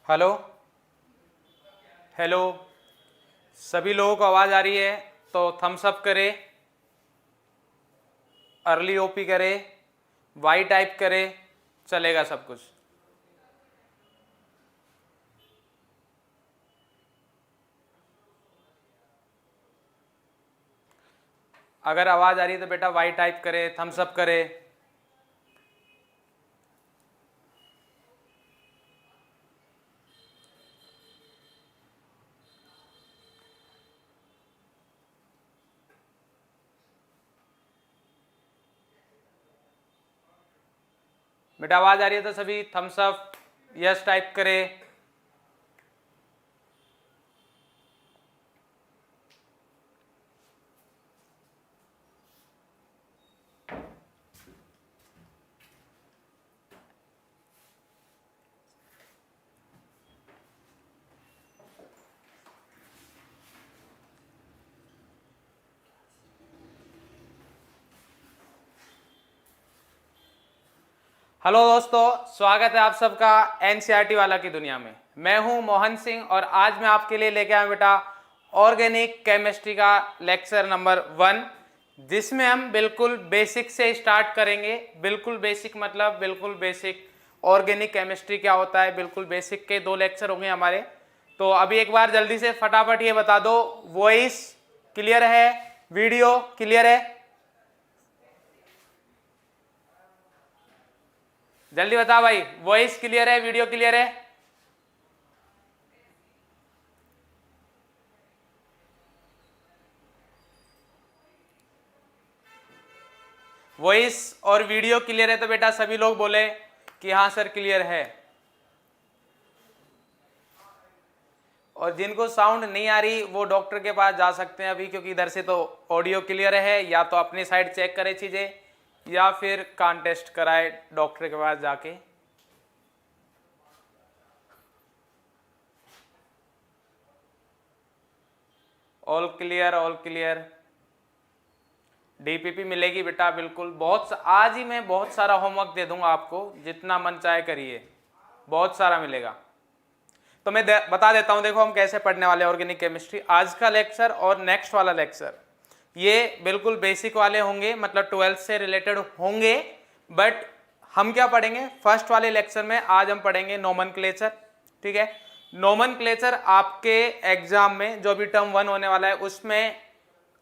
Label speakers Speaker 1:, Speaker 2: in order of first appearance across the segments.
Speaker 1: Hello hello, सभी लोगों को आवाज़ आ रही है तो थम्स अप करे, अर्ली ओपी करे, वाई टाइप करे, चलेगा सब कुछ। अगर आवाज़ आ रही है तो बेटा वाई टाइप करे, थम्स अप करे। बेटा आवाज़ आ रही है तो सभी थम्स अप यस टाइप करे। हेलो दोस्तों, स्वागत है आप सबका एनसीईआरटी वाला की दुनिया में। मैं हूं मोहन सिंह और आज मैं आपके लिए लेके आया बेटा ऑर्गेनिक केमिस्ट्री का लेक्चर नंबर 1, जिसमें हम बिल्कुल बेसिक से स्टार्ट करेंगे। बिल्कुल बेसिक मतलब बिल्कुल बेसिक ऑर्गेनिक केमिस्ट्री क्या होता है, बिल्कुल बेसिक के 2 लेक्चर होंगे हमारे। तो अभी एक बार जल्दी से फटाफट ये बता दो, वॉइस क्लियर है, वीडियो क्लियर है? जल्दी बता भाई, वॉइस क्लियर है, वीडियो क्लियर है? वॉइस और वीडियो क्लियर है तो बेटा सभी लोग बोले कि हाँ सर क्लियर है। और जिनको साउंड नहीं आ रही वो डॉक्टर के पास जा सकते हैं अभी, क्योंकि इधर से तो ऑडियो क्लियर है। या तो अपनी साइड चेक करे चीजें या फिर कान टेस्ट कराए डॉक्टर के पास जाके। All clear, all clear. DPP मिलेगी बेटा बिल्कुल। आज ही मैं बहुत सारा होमवर्क दे दूंगा आपको, जितना मन चाहे करिए, बहुत सारा मिलेगा। तो मैं बता देता हूं, देखो हम कैसे पढ़ने वाले ऑर्गेनिक केमिस्ट्री। आज का लेक्चर और नेक्स्ट वाला लेक्चर ये बिल्कुल बेसिक वाले होंगे, मतलब 12th से रिलेटेड होंगे। बट हम क्या पढ़ेंगे फर्स्ट वाले लेक्चर में? आज हम पढ़ेंगे नोमेनक्लेचर। ठीक है, नोमेनक्लेचर आपके एग्जाम में जो भी टर्म 1 होने वाला है उसमें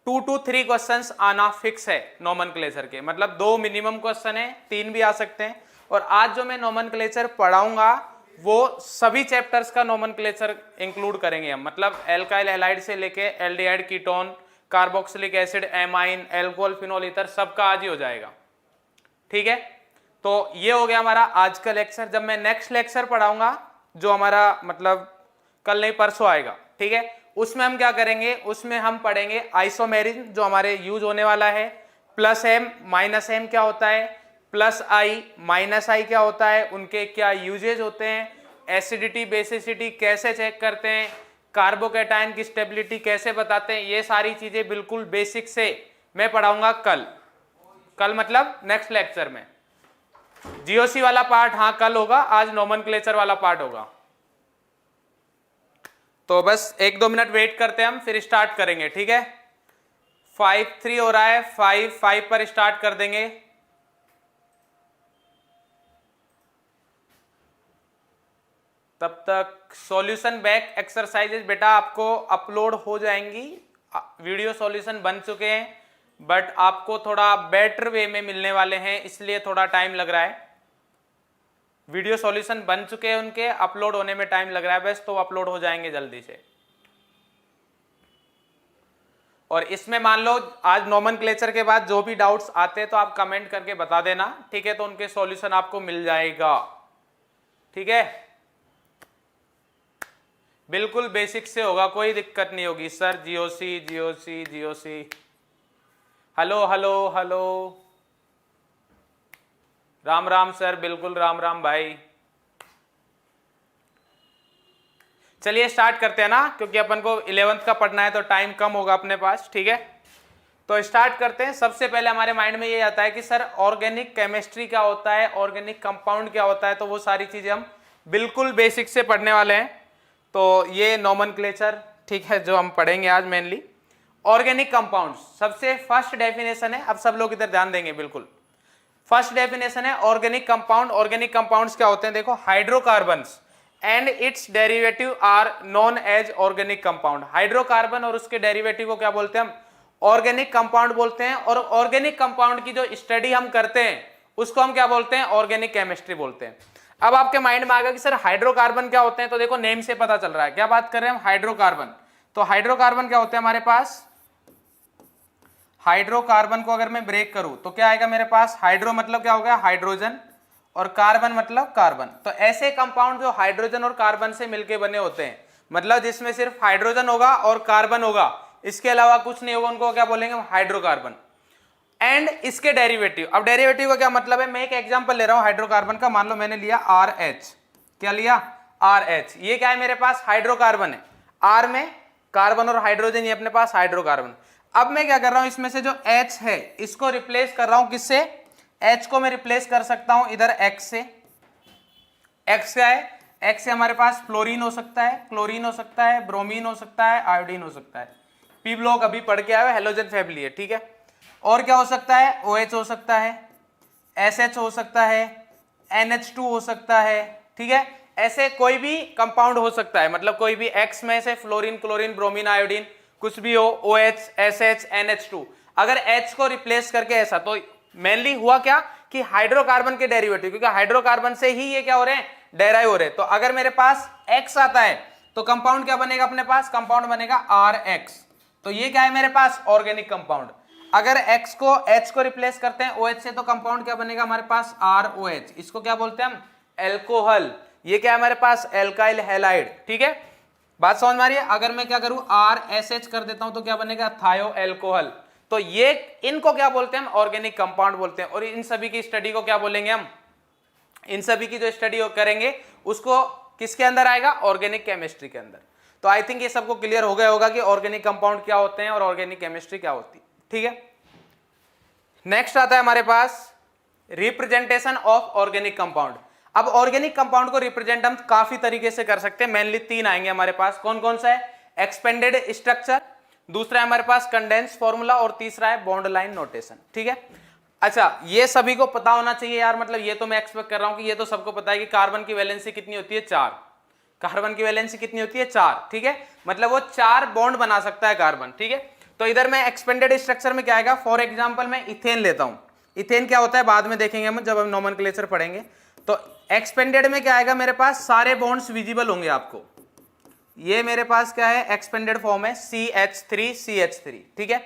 Speaker 1: 2 to 3 क्वेश्चंस आना फिक्स है नोमेनक्लेचर के। मतलब 2 मिनिमम क्वेश्चन है, 3 भी आ सकते हैं। और आज जो मैं नोमेनक्लेचर पढ़ाऊंगा वो सभी चैप्टर्स का नोमेनक्लेचर इंक्लूड करेंगे हम। मतलब एल्काइल हैलाइड से लेके aldehyde, ketone, carboxylic acid, amine, alcohol, phenol, ether, सबका आज ही हो जाएगा। ठीक है, तो ये हो गया हमारा आज का लेक्चर। जब मैं नेक्स्ट लेक्चर पढ़ाऊंगा जो हमारा मतलब कल नहीं परसों आएगा, ठीक है, उसमें हम क्या करेंगे? उसमें हम पढ़ेंगे आइसोमेरिज्म जो हमारे यूज होने वाला है। प्लस एम माइनस एम क्या होता है, प्लस आई माइनस आई क्या होता है, उनके क्या यूजेज होते हैं, एसिडिटी बेसिसिटी कैसे चेक करते हैं, कार्बोकैटायन की स्टेबिलिटी कैसे बताते हैं, ये सारी चीजें बिल्कुल बेसिक से मैं पढ़ाऊंगा कल। कल मतलब नेक्स्ट लेक्चर में। जीओसी वाला पार्ट हाँ कल होगा, आज नोमेनक्लेचर वाला पार्ट होगा। तो बस 1-2 मिनट वेट करते हैं हम, फिर स्टार्ट करेंगे। ठीक है, 5-3 हो रहा है, 5-5 पर स्टार्ट कर देंगे। तब तक सॉल्यूशन बैक एक्सरसाइजेज बेटा आपको अपलोड हो जाएंगी। वीडियो सॉल्यूशन बन चुके हैं बट आपको थोड़ा बेटर वे में मिलने वाले हैं, इसलिए थोड़ा टाइम लग रहा है। वीडियो सॉल्यूशन बन चुके हैं, उनके अपलोड होने में टाइम लग रहा है बस, तो अपलोड हो जाएंगे जल्दी से। और इसमें मान लो आज नोमेनक्लेचर के बाद जो भी डाउट्स आते हैं तो आप कमेंट करके बता देना, ठीक है, तो उनके सॉल्यूशन आपको मिल जाएगा। ठीक है, बिल्कुल बेसिक से होगा, कोई दिक्कत नहीं होगी। Sir GOC GOC GOC, hello hello hello, Ram Ram sir, बिल्कुल राम राम भाई। चलिए स्टार्ट करते हैं ना, क्योंकि अपन को 11th का पढ़ना है तो टाइम कम होगा अपने पास। ठीक है, तो स्टार्ट करते हैं। सबसे पहले हमारे माइंड में ये आता है कि सर ऑर्गेनिक केमिस्ट्री क्या होता है, ऑर्गेनिक कंपाउंड क्या होता है, तो वो सारी चीजें हम बिल्कुल बेसिक से पढ़ने वाले हैं। तो ये नोमेनक्लेचर ठीक है जो हम पढ़ेंगे आज मेनली। ऑर्गेनिक कंपाउंड्स सबसे फर्स्ट डेफिनेशन है, अब सब लोग इधर ध्यान देंगे बिल्कुल। फर्स्ट डेफिनेशन है ऑर्गेनिक कंपाउंड। ऑर्गेनिक कंपाउंड्स क्या होते हैं देखो, hydrocarbons and its derivative are known as organic compound. Hydrocarbon और उसके डेरिवेटिव को क्या बोलते हैं हम, ऑर्गेनिक कंपाउंड बोलते हैं। और ऑर्गेनिक कंपाउंड की जो स्टडी हम करते हैं उसको हम क्या बोलते हैं, ऑर्गेनिक केमिस्ट्री बोलते हैं। अब आपके माइंड में आएगा कि सर हाइड्रोकार्बन क्या होते हैं, तो देखो नेम से पता चल रहा है क्या बात कर रहे हैं हम, हाइड्रोकार्बन। तो हाइड्रोकार्बन क्या होते हैं हमारे पास, हाइड्रोकार्बन को अगर मैं ब्रेक करूं तो क्या आएगा मेरे पास, हाइड्रो मतलब क्या हो गया हाइड्रोजन, और कार्बन मतलब कार्बन। तो ऐसे कंपाउंड जो हाइड्रोजन और कार्बन से मिलके बने होते हैं, मतलब जिसमें सिर्फ हाइड्रोजन होगा और कार्बन होगा, इसके अलावा कुछ नहीं होगा, उनको क्या बोलेंगे हाइड्रोकार्बन। एंड इसके डेरिवेटिव, अब डेरिवेटिव का क्या मतलब है, मैं एक एग्जांपल ले रहा हूं हाइड्रोकार्बन का। मान लो मैंने लिया RH, क्या लिया RH, ये क्या है मेरे पास हाइड्रोकार्बन है, R में कार्बन और हाइड्रोजन, ये अपने पास हाइड्रोकार्बन। अब मैं क्या कर रहा हूं, इसमें से जो H है इसको रिप्लेस कर रहा हूं किससे, H को मैं रिप्लेस कर सकता हूं इधर X से। X क्या है, X से हमारे पास फ्लोरीन हो सकता है, क्लोरीन हो सकता है, ब्रोमीन हो सकता है, आयोडीन हो सकता है। पी ब्लॉक अभी पढ़ के आए हो, हेलोजन फैमिली है ठीक है। और क्या हो सकता है, OH हो सकता है, SH हो सकता है, NH2 हो सकता है, ठीक है। ऐसे कोई भी कंपाउंड हो सकता है, मतलब कोई भी X में से फ्लोरीन, क्लोरीन, ब्रोमीन, आयोडीन कुछ भी हो, OH, SH, NH2। अगर H को रिप्लेस करके ऐसा, तो मेनली हुआ क्या कि हाइड्रोकार्बन के डेरिवेटिव, क्योंकि हाइड्रोकार्बन से ही ये क्या हो रहे हैं, डेराइव हो रहे हैं। तो अगर मेरे पास X आता है तो कंपाउंड क्या बनेगा अपने पास, कंपाउंड बनेगा RH। तो ये क्या है मेरे पास, ऑर्गेनिक कंपाउंड। अगर H को रिप्लेस करते हैं OH से, तो कंपाउंड क्या बनेगा हमारे पास, ROH। इसको क्या बोलते हैं हम, एल्कोहल। ये क्या है हमारे पास, एल्काइल हैलाइड, ठीक है। बात समझ में आ रही है। अगर मैं क्या करूं, RSH कर देता हूं तो क्या बनेगा, थायो एल्कोहल। तो ये इनको क्या बोलते हैं हम, ऑर्गेनिक कंपाउंड बोलते हैं। और इन सभी की स्टडी को क्या बोलेंगे हम, इन सभी की जो स्टडी करेंगे उसको किसके अंदर आएगा, ऑर्गेनिक केमिस्ट्री के अंदर। तो आई थिंक ये सबको क्लियर हो गया होगा कि ऑर्गेनिक कंपाउंड क्या होते हैं और ऑर्गेनिक केमिस्ट्री क्या होती है, ठीक है। नेक्स्ट आता है हमारे पास रिप्रेजेंटेशन ऑफ ऑर्गेनिक कंपाउंड। अब ऑर्गेनिक कंपाउंड को रिप्रेजेंट हम काफी तरीके से कर सकते हैं, मेनली 3 आएंगे हमारे पास। कौन कौन सा है, एक्सपेंडेड स्ट्रक्चर, दूसरा है हमारे पास कंडेंस फॉर्मूला, और तीसरा है बॉन्ड लाइन नोटेशन, ठीक है। अच्छा, ये सभी को पता होना चाहिए यार, मतलब ये तो मैं एक्सपेक्ट कर रहा हूं कि ये तो सबको पता है कि कार्बन की वैलेंसी कितनी होती है, 4। कार्बन की वैलेंसी कितनी होती है, 4, ठीक है। मतलब वो 4 बॉन्ड बना सकता है कार्बन, ठीक है। तो इधर मैं एक्सपेंडेड स्ट्रक्चर में क्या आएगा, फॉर एग्जांपल मैं इथेन लेता हूं। इथेन क्या होता है बाद में देखेंगे हम, जब हम नोमेनक्लेचर पढ़ेंगे। तो एक्सपेंडेड में क्या आएगा मेरे पास, सारे बॉन्ड्स विजिबल होंगे आपको। ये मेरे पास क्या है, एक्सपेंडेड फॉर्म है CH3 CH3, ठीक है।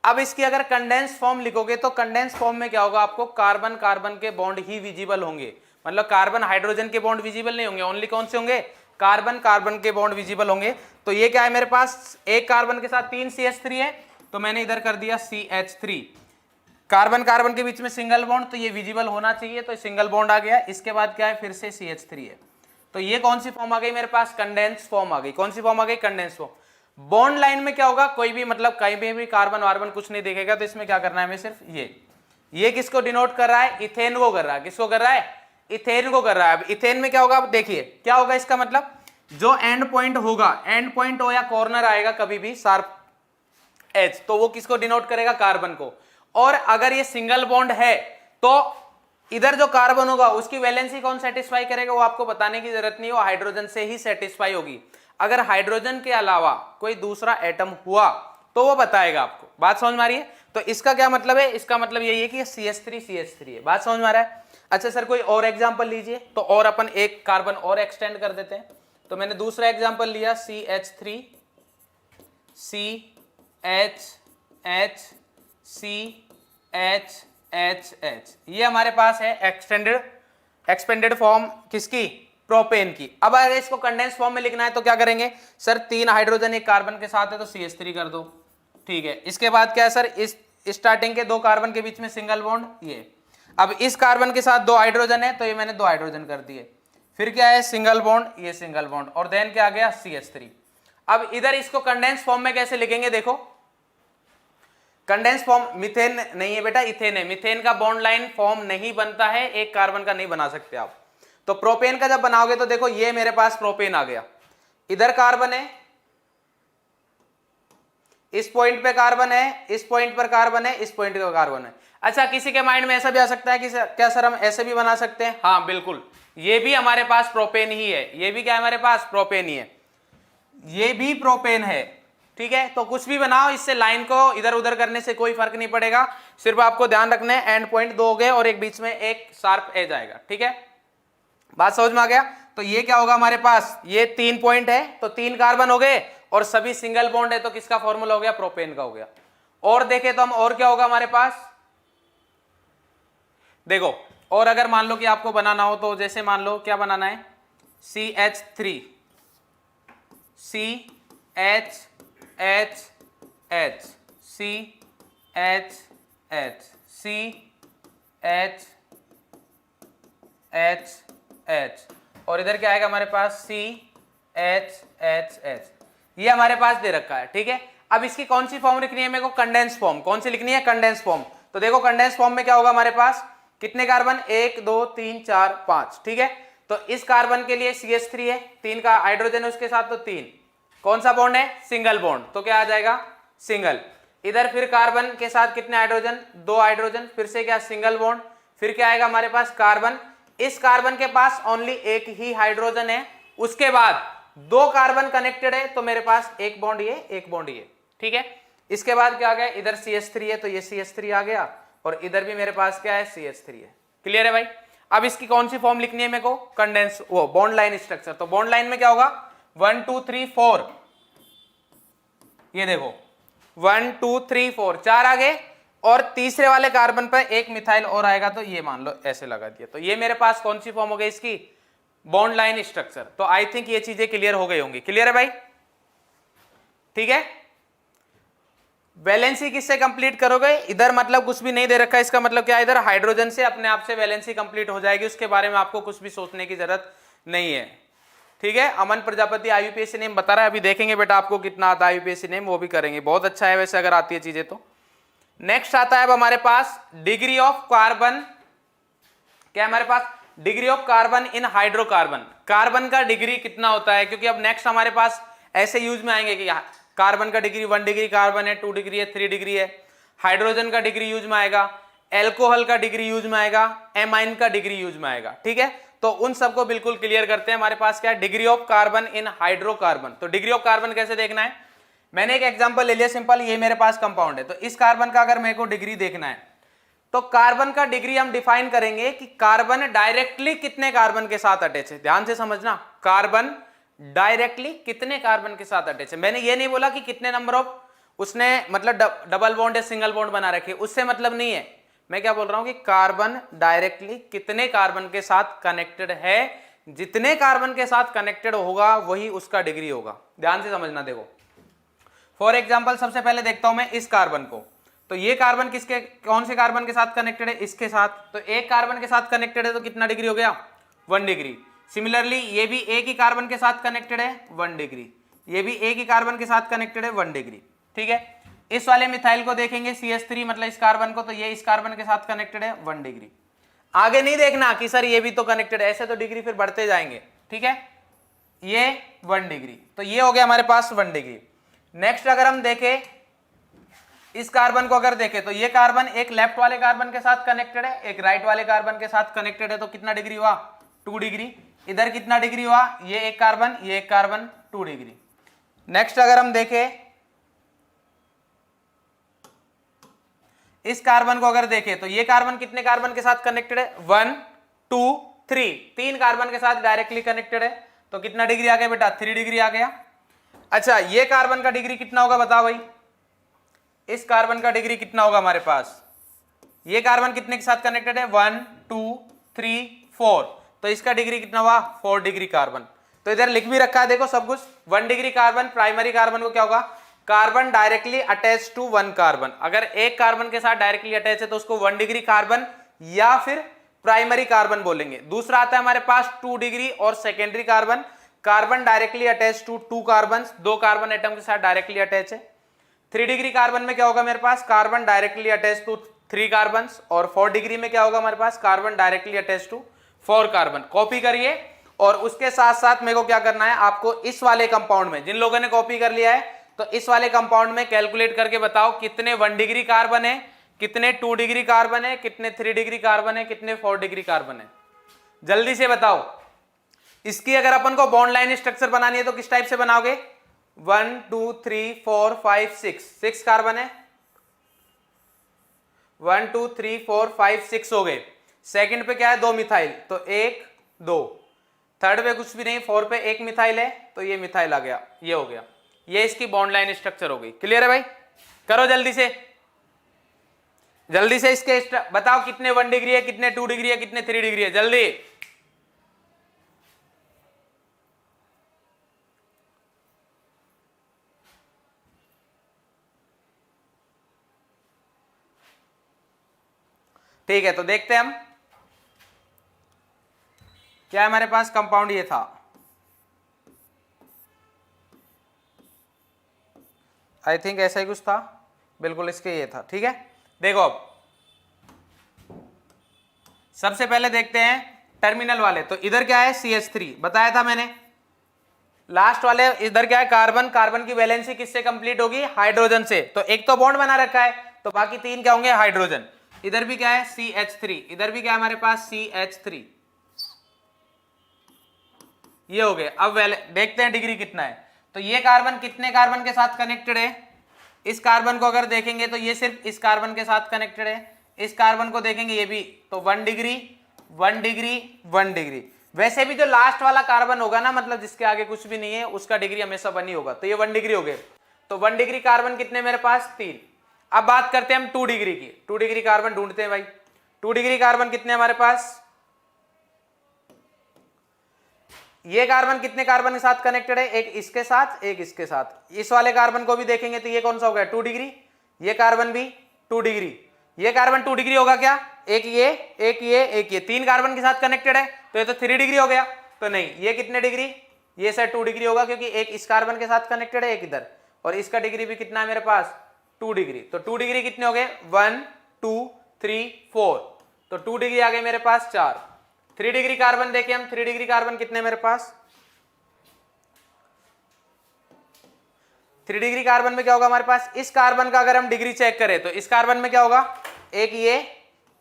Speaker 1: अब इसकी अगर कंडेंस फॉर्म लिखोगे तो कंडेंस फॉर्म में क्या होगा, आपको कार्बन कार्बन के बॉन्ड ही विजिबल होंगे, मतलब कार्बन हाइड्रोजन के बॉन्ड विजिबल नहीं होंगे, ओनली कौन से होंगे, कार्बन कार्बन के बॉन्ड विजिबल होंगे। तो ये क्या है मेरे पास, एक कार्बन के साथ 3 CH3 है, तो मैंने इधर कर दिया CH3। कार्बन कार्बन के बीच में सिंगल बॉन्ड, तो ये विजिबल होना चाहिए, तो सिंगल बॉन्ड आ गया। इसके बाद क्या है, फिर से CH3 है। तो ये कौन सी फॉर्म आ गई मेरे पास, कंडेंस फॉर्म आ गई। कौन सी फॉर्म आ गई, कंडेंस फॉर्म। बॉन्ड लाइन में क्या होगा, कोई भी मतलब कहीं भी कार्बन वार्बन कुछ नहीं देखेगा, तो इसमें क्या करना है हमें, सिर्फ ये किसको डिनोट कर रहा है, इथेन को कर रहा है। किसको कर रहा है, इथेन को कर रहा है। अब इथेन में क्या होगा, अब देखिए क्या होगा इसका मतलब, जो एंड पॉइंट होगा, एंड पॉइंट हो या कॉर्नर आएगा कभी भी शार्प एज, तो वो किसको डिनोट करेगा, कार्बन को। और अगर ये सिंगल बॉन्ड है तो इधर जो कार्बन होगा उसकी वैलेंसी कौन सेटिस्फाई करेगा, वो आपको बताने की जरूरत नहीं, वो हाइड्रोजन से ही सेटिस्फाई होगी। अगर हाइड्रोजन के अलावा कोई दूसरा एटम हुआ तो वो बताएगा आपको। बात समझ में आ रही है। तो इसका क्या मतलब है, इसका मतलब यही है कि CH3 है। बात समझ में आ रहा है। अच्छा सर कोई और एग्जांपल लीजिए, तो और अपन एक कार्बन और एक्सटेंड कर देते हैं। तो मैंने दूसरा एग्जांपल लिया CH3 CH ये हमारे पास है एक्सपेंडेड फॉर्म किसकी, प्रोपेन की। अब अगर इसको कंडेंस फॉर्म में लिखना है तो क्या करेंगे सर, 3 हाइड्रोजन एक कार्बन के साथ है तो CH3 कर दो, ठीक है। इसके बाद क्या है सर, इस स्टार्टिंग के 2 कार्बन के बीच में सिंगल बॉन्ड, ये। अब इस कार्बन के साथ 2 हाइड्रोजन है तो ये मैंने 2 हाइड्रोजन कर दिए। फिर क्या है, सिंगल बॉन्ड, ये सिंगल बॉन्ड, और देन क्या आ गया, CH3। अब इधर इसको कंडेंस फॉर्म में कैसे लिखेंगे, देखो कंडेंस फॉर्म, मीथेन नहीं है बेटा, इथेन है। मीथेन का बॉन्ड लाइन फॉर्म नहीं बनता है, एक कार्बन का नहीं बना सकते आप। तो प्रोपेन का जब बनाओगे तो देखो ये मेरे पास प्रोपेन आ गया, इधर कार्बन है, इस पॉइंट पे कार्बन है, इस पॉइंट पर कार्बन है, इस पॉइंट पे कार्बन है। अच्छा, किसी के माइंड में ऐसा भी आ सकता है कि क्या सर हम ऐसे भी बना सकते हैं? हाँ बिल्कुल, ये भी हमारे पास प्रोपेन ही है, ये भी क्या है हमारे पास प्रोपेन ही है, ये भी प्रोपेन है। ठीक है, तो कुछ भी बनाओ, इससे लाइन को इधर उधर करने से कोई फर्क नहीं पड़ेगा, सिर्फ आपको ध्यान रखना है एंड पॉइंट दो हो गए और एक बीच में एक शार्प एज आएगा। ठीक है, बात समझ में आ गया? तो ये क्या होगा हमारे पास, ये 3 पॉइंट है तो 3 कार्बन हो गए और सभी सिंगल बॉन्ड है, तो किसका फॉर्मूला हो गया? प्रोपेन का हो गया। और देखे तो हम और क्या होगा हमारे पास, देखो और अगर मान लो कि आपको बनाना हो तो जैसे मान लो क्या बनाना है, CH3 CHHH CHHH और इधर क्या आएगा हमारे पास CHHH, ये हमारे पास दे रखा है। ठीक है, अब इसकी कौन सी फॉर्म लिखनी है मेरे को? Condense form. कौन सी लिखनी है? Condense form. तो देखो कंडेंस फॉर्म में क्या होगा हमारे पास, कितने कार्बन? 1 2 3 4 5। ठीक है, तो इस कार्बन के लिए CH3 है, 3 का हाइड्रोजन है उसके साथ, तो 3 कौन सा बॉन्ड है? सिंगल बॉन्ड, तो क्या आ जाएगा? सिंगल। इधर फिर कार्बन के साथ कितने हाइड्रोजन? 2 हाइड्रोजन, फिर से क्या? Single bond. फिर क्या आएगा हमारे पास? कार्बन। इस कार्बन के पास ओनली एक ही हाइड्रोजन है, उसके बाद 2 कार्बन कनेक्टेड है, तो मेरे पास एक बॉन्ड ये, एक बॉन्ड ये। ठीक है, इसके बाद क्या आ गया? इधर CH3 है तो ये CH3 आ गया और इधर भी मेरे पास क्या है? CH3 है। क्लियर है भाई? अब इसकी कौन सी फॉर्म लिखनी है मेरे को? कंडेंस वो बॉन्ड लाइन स्ट्रक्चर। तो बॉन्ड लाइन में क्या होगा? 1 2 3 4, ये देखो 1 2 3 4 4 आ गए और तीसरे वाले कार्बन पर एक मिथाइल और आएगा, तो ये मान लो ऐसे लगा दिया, तो ये मेरे पास कौन सी फॉर्म हो गई इसकी? Bond line structure. तो आई थिंक ये चीजें क्लियर हो गई होंगी। क्लियर है भाई? ठीक है, वैलेंसी किससे कंप्लीट करोगे? इधर मतलब कुछ भी नहीं दे रखा है, इसका मतलब क्या है? इधर हाइड्रोजन से अपने आप से वैलेंसी कंप्लीट हो जाएगी, उसके बारे में आपको कुछ भी सोचने की जरूरत नहीं है। ठीक है, अमन प्रजापति IUPAC नेम बता रहा है, अभी देखेंगे बेटा आपको कितना आता है IUPAC नेम, वो भी करेंगे, बहुत अच्छा है वैसे अगर आती है चीजें तो। नेक्स्ट आता है अब हमारे पास डिग्री ऑफ कार्बन। क्या हमारे पास? Degree of carbon in hydrocarbon. Carbon का डिग्री कितना होता है, क्योंकि अब नेक्स्ट हमारे पास ऐसे यूज में आएंगे कि कार्बन का डिग्री 1 डिग्री कार्बन है, 2 डिग्री है, 3 डिग्री है। हाइड्रोजन का डिग्री यूज में आएगा, एल्कोहल का डिग्री यूज में आएगा, एमाइन का डिग्री यूज में आएगा। ठीक है, तो उन सबको बिल्कुल क्लियर करते हैं। हमारे पास क्या है? Degree of carbon in hydrocarbon. तो डिग्री ऑफ कार्बन कैसे देखना है? मैंने एक एग्जांपल ले लिया सिंपल, ये मेरे पास कंपाउंड है, तो इस कार्बन का अगर मेरे को डिग्री देखना है तो कार्बन का डिग्री हम डिफाइन करेंगे कि कार्बन डायरेक्टली कितने कार्बन के साथ अटैच है। ध्यान से समझना, कार्बन डायरेक्टली कितने कार्बन के साथ अटैच है। मैंने ये नहीं बोला कि कितने नंबर ऑफ उसने मतलब डबल बॉन्ड या सिंगल बॉन्ड बना रखे, उससे मतलब नहीं है। मैं क्या बोल रहा हूं कि कार्बन डायरेक्टली कितने कार्बन के साथ कनेक्टेड है, जितने कार्बन के साथ कनेक्टेड होगा वही उसका डिग्री होगा। ध्यान से समझना। देखो फॉर एग्जाम्पल सबसे पहले देखता हूं मैं इस कार्बन को, तो ये कार्बन किसके, कौन से कार्बन के साथ कनेक्टेड है? इसके साथ। तो एक कार्बन के साथ कनेक्टेड है तो कितना डिग्री हो गया? 1 डिग्री। सिमिलरली ये भी एक ही कार्बन के साथ कनेक्टेड है, 1 डिग्री। ये भी एक ही कार्बन के साथ कनेक्टेड है, 1 डिग्री। ठीक है, इस वाले मिथाइल को देखेंगे CH3 मतलब इस कार्बन को, तो ये इस कार्बन के साथ कनेक्टेड है, 1 डिग्री। आगे नहीं देखना कि सर ये भी तो कनेक्टेड है, ऐसे तो डिग्री फिर बढ़ते जाएंगे। ठीक है, ये 1 डिग्री, तो ये हो गया हमारे पास 1 डिग्री। नेक्स्ट अगर हम देखें इस कार्बन को, अगर देखें तो ये कार्बन एक लेफ्ट वाले कार्बन के साथ कनेक्टेड है, एक राइट वाले कार्बन के साथ कनेक्टेड है, तो कितना डिग्री हुआ? 2 डिग्री। इधर कितना डिग्री हुआ? ये एक कार्बन, ये एक कार्बन, 2 डिग्री। नेक्स्ट अगर हम देखें इस कार्बन को, अगर देखें तो ये कार्बन कितने कार्बन के साथ कनेक्टेड है? 1 2 3, 3 कार्बन के साथ डायरेक्टली कनेक्टेड है, तो कितना डिग्री आ गया बेटा? 3 डिग्री आ गया। अच्छा, ये कार्बन का डिग्री कितना होगा बताओ भाई? इस कार्बन का डिग्री कितना होगा हमारे पास? ये कार्बन कितने के साथ कनेक्टेड है? 1 2 3 4, तो इसका डिग्री कितना हुआ? 4 डिग्री कार्बन। तो इधर लिख भी रखा है देखो सब कुछ। 1 डिग्री कार्बन, प्राइमरी कार्बन को क्या होगा? Carbon directly attach to 1 carbon. अगर एक कार्बन के साथ डायरेक्टली अटैच है तो उसको 1 डिग्री कार्बन या फिर प्राइमरी कार्बन बोलेंगे। दूसरा आता है हमारे पास 2 डिग्री और secondary carbon. Carbon directly attach to 2 carbon, 2 carbon atom के साथ डायरेक्टली अटैच है। 3 डिग्री कार्बन में क्या होगा मेरे पास? Carbon directly attach to 3 carbon. और 4 डिग्री में क्या होगा हमारे पास? Carbon directly attach to 4 carbon copy करिए। और उसके साथ साथ मेरे को क्या करना है, आपको इस वाले कंपाउंड में, जिन लोगों ने कॉपी कर लिया है तो इस वाले कंपाउंड में कैलकुलेट करके बताओ कितने 1 डिग्री कार्बन है, कितने 2 डिग्री कार्बन है, कितने 3 डिग्री कार्बन है, कितने 4 डिग्री कार्बन है। जल्दी से बताओ। इसकी अगर अपन को बॉन्ड लाइन स्ट्रक्चर बनानी है तो किस टाइप से बनाओगे, 1 2 3 4 5 6 कार्बन है, 1 2 3 4 5 6 हो गए। सेकंड पे क्या है, 2 मिथाइल, तो 1 2। थर्ड पे कुछ भी नहीं, 4 पे 1 मिथाइल है, तो ये मिथाइल आ गया, ये हो गया, ये इसकी बॉन्ड लाइन स्ट्रक्चर हो गई। क्लियर है भाई? करो जल्दी से, जल्दी से इसके बताओ कितने 1 डिग्री है, कितने 2 डिग्री है, कितने 3 डिग्री है, जल्दी। ठीक है, तो देखते हैं हम क्या है हमारे पास। कंपाउंड ये था, आई थिंक ऐसा ही कुछ था, बिल्कुल इसके ये था। ठीक है, देखो अब सबसे पहले देखते हैं टर्मिनल वाले। तो इधर क्या है, CH3 बताया था मैंने। लास्ट वाले इधर क्या है, कार्बन, कार्बन की वैलेंसी किससे कंप्लीट होगी, हाइड्रोजन से। तो एक तो बॉन्ड बना रखा है, तो बाकी 3 क्या होंगे, हाइड्रोजन। इधर भी क्या है, CH3, इधर भी क्या है हमारे पास, CH3, ये हो गए। अब देखते हैं डिग्री कितना है। तो ये कार्बन कितने कार्बन के साथ कनेक्टेड है, इस कार्बन को अगर देखेंगे तो ये सिर्फ इस कार्बन के साथ कनेक्टेड है, इस कार्बन को देखेंगे ये भी, तो 1 डिग्री 1 डिग्री 1 डिग्री। वैसे भी जो लास्ट वाला कार्बन होगा ना, मतलब जिसके आगे कुछ भी नहीं है, उसका डिग्री हमेशा 1 ही होगा, तो ये 1 डिग्री हो गए। तो 1 डिग्री कार्बन कितने मेरे पास, 3। अब बात करते हैं हम 2 डिग्री की। 2 डिग्री कार्बन ढूंढते हैं भाई। 2 डिग्री कार्बन कितने हमारे पास, ये कार्बन कितने कार्बन के साथ कनेक्टेड है, एक इसके साथ, एक इसके साथ। इस वाले कार्बन को भी देखेंगे तो ये कौन सा हो गया, 2 डिग्री। ये कार्बन भी 2 डिग्री, ये कार्बन 2 डिग्री होगा क्या, एक ये, एक ये, एक ये, 3 कार्बन के साथ कनेक्टेड है, तो ये तो 3 डिग्री हो गया। तो नहीं, ये कितने डिग्री, ये सर 2 डिग्री होगा, क्योंकि एक इस कार्बन के साथ कनेक्टेड है, एक इधर, और इसका डिग्री भी कितना है मेरे पास, 2 डिग्री। तो 2 डिग्री कितने हो गए, 1 2 3 4, तो 2 डिग्री आ गए मेरे पास 4। 3 डिग्री कार्बन देखें हम, 3 डिग्री कार्बन कितने मेरे पास, 3 डिग्री कार्बन में क्या होगा हमारे पास, इस कार्बन का अगर हम डिग्री चेक करें तो इस कार्बन में क्या होगा, एक ये,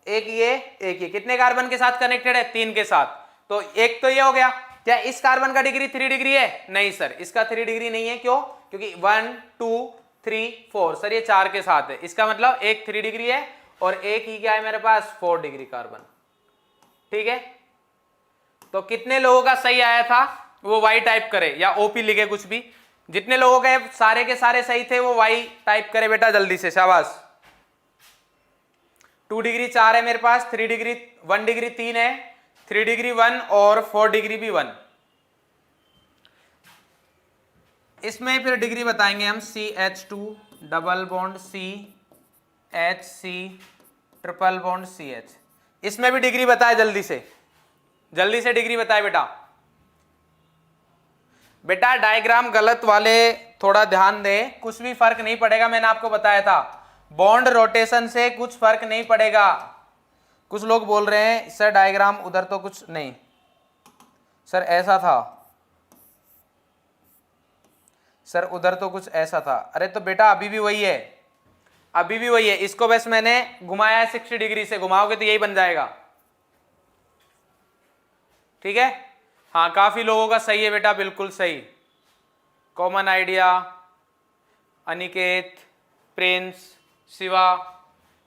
Speaker 1: एक ये, एक ये। कितने कार्बन के साथ कनेक्टेड है, 3 के साथ। तो एक तो ये हो गया। क्या इस कार्बन का डिग्री 3 डिग्री है, नहीं सर, इसका 3 डिग्री नहीं है। क्यों, क्योंकि 1 2 3 4, सर ये 4 के साथ है। इसका मतलब एक 3 डिग्री है और एक ही क्या है मेरे पास, 4 डिग्री कार्बन। ठीक है, तो कितने लोगों का सही आया था वो वाई टाइप करे या ओपी लिखे, कुछ भी। जितने लोगों के सारे सही थे वो वाई टाइप करे बेटा, जल्दी से, शाबाश। 2 डिग्री 4 है मेरे पास, 3 डिग्री 1 डिग्री 3 है, 3 डिग्री 1 और 4 डिग्री भी 1। इसमें फिर डिग्री बताएंगे हम, CH2 double bond CH, triple bond CH। इसमें भी डिग्री बताए, जल्दी से डिग्री बताए बेटा। बेटा डायग्राम गलत वाले थोड़ा ध्यान दें, कुछ भी फर्क नहीं पड़ेगा। मैंने आपको बताया था बॉन्ड रोटेशन से कुछ फर्क नहीं पड़ेगा। कुछ लोग बोल रहे हैं सर डायग्राम उधर तो कुछ नहीं, सर ऐसा था, सर उधर तो कुछ ऐसा था। अरे तो बेटा अभी भी वही है, अभी भी वही है। इसको बस मैंने घुमाया है 60 डिग्री से, घुमाओगे तो यही बन जाएगा। ठीक है, हाँ काफी लोगों का सही है बेटा, बिल्कुल सही। Common idea, Aniket, Prince, Shiva,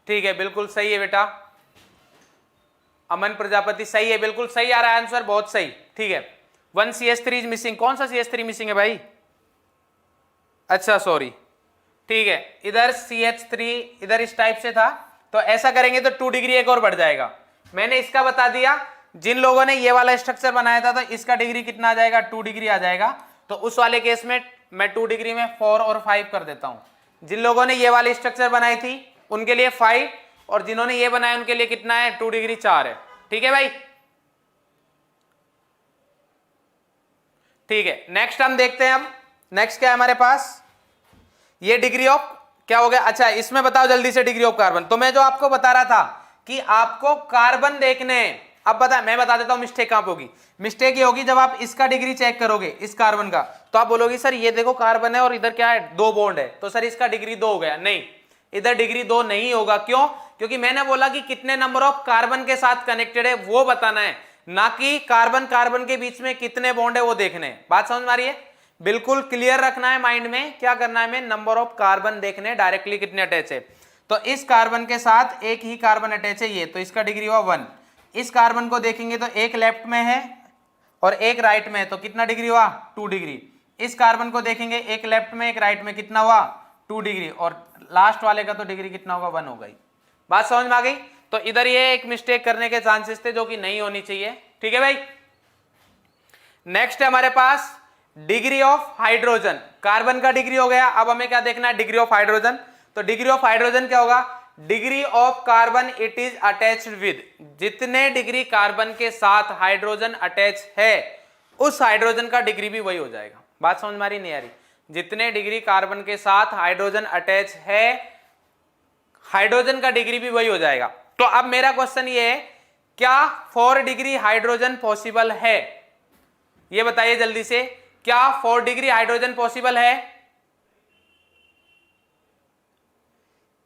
Speaker 1: ठीक है बिल्कुल सही है बेटा। अमन प्रजापति सही है, बिल्कुल सही आ रहा है आंसर, बहुत सही। ठीक है, 1 CH3 इज मिसिंग। कौन सा CH3 मिसिंग है भाई, अच्छा सॉरी, ठीक है। इधर CH3 इधर इस टाइप से था, तो ऐसा करेंगे तो 2 डिग्री एक और बढ़ जाएगा। मैंने इसका बता दिया। जिन लोगों ने ये वाला स्ट्रक्चर बनाया था तो इसका डिग्री कितना आ जाएगा, 2 डिग्री आ जाएगा। तो उस वाले केस में मैं 2 डिग्री में 4 और 5 कर देता हूं। जिन लोगों ने ये वाली स्ट्रक्चर बनाई थी उनके लिए 5, और जिन्होंने ये बनाया उनके लिए कितना है, 2 डिग्री 4 है। ठीक है भाई, ठीक है। नेक्स्ट हम देखते हैं, हम नेक्स्ट क्या है हमारे पास, ये डिग्री ऑफ क्या हो गया। अच्छा इसमें बताओ जल्दी से डिग्री ऑफ कार्बन। तो मैं जो आपको बता रहा था कि आपको कार्बन देखने, अब मैं बता देता हूं मिस्टेक कहां पे होगी। मिस्टेक ये होगी जब आप इसका डिग्री चेक करोगे इस कार्बन का, तो आप बोलोगे सर ये देखो कार्बन है और इधर क्या है, 2 बॉन्ड है, तो सर इसका डिग्री 2 हो गया। नहीं, इधर डिग्री 2 नहीं होगा। क्यों? क्योंकि मैंने बोला कि कितने नंबर ऑफ कार्बन के साथ कनेक्टेड है वो बताना है, ना कि कार्बन कार्बन के बीच में कितने बॉन्ड है वो देखने हैं। बात समझ में आ रही है? बिल्कुल क्लियर रखना है माइंड में। क्या करना है, हमें नंबर ऑफ कार्बन देखने डायरेक्टली कितने अटैच है। तो इस कार्बन के साथ एक ही कार्बन अटैच है ये, तो इसका डिग्री हुआ 1। इस कार्बन को देखेंगे तो एक लेफ्ट में है और एक राइट में है, तो कितना डिग्री हुआ, 2 डिग्री। इस कार्बन को देखेंगे एक लेफ्ट में एक राइट में, कितना हुआ, 2 डिग्री, और लास्ट वाले का तो डिग्री कितना होगा, 1 हो गई। बात समझ में आ गई? तो इधर ये एक मिस्टेक करने के चांसेस थे जो कि नहीं होनी चाहिए। ठीक है भाई। नेक्स्ट है हमारे पास डिग्री ऑफ हाइड्रोजन। कार्बन का डिग्री हो गया, अब हमें क्या देखना है, डिग्री ऑफ हाइड्रोजन। तो डिग्री ऑफ हाइड्रोजन क्या होगा, degree of carbon it is attached with. जितने डिग्री कार्बन के साथ हाइड्रोजन अटैच है उस हाइड्रोजन का डिग्री भी वही हो जाएगा। बात समझ में आ रही नहीं आ रही? जितने डिग्री कार्बन के साथ हाइड्रोजन अटैच है हाइड्रोजन का डिग्री भी वही हो जाएगा। तो अब मेरा क्वेश्चन ये है, क्या 4 डिग्री हाइड्रोजन पॉसिबल है? ये बताइए जल्दी से, क्या 4 डिग्री हाइड्रोजन पॉसिबल है?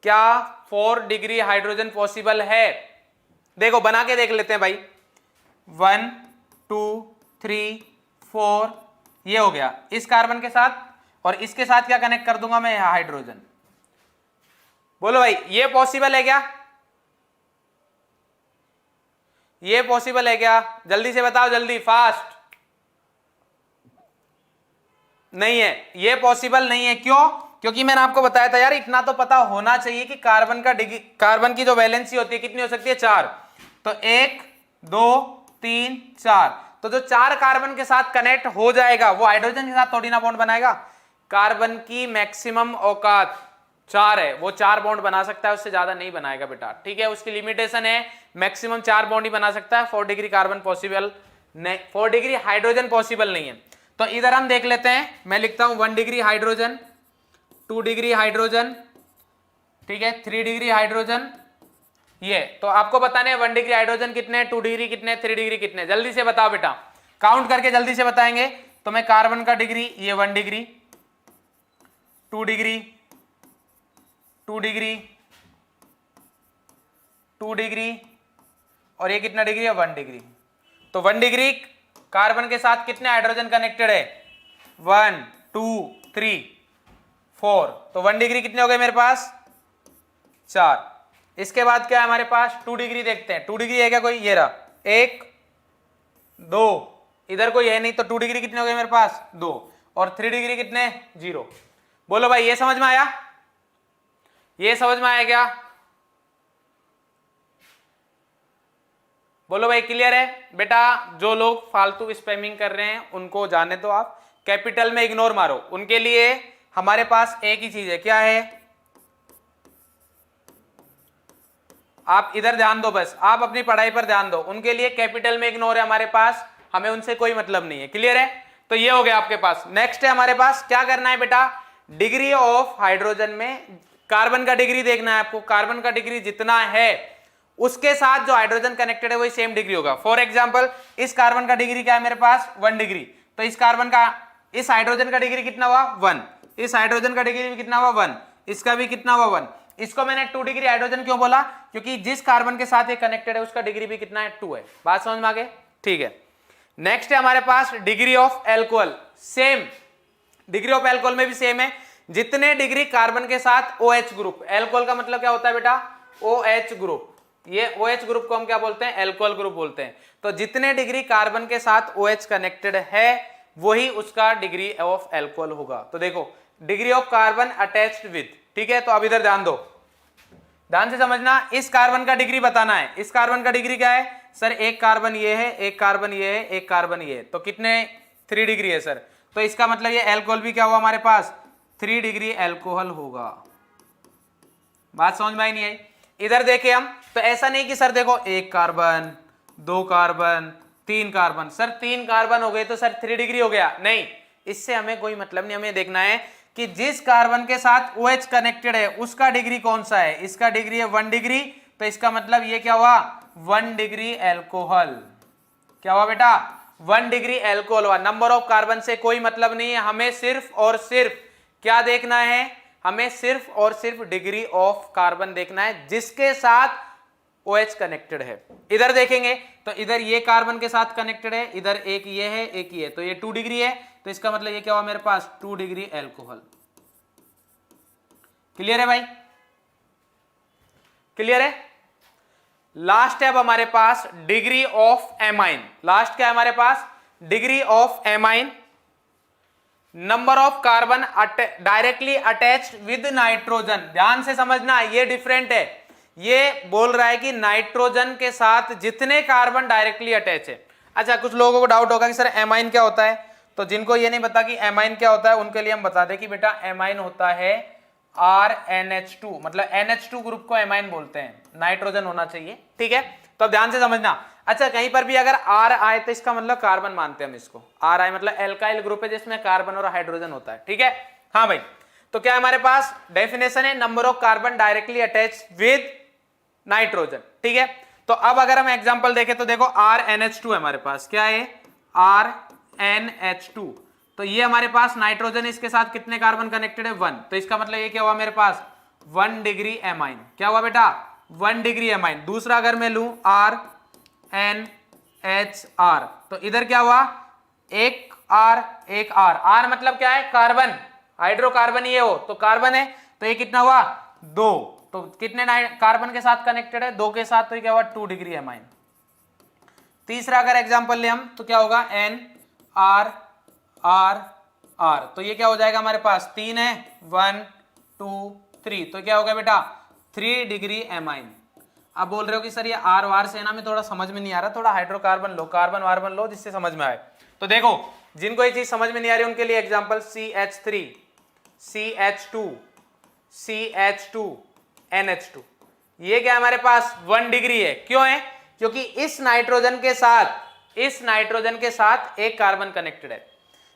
Speaker 1: क्या 4 डिग्री हाइड्रोजन पॉसिबल है? देखो बना के देख लेते हैं भाई। 1 2 3 4 ये हो गया इस कार्बन के साथ, और इसके साथ क्या कनेक्ट कर दूंगा मैं, हाइड्रोजन। बोलो भाई ये पॉसिबल है क्या? ये पॉसिबल है क्या? जल्दी से बताओ, जल्दी, फास्ट। नहीं है, ये पॉसिबल नहीं है। क्यों? क्योंकि मैंने आपको बताया था यार, इतना तो पता होना चाहिए कि कार्बन का डिग्री, कार्बन की जो वैलेंसी होती है कितनी हो सकती है, 4। तो 1 2 3 4, तो जो 4 कार्बन के साथ कनेक्ट हो जाएगा वो हाइड्रोजन के साथ थोड़ी ना बॉन्ड बनाएगा। कार्बन की मैक्सिमम औकात 4 है, वो 4 बॉन्ड बना सकता है, उससे ज्यादा नहीं बनाएगा बेटा। ठीक है, उसकी लिमिटेशन है, मैक्सिमम 4 बॉन्ड ही बना सकता है। 4 डिग्री कार्बन पॉसिबल नहीं, 4 डिग्री हाइड्रोजन पॉसिबल नहीं है। तो इधर हम देख लेते हैं, मैं लिखता हूं 1 डिग्री हाइड्रोजन, 2 डिग्री हाइड्रोजन, ठीक है, 3 डिग्री हाइड्रोजन। ये तो आपको बताने हैं 1 डिग्री हाइड्रोजन कितने, 2 डिग्री कितने, 3 डिग्री कितने, जल्दी से बताओ बेटा, काउंट करके जल्दी से बताएंगे। तो मैं कार्बन का डिग्री, ये 1 डिग्री, 2 डिग्री, 2 डिग्री, 2 डिग्री, और ये कितना डिग्री है, 1 डिग्री। तो 1 डिग्री कार्बन के साथ कितने हाइड्रोजन कनेक्टेड है, 1 2 3 4, तो 1 डिग्री कितने हो गए मेरे पास, 4। इसके बाद क्या है हमारे पास, 2 डिग्री देखते हैं। 2 डिग्री है क्या कोई, ये रहा, 1 2, इधर कोई है नहीं, तो 2 डिग्री कितने हो गए मेरे पास, 2, और 3 डिग्री कितने, 0। बोलो भाई ये समझ में आया? ये समझ में आया क्या? बोलो भाई क्लियर है? बेटा जो लोग फालतू स्पैमिंग कर रहे हैं उनको जाने दो, आप कैपिटल में इग्नोर मारो। उनके लिए हमारे पास एक ही चीज है, क्या है, आप इधर ध्यान दो, बस आप अपनी पढ़ाई पर ध्यान दो। उनके लिए कैपिटल में इग्नोर है हमारे पास, हमें उनसे कोई मतलब नहीं है। क्लियर है? तो ये हो गया आपके पास। नेक्स्ट है हमारे पास, क्या करना है बेटा, डिग्री ऑफ हाइड्रोजन में कार्बन का डिग्री देखना है आपको। कार्बन का डिग्री जितना है उसके साथ जो हाइड्रोजन कनेक्टेड है वही सेम डिग्री होगा। फॉर एग्जांपल इस कार्बन का डिग्री क्या है मेरे पास, 1 डिग्री, तो इस कार्बन का, इस हाइड्रोजन का डिग्री कितना हुआ, 1, इस हाइड्रोजन का डिग्री भी कितना हुआ, 1, इसका भी कितना हुआ, 1। इसको मैंने 2 डिग्री हाइड्रोजन क्यों बोला, क्योंकि जिस कार्बन के साथ ये कनेक्टेड है उसका डिग्री भी कितना है, 2 है। बात समझ में आ गई? ठीक है। नेक्स्ट है हमारे पास degree of alcohol. Same degree of alcohol में भी सेम है, जितने डिग्री कार्बन के साथ OH ग्रुप, एल्कोहल का मतलब क्या होता है बेटा, OH ग्रुप, ये OH ग्रुप को हम क्या बोलते हैं, एल्कोहल ग्रुप बोलते हैं। तो जितने डिग्री कार्बन के साथ OH कनेक्टेड है वही उसका डिग्री ऑफ एल्कोहल होगा। तो देखो degree of carbon attached with, ठीक है। तो अब इधर ध्यान दो, ध्यान से समझना, इस कार्बन का डिग्री बताना है। इस कार्बन का डिग्री क्या है सर, एक कार्बन ये है, एक कार्बन ये है, एक कार्बन ये है, तो कितने, 3 डिग्री है सर। तो इसका मतलब ये एल्कोहल भी क्या हुआ हमारे पास, 3 डिग्री एल्कोहल होगा। बात समझ में आई नहीं आई? इधर देखे हम, तो ऐसा नहीं कि सर देखो 1 carbon, 2 carbon, 3 carbon, sir 3 carbon हो गए तो सर 3 डिग्री हो गया, नहीं, इससे हमें कोई मतलब नहीं। हमें देखना है कि जिस कार्बन के साथ OH कनेक्टेड है उसका डिग्री कौन सा है। इसका डिग्री है 1 डिग्री, तो इसका मतलब ये क्या हुआ 1 डिग्री एल्कोहल। क्या हुआ बेटा 1 डिग्री एल्कोहल हुआ। नंबर ऑफ कार्बन से कोई मतलब नहीं है, हमें सिर्फ और सिर्फ क्या देखना है, हमें सिर्फ और सिर्फ डिग्री ऑफ कार्बन देखना है जिसके साथ OH कनेक्टेड है। इधर देखेंगे तो इधर ये कार्बन के साथ कनेक्टेड है, इधर एक ये है एक ये, तो ये 2 डिग्री है, तो इसका मतलब ये क्या हुआ मेरे पास 2 डिग्री एल्कोहल। क्लियर है भाई, क्लियर है। लास्ट है अब हमारे पास डिग्री ऑफ एमाइन। लास्ट क्या है हमारे पास degree of amine, number of carbon directly attached with nitrogen. ध्यान से समझना ये डिफरेंट है, ये बोल रहा है कि नाइट्रोजन के साथ जितने कार्बन डायरेक्टली अटैच है। अच्छा कुछ लोगों को डाउट होगा कि सर एमाइन क्या होता है, तो जिनको ये नहीं पता कि एमाइन क्या होता है उनके लिए हम बता दें कि बेटा एमाइन होता है RNH2, मतलब NH2 ग्रुप को एमाइन बोलते हैं, नाइट्रोजन होना चाहिए, ठीक है। तो अब ध्यान से समझना। अच्छा कहीं पर भी अगर R आए तो इसका मतलब कार्बन मानते हैं हम इसको, R आए मतलब एल्काइल ग्रुप है जिसमें कार्बन और हाइड्रोजन होता है, ठीक है। हाँ भाई, तो क्या हमारे पास डेफिनेशन है number of carbon directly attach with nitrogen, ठीक है। तो अब अगर हम एग्जांपल देखें तो देखो RNH2 है हमारे पास, क्या है RNH2, तो ये हमारे पास नाइट्रोजन, इसके साथ कितने कार्बन कनेक्टेड है 1, तो इसका मतलब ये क्या हुआ मेरे पास 1 डिग्री एमाइन। क्या हुआ बेटा 1 डिग्री एमाइन। दूसरा अगर मैं लूं RNHR, तो इधर क्या हुआ एक R, R मतलब क्या है कार्बन, हाइड्रोकार्बन ये हो तो कार्बन है, तो ये कितना हुआ 2, तो कितने कार्बन के साथ कनेक्टेड है 2 के साथ, तो ये क्या हुआ 2 डिग्री एमाइन। तीसरा अगर एग्जांपल ले हम तो क्या होगा NR, तो ये क्या हो जाएगा हमारे पास 3 है 1 2 3, तो क्या हो गया बेटा 3 डिग्री एमाइन। अब बोल रहे हो कि सर ये R वार से ना में थोड़ा समझ में नहीं आ रहा, थोड़ा हाइड्रोकार्बन लो, कार्बन वार्बन लो जिससे समझ में आए। तो देखो जिनको ये चीज समझ में नहीं आ रही उनके लिए example CH3, CH2, CH2, NH2, ये क्या हमारे पास 1 डिग्री है। क्यों है, क्योंकि इस नाइट्रोजन के साथ एक कार्बन कनेक्टेड है।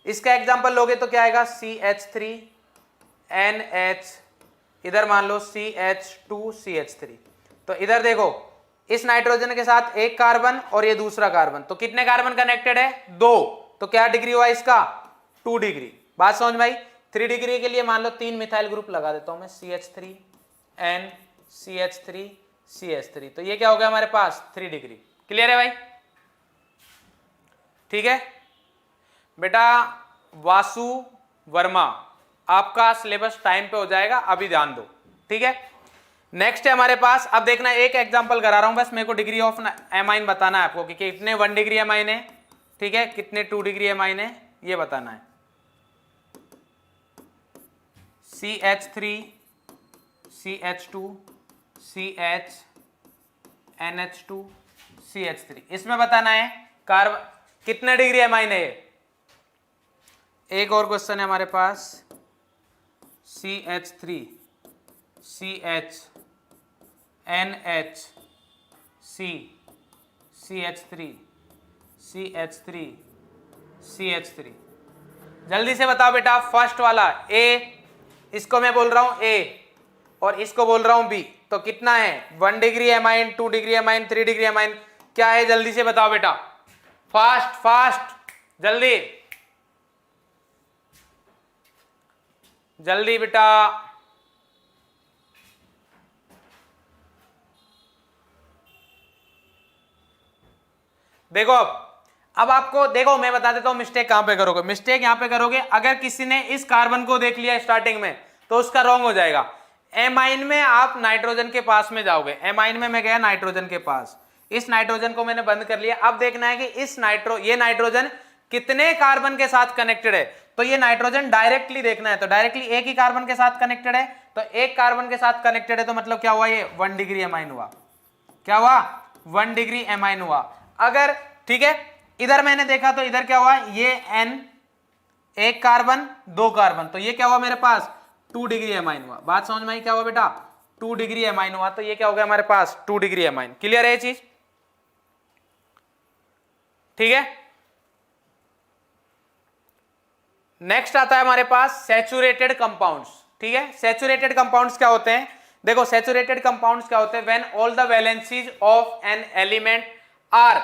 Speaker 1: इसका एग्जांपल लोगे तो क्या आएगा CH3 NH, इधर मान लो CH2 CH3, तो इधर देखो इस नाइट्रोजन के साथ एक कार्बन और ये दूसरा कार्बन, तो कितने कार्बन कनेक्टेड है 2, तो क्या डिग्री हुआ इसका 2 डिग्री। बात समझ में आई। 3 डिग्री के लिए मान लो 3 मिथाइल ग्रुप लगा देता हूं मैं, CH3 N CH3 CH3, तो ये क्या हो गया हमारे पास 3 डिग्री। क्लियर है भाई, ठीक है बेटा। वासु वर्मा आपका सिलेबस टाइम पे हो जाएगा, अभी ध्यान दो, ठीक है। नेक्स्ट है हमारे पास, अब देखना एक एग्जांपल करा रहा हूं बस, मेरे को डिग्री ऑफ एमाइन बताना है आपको कि कितने 1 डिग्री एमाइन है, ठीक है, कितने 2 डिग्री एमाइन है ये बताना है। CH3 CH2 CH NH2 CH3, इसमें बताना है कार्बन कितने डिग्री एमाइन है ये। एक और क्वेश्चन है हमारे पास CH3 CH NH C CH3 CH3 CH3, जल्दी से बताओ बेटा। फर्स्ट वाला A, इसको मैं बोल रहा हूं A और इसको बोल रहा हूं B, तो कितना है 1 degree amine, 2 degree amine, 3 degree amine, क्या है जल्दी से बताओ बेटा, फास्ट फास्ट जल्दी जल्दी बेटा। देखो अब आपको देखो मैं बता देता हूं मिस्टेक कहां पे करोगे। मिस्टेक यहां पे करोगे अगर किसी ने इस कार्बन को देख लिया स्टार्टिंग में तो उसका रॉन्ग हो जाएगा। एमाइन में आप नाइट्रोजन के पास में जाओगे, एमाइन में मैं गया नाइट्रोजन के पास, इस नाइट्रोजन को मैंने बंद कर लिया। अब देखना है कि इस ये नाइट्रोजन कितने कार्बन के साथ कनेक्टेड है, तो ये नाइट्रोजन डायरेक्टली देखना है, तो डायरेक्टली एक ही कार्बन के साथ कनेक्टेड है, तो एक कार्बन के साथ कनेक्टेड है, तो मतलब क्या हुआ ये 1 डिग्री एमाइन हुआ। क्या हुआ 1 डिग्री एमाइन हुआ। अगर ठीक है इधर मैंने देखा तो इधर क्या हुआ, ये N एक कार्बन 2 कार्बन, तो ये क्या हुआ मेरे पास 2 डिग्री एमाइन हुआ। बात समझ में आई, क्या हुआ बेटा 2 डिग्री एमाइन हुआ, तो ये क्या हो गया हमारे पास 2 डिग्री एमाइन। क्लियर है ये चीज, ठीक है। नेक्स्ट आता है हमारे पास सैचुरेटेड कंपाउंड्स, ठीक है। सैचुरेटेड कंपाउंड्स क्या होते हैं, देखो सैचुरेटेड कंपाउंड्स क्या होते हैं, when all the valencies of an element are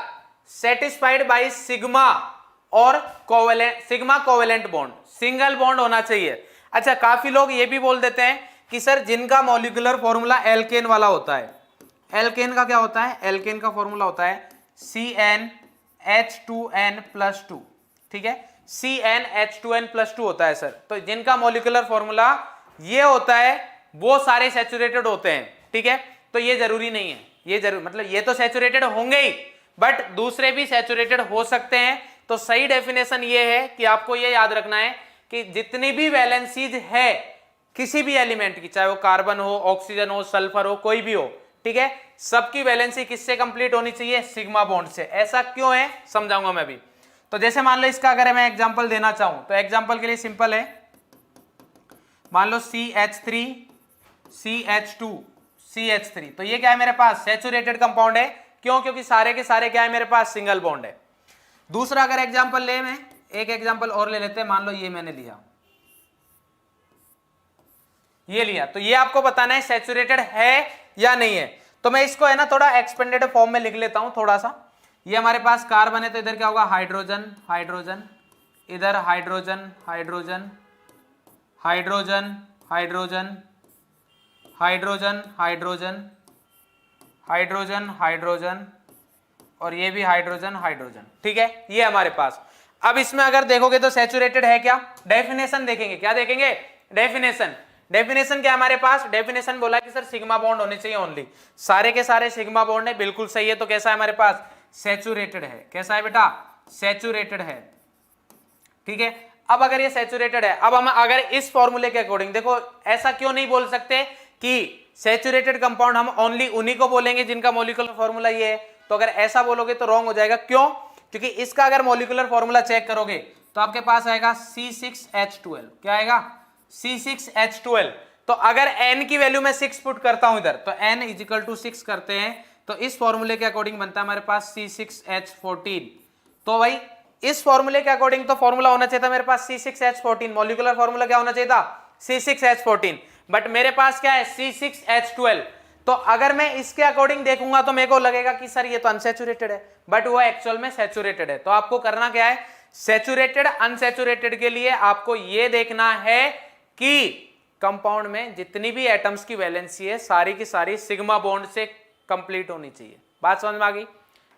Speaker 1: satisfied by sigma और covalent, sigma covalent bond, single bond होना चाहिए। अच्छा, काफी लोग ये भी बोल देते हैं कि सर जिनका मॉलिक्यूलर फॉर्मूला एल्केन वाला होता है, एल्केन का क्या होता है, एल्केन का फॉर्मूला होता है CnH2n+2, ठीक है, CnH2n+2 होता है सर। तो जिनका मॉलिक्यूलर फॉर्मूला ये होता है वो सारे सैचुरेटेड होते हैं, ठीक है। तो ये जरूरी नहीं है, ये जरूर मतलब ये तो सैचुरेटेड होंगे ही, बट दूसरे भी सैचुरेटेड हो सकते हैं। तो सही डेफिनेशन ये है कि आपको ये याद रखना है कि जितनी भी वैलेंसीज है किसी भी एलिमेंट की, चाहे वो कार्बन हो, ऑक्सीजन हो, सल्फर हो, कोई भी हो, ठीक है, सबकी वैलेंसी किससे कंप्लीट होनी चाहिए, सिग्मा बॉन्ड से। ऐसा क्यों है समझाऊंगा मैं भी। तो जैसे मान लो इसका अगर मैं एग्जांपल देना चाहूं तो एग्जांपल के लिए सिंपल है, मान लो CH3 CH2 CH3, तो ये क्या है मेरे पास सैचुरेटेड कंपाउंड है। क्यों? क्योंकि सारे के सारे क्या है मेरे पास सिंगल बॉन्ड है। दूसरा अगर एग्जांपल ले, मैं एक एग्जांपल और ले लेते हैं, मान लो ये मैंने लिया, ये लिया, तो ये आपको बताना है सैचुरेटेड है या नहीं है। तो मैं इसको है ना थोड़ा एक्सपेंडेड फॉर्म में लिख लेता हूं थोड़ा सा। ये हमारे पास कार्बन है तो इधर क्या होगा हाइड्रोजन हाइड्रोजन, इधर hydrogen hydrogen hydrogen hydrogen hydrogen hydrogen hydrogen hydrogen और ये भी हाइड्रोजन हाइड्रोजन, ठीक है, ये हमारे पास। अब इसमें अगर देखोगे तो सैचुरेटेड है क्या, डेफिनेशन देखेंगे, क्या देखेंगे, डेफिनेशन। डेफिनेशन क्या हमारे पास, डेफिनेशन बोला कि सर सिग्मा बॉन्ड होने चाहिए ओनली, सारे के सारे सिग्मा बॉन्ड है, बिल्कुल सही है। तो कैसा है हमारे पास, सैचुरेटेड है। कैसा है बेटा, सैचुरेटेड है, ठीक है। अब अगर ये सैचुरेटेड है, अब हम अगर इस फॉर्मूले के अकॉर्डिंग देखो, ऐसा क्यों नहीं बोल सकते कि सैचुरेटेड कंपाउंड हम ओनली उन्हीं को बोलेंगे जिनका मॉलिक्यूलर फॉर्मूला ये है। तो अगर ऐसा बोलोगे तो रॉन्ग हो जाएगा। क्यों? क्योंकि इसका अगर मॉलिक्यूलर फॉर्मूला चेक करोगे तो आपके पास आएगा C6H12, क्या आएगा, C6H12। तो अगर n की वैल्यू मैं 6 पुट करता हूं इधर, तो n = 6 करते हैं, तो इस फॉर्मूले के अकॉर्डिंग बनता है हमारे पास C6H14। तो भाई इस फॉर्मूले के अकॉर्डिंग तो फॉर्मूला होना चाहिए था मेरे पास C6H14, मॉलिक्यूलर फॉर्मूला क्या होना चाहिए था, C6H14, बट मेरे पास क्या है C6H12। तो अगर मैं इसके अकॉर्डिंग देखूंगा तो मेरे को लगेगा कि सर ये तो अनसैचुरेटेड है, बट वो एक्चुअल में सैचुरेटेड है। तो आपको करना क्या है, सैचुरेटेड अनसैचुरेटेड के लिए आपको ये देखना है कि कंपाउंड में जितनी भी एटम्स की वैलेंसी है सारी की सारी सिग्मा बॉन्ड से कंप्लीट होनी चाहिए। बात समझ में आ गई,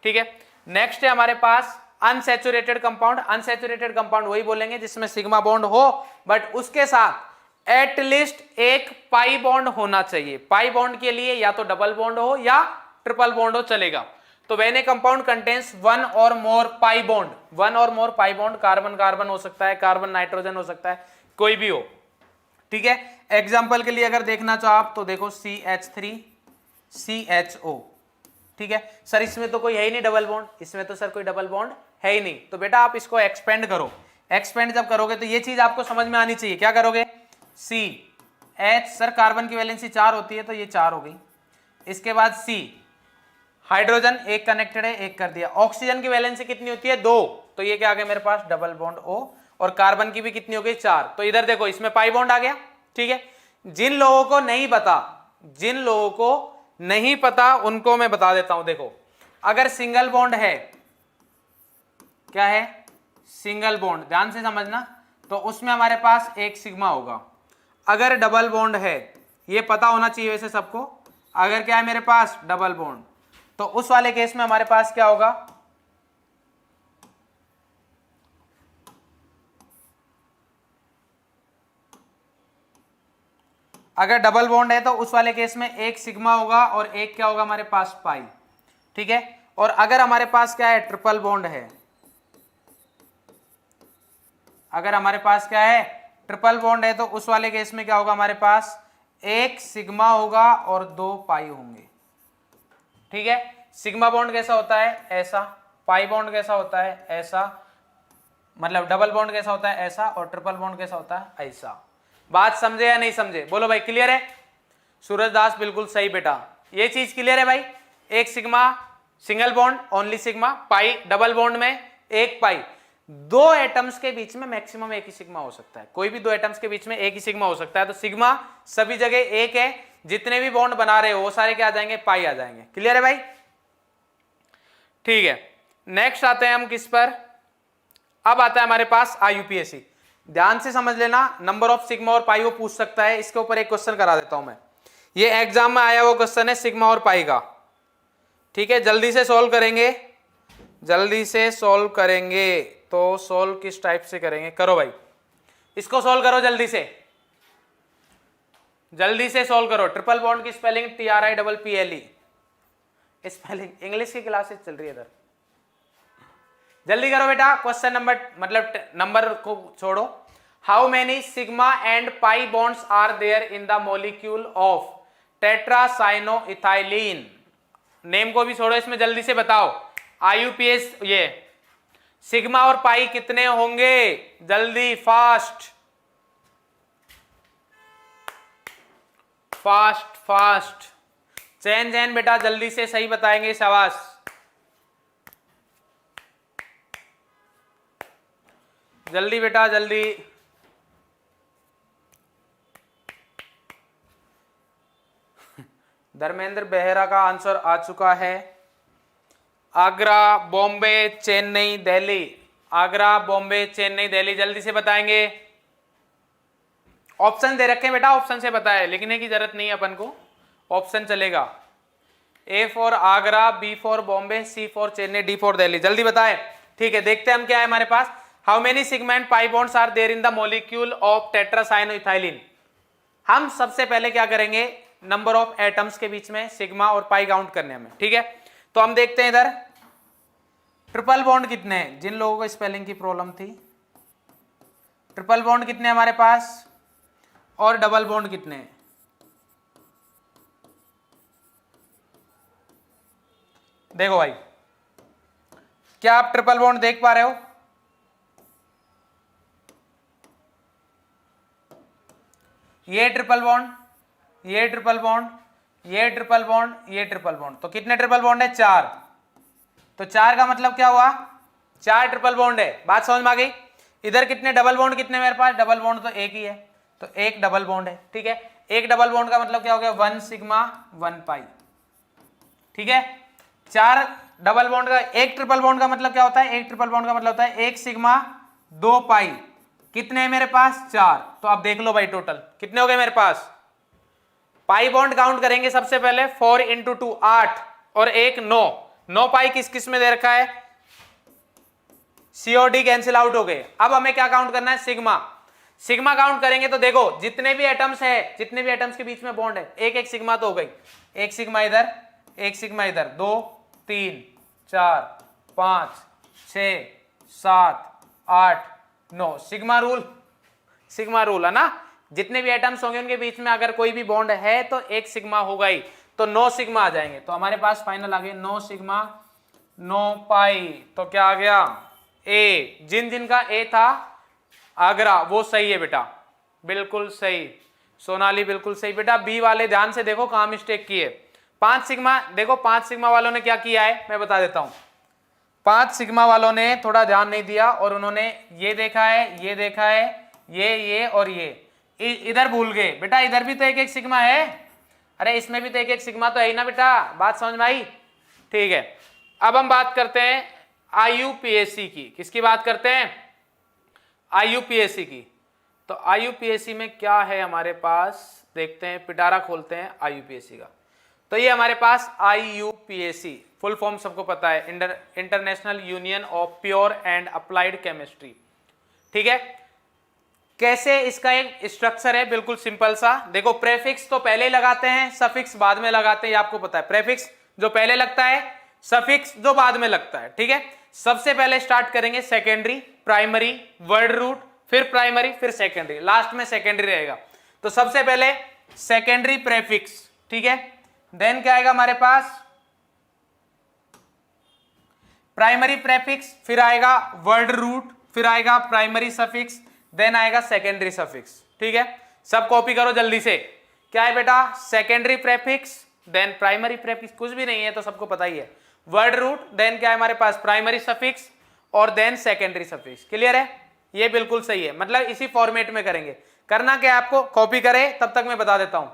Speaker 1: ठीक है। नेक्स्ट है हमारे पास अनसैचुरेटेड कंपाउंड। अनसैचुरेटेड कंपाउंड वही बोलेंगे जिसमें सिग्मा बॉन्ड हो, बट उसके साथ एटलीस्ट एक पाई बॉन्ड होना चाहिए। पाई बॉन्ड के लिए या तो डबल बॉन्ड हो या ट्रिपल बॉन्ड हो, चलेगा। तो when A compound contains one और मोर पाई बॉन्ड, वन और मोर पाई बॉन्ड, कार्बन कार्बन हो सकता है, कार्बन नाइट्रोजन हो सकता है, कोई भी हो, ठीक है। एग्जांपल के लिए अगर देखना चाहो आप तो देखो CH3 CHO, ठीक है। सर इसमें तो कोई है ही नहीं डबल बॉन्ड, इसमें तो सर कोई डबल बॉन्ड है ही नहीं। तो बेटा आप इसको एक्सपेंड करो, एक्सपेंड जब करोगे तो ये चीज आपको समझ में आनी चाहिए। क्या करोगे, CH, सर कार्बन की वैलेंसी 4 होती है तो ये 4 हो गई। इसके बाद C, हाइड्रोजन एक कनेक्टेड है, एक कर दिया। ऑक्सीजन की वैलेंसी कितनी होती है, 2, तो ये क्या आ गया मेरे पास डबल बॉन्ड O, और कार्बन की भी कितनी हो गई, 4। तो इधर देखो इसमें पाई बॉन्ड आ गया, ठीक है। जिन लोगों को नहीं पता, जिन लोगों को नहीं पता उनको मैं बता देता हूं। देखो अगर सिंगल बॉन्ड है, क्या है, सिंगल बॉन्ड, ध्यान से समझना, तो उसमें हमारे पास एक सिग्मा होगा। अगर डबल बॉन्ड है, ये पता होना चाहिए वैसे सबको, अगर क्या है मेरे पास डबल बॉन्ड, तो उस वाले केस में हमारे पास क्या होगा, अगर डबल बॉन्ड है तो उस वाले केस में एक सिग्मा होगा और एक क्या होगा हमारे पास पाई, ठीक है। और अगर हमारे पास क्या है ट्रिपल बॉन्ड है, अगर हमारे पास क्या है ट्रिपल बॉन्ड है, तो उस वाले केस में क्या होगा हमारे पास एक सिग्मा होगा और 2 पाई होंगे, ठीक है। सिग्मा बॉन्ड कैसा होता है, ऐसा, पाई बॉन्ड कैसा होता है, ऐसा, मतलब डबल बॉन्ड कैसा होता है, ऐसा, और ट्रिपल बॉन्ड कैसा होता है, ऐसा। बात समझे या नहीं समझे, बोलो भाई क्लियर है। सूरज दास बिल्कुल सही बेटा, ये चीज क्लियर है भाई। एक sigma single bond only sigma, pi double bond में एक पाई, 2 एटम्स के बीच में मैक्सिमम एक ही सिग्मा हो सकता है, कोई भी 2 एटम्स के बीच में एक ही सिग्मा हो सकता है। तो सिग्मा सभी जगह एक है, जितने भी बॉन्ड बना रहे हो वो सारे क्या आ जाएंगे, पाई आ जाएंगे। क्लियर है भाई? ठीक है, नेक्स्ट आते हैं हम किस पर, अब आता है हमारे पास IUPAC। ध्यान से समझ लेना, नंबर ऑफ सिग्मा और पाई वो पूछ सकता है। इसके ऊपर एक क्वेश्चन करा देता हूं मैं, ये एग्जाम में आया हुआ क्वेश्चन है सिग्मा और पाई का। ठीक है, जल्दी से सॉल्व करेंगे, जल्दी से सॉल्व करेंगे। तो सॉल्व किस टाइप से करेंगे, करो भाई इसको सॉल्व करो, जल्दी से सॉल्व करो। ट्रिपल बॉन्ड की स्पेलिंग TRIPPLE, स्पेलिंग इंग्लिश की क्लासेस चल रही है इधर, जल्दी करो बेटा। क्वेश्चन नंबर मतलब नंबर को छोड़ो। How many sigma and pi bonds are there in the molecule of tetracyanoethylene. Name को भी छोड़ो इसमें, जल्दी से बताओ। IUPAC ये सिग्मा और पाई कितने होंगे, जल्दी फास्ट फास्ट फास्ट। चैन चैन बेटा जल्दी से सही बताएंगे, शाबाश। जल्दी बेटा जल्दी। धर्मेंद्र बेहरा का आंसर आ चुका है। आगरा, बॉम्बे, चेन्नई, दिल्ली। आगरा, बॉम्बे, चेन्नई, दिल्ली, जल्दी से बताएंगे। ऑप्शन दे रखे हैं बेटा, ऑप्शन से बताए, लिखने की जरूरत नहीं है अपन को, ऑप्शन चलेगा। A for Agra, B for Bombay, C for Chennai, D for Delhi, जल्दी बताए। ठीक है, देखते हैं हम क्या है हमारे पास। How many sigma and pi bonds are there in the molecule of tetracyanoethylene. हम सबसे पहले क्या करेंगे, नंबर ऑफ एटम्स के बीच में सिग्मा और पाई काउंट करने में। ठीक है, तो हम देखते हैं इधर ट्रिपल बॉन्ड कितने हैं, जिन लोगों को स्पेलिंग की प्रॉब्लम थी। ट्रिपल बॉन्ड कितने हमारे पास और डबल बॉन्ड कितने हैं। देखो भाई, क्या आप ट्रिपल बॉन्ड देख पा रहे हो? ये ट्रिपल बॉन्ड, ये ट्रिपल बॉन्ड, ये ट्रिपल बॉन्ड, ये ट्रिपल बॉन्ड। तो कितने ट्रिपल बॉन्ड है, 4। तो 4 का मतलब क्या हुआ, 4 ट्रिपल बॉन्ड है। बात समझ में आ गई? इधर कितने डबल बॉन्ड, कितने मेरे पास डबल बॉन्ड, तो एक ही है, तो एक डबल बॉन्ड है। ठीक है, एक डबल बॉन्ड का मतलब क्या हो गया, 1 सिग्मा 1 पाई। ठीक है, 4 डबल बॉन्ड का, एक ट्रिपल बॉन्ड का मतलब क्या होता है, एक ट्रिपल बॉन्ड का मतलब होता है 1 सिग्मा 2 पाई। कितने हैं मेरे पास, 4। तो आप देख लो भाई टोटल कितने हो गए मेरे पास। पाई बॉन्ड काउंट करेंगे सबसे पहले, 4 × 2 8 और 1 9। 9 पाई किस किस में दे रखा है, COD कैंसिल आउट हो गए। अब हमें क्या काउंट करना है, सिग्मा। सिग्मा काउंट करेंगे तो देखो जितने भी एटम्स है, जितने भी एटम्स के बीच में बॉन्ड है, एक एक सिग्मा तो हो गई। एक सिग्मा इधर, एक सिग्मा इधर, 2 3 4 5 6 7 8 9। सिग्मा रूल, सिग्मा रूल है ना, जितने भी एटम्स होंगे उनके बीच में अगर कोई भी बॉन्ड है तो एक सिग्मा होगा ही, तो 9 सिग्मा आ जाएंगे। तो हमारे पास फाइनल आ गए 9 सिग्मा 9 पाई। तो क्या आ गया, ए। जिन जिन का ए था आगरा वो सही है बेटा, बिल्कुल सही। सोनाली बिल्कुल सही बेटा। बी वाले ध्यान से देखो कहां मिस्टेक की है। 5 सिग्मा, देखो 5 सिग्मा वालों ने क्या किया है मैं बता देता हूं। 5 सिग्मा वालों ने थोड़ा ध्यान नहीं दिया और उन्होंने ये देखा है, ये देखा है, ये और ये इधर भूल गए बेटा। इधर भी तो एक एक सिग्मा है, अरे इसमें भी तो एक एक सिग्मा तो है ही ना बेटा। बात समझ में आई? ठीक है, अब हम बात करते हैं IUPAC की। किसकी बात करते हैं, IUPAC की। तो IUPAC में क्या है हमारे पास, देखते हैं, पिटारा खोलते हैं IUPAC का। तो ये हमारे पास IUPAC फुल फॉर्म सबको पता है, international union of pure and applied chemistry. ठीक है, कैसे इसका एक स्ट्रक्चर है, बिल्कुल सिंपल सा। देखो प्रेफिक्स तो पहले लगाते हैं, सफिक्स बाद में लगाते हैं, ये आपको पता है। प्रेफिक्स जो पहले लगता है, सफिक्स जो बाद में लगता है। ठीक है, सबसे पहले स्टार्ट करेंगे सेकेंडरी, प्राइमरी, वर्ड रूट, फिर प्राइमरी, फिर सेकेंडरी, लास्ट में सेकेंडरी रहेगा। तो सबसे पहले सेकेंडरी प्रेफिक्स। ठीक है, देन क्या आएगा हमारे पास, प्राइमरी प्रेफिक्स, फिर आएगा वर्ड रूट, फिर आएगा प्राइमरी सफिक्स, देन आएगा सेकेंडरी सफिक्स। ठीक है, सब कॉपी करो जल्दी से। क्या है बेटा, secondary prefix, then primary prefix, कुछ भी नहीं है तो सबको पता ही है, वर्ड रूट, देन क्या है हमारे पास प्राइमरी सफिक्स और देन सेकेंडरी सफिक्स। क्लियर है, ये बिल्कुल सही है। मतलब इसी फॉर्मेट में करेंगे। करना क्या आपको, कॉपी करें, तब तक मैं बता देता हूं।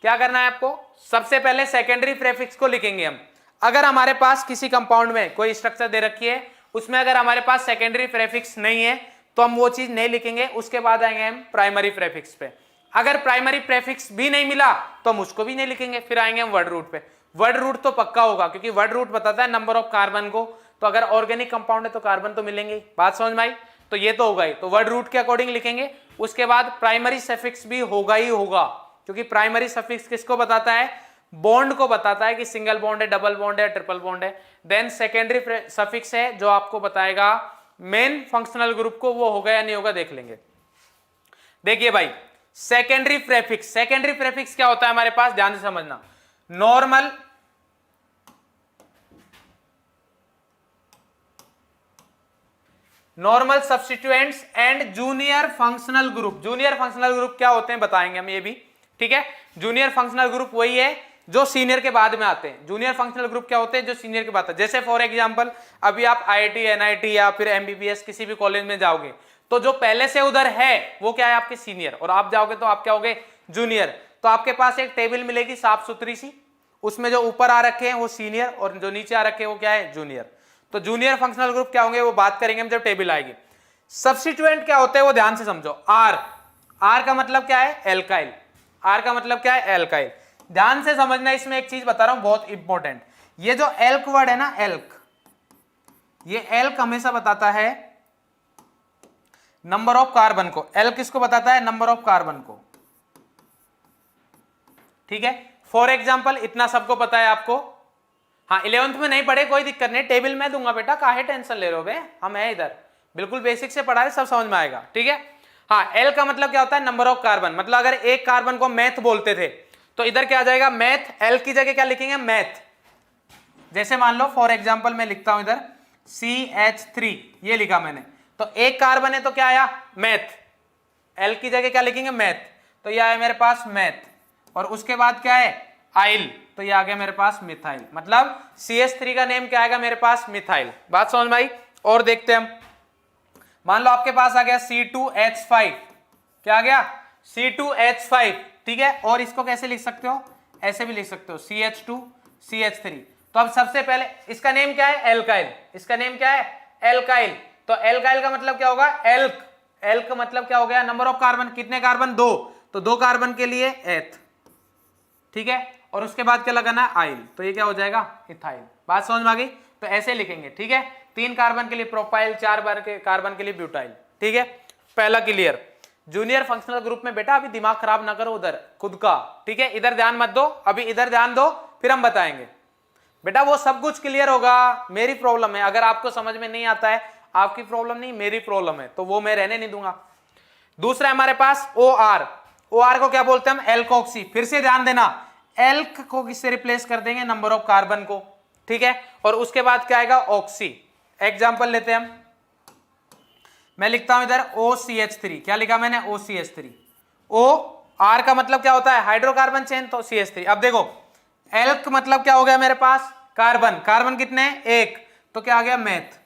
Speaker 1: क्या करना है आपको, सबसे पहले सेकेंडरी प्रेफिक्स को लिखेंगे हम। अगर हमारे पास किसी कंपाउंड में कोई स्ट्रक्चर दे रखी है, उसमें अगर हमारे पास सेकेंडरी प्रेफिक्स नहीं है तो हम वो चीज नहीं लिखेंगे, उसके बाद आएंगे हम प्राइमरी प्रेफिक्स पे। अगर प्राइमरी प्रेफिक्स भी नहीं मिला तो हम उसको भी नहीं लिखेंगे, फिर आएंगे हम वर्ड रूट पे। वर्ड रूट तो पक्का होगा क्योंकि वर्ड रूट बताता है नंबर ऑफ कार्बन को, तो अगर ऑर्गेनिक कंपाउंड है तो कार्बन तो मिलेंगे। बात समझ में आई? तो ये तो होगा ही, तो वर्ड रूट के अकॉर्डिंग लिखेंगे। उसके बाद प्राइमरी सफिक्स भी होगा ही होगा, क्योंकि प्राइमरी सफिक्स किसको बताता है, बॉन्ड को बताता है कि सिंगल बॉन्ड है, डबल बॉन्ड है, ट्रिपल बॉन्ड है। देन सेकेंडरी सफिक्स है जो आपको बताएगा मेन फंक्शनल ग्रुप को, वो होगा या नहीं होगा देख लेंगे। देखिए भाई, सेकेंडरी प्रेफिक्स, सेकेंडरी प्रेफिक्स क्या होता है हमारे पास, ध्यान से समझना। Normal substituents and junior functional group. Junior functional group क्या होते हैं बताएंगे हम ये भी, ठीक है। जूनियर फंक्शनल ग्रुप वही है जो सीनियर के बाद में आते हैं। जूनियर फंक्शनल ग्रुप क्या होते हैं, जो सीनियर के बाद आते हैं। जैसे फॉर एग्जांपल अभी आप आईआईटी, एनआईटी या फिर एमबीबीएस किसी भी कॉलेज में जाओगे तो जो पहले से उधर है वो क्या है, आपके सीनियर, और आप जाओगे तो आप क्या होगे, जूनियर। तो आपके पास एक टेबल मिलेगी साफ सुथरी सी, उसमें जो ऊपर आ रखे हैं वो सीनियर और जो नीचे आ रखे हैं वो क्या है, जूनियर। तो जूनियर फंक्शनल ग्रुप क्या होंगे वो बात करेंगे हम जब टेबल आएगी। सब्स्टिट्यूएंट क्या होते हैं वो ध्यान से समझो। आर, आर का मतलब क्या है, एल्काइल। आर का मतलब क्या है, एल्काइल। ध्यान से समझना, इसमें एक चीज बता रहा हूं बहुत इंपॉर्टेंट। ये जो एल्क वर्ड है ना, एल्क, ये एल्क हमेशा बताता है नंबर ऑफ कार्बन को। एल्क किसको बताता है, नंबर ऑफ कार्बन को, ठीक है। फॉर एग्जाम्पल इतना सबको पता है आपको, हाँ 11th में नहीं पढ़े कोई दिक्कत नहीं, टेबल में दूंगा बेटा, काहे टेंशन ले रहे हो बे, हम है इधर, बिल्कुल बेसिक से पढ़ा है, सब समझ में आएगा, ठीक है। हाँ, एल का मतलब क्या होता है, नंबर ऑफ कार्बन। मतलब अगर एक कार्बन को मैथ बोलते थे तो इधर क्या आ जाएगा, मैथ। एल की जगह क्या लिखेंगे, मैथ। जैसे मान लो फॉर एग्जाम्पल मैं लिखता हूं इधर CH3, ये लिखा मैंने, तो एक कार्बन है तो क्या आया, मैथ। एल की जगह क्या लिखेंगे, मैथ, तो ये आया मेरे पास मैथ। और उसके बाद क्या है, आइल, तो ये आ गया मेरे पास मिथाइल। मतलब CH3 का नेम क्या आएगा मेरे पास, मिथाइल। बात समझ में आई? और देखते हैं हम, मान लो आपके पास आ गया C2H5, क्या आ गया, C2H5, ठीक है। और इसको कैसे लिख सकते हो, ऐसे भी लिख सकते हो, CH2 CH3। तो अब सबसे पहले इसका नेम क्या है, एल्काइल। इसका नेम क्या है, एल्काइल। तो एल्काइल का मतलब क्या होगा, एल्क। एल्क मतलब क्या हो गया, नंबर ऑफ कार्बन, कितने कार्बन, 2, तो 2 कार्बन के लिए एथ, ठीक है। और उसके बाद क्या लगाना है, आइल, तो ये क्या हो जाएगा, इथाइल। बात समझ में आ गई? तो ऐसे लिखेंगे, ठीक है। 3 कार्बन के लिए प्रोपाइल, 4 बार के कार्बन के लिए ब्यूटाइल, ठीक है। पहला क्लियर। जूनियर फंक्शनल ग्रुप में बेटा अभी दिमाग खराब ना करो उधर खुद का, ठीक है। इधर ध्यान मत दो, अभी इधर ध्यान दो, फिर हम बताएंगे बेटा, वो सब कुछ क्लियर होगा। मेरी प्रॉब्लम है, अगर आपको समझ में नहीं आता है, आपकी प्रॉब्लम नहीं मेरी प्रॉब्लम है, तो वो मैं रहने नहीं दूंगा। दूसरा हमारे पास OR। OR को क्या बोलते हैं हम, एल्कोक्सी। फिर से ध्यान देना, एल्क को किससे रिप्लेस कर देंगे, नंबर ऑफ कार्बन को, ठीक है। और उसके बाद क्या आएगा, ऑक्सी। एग्जांपल लेते हैं हम, मैं लिखता हूं इधर OCH3, क्या लिखा मैंने, OCH3। OR का मतलब क्या होता है, हाइड्रोकार्बन चेन, तो CH3। अब देखो एल्क मतलब क्या हो गया मेरे पास, कार्बन। कार्बन कितने हैं, 1, तो क्या आ गया, मैथ।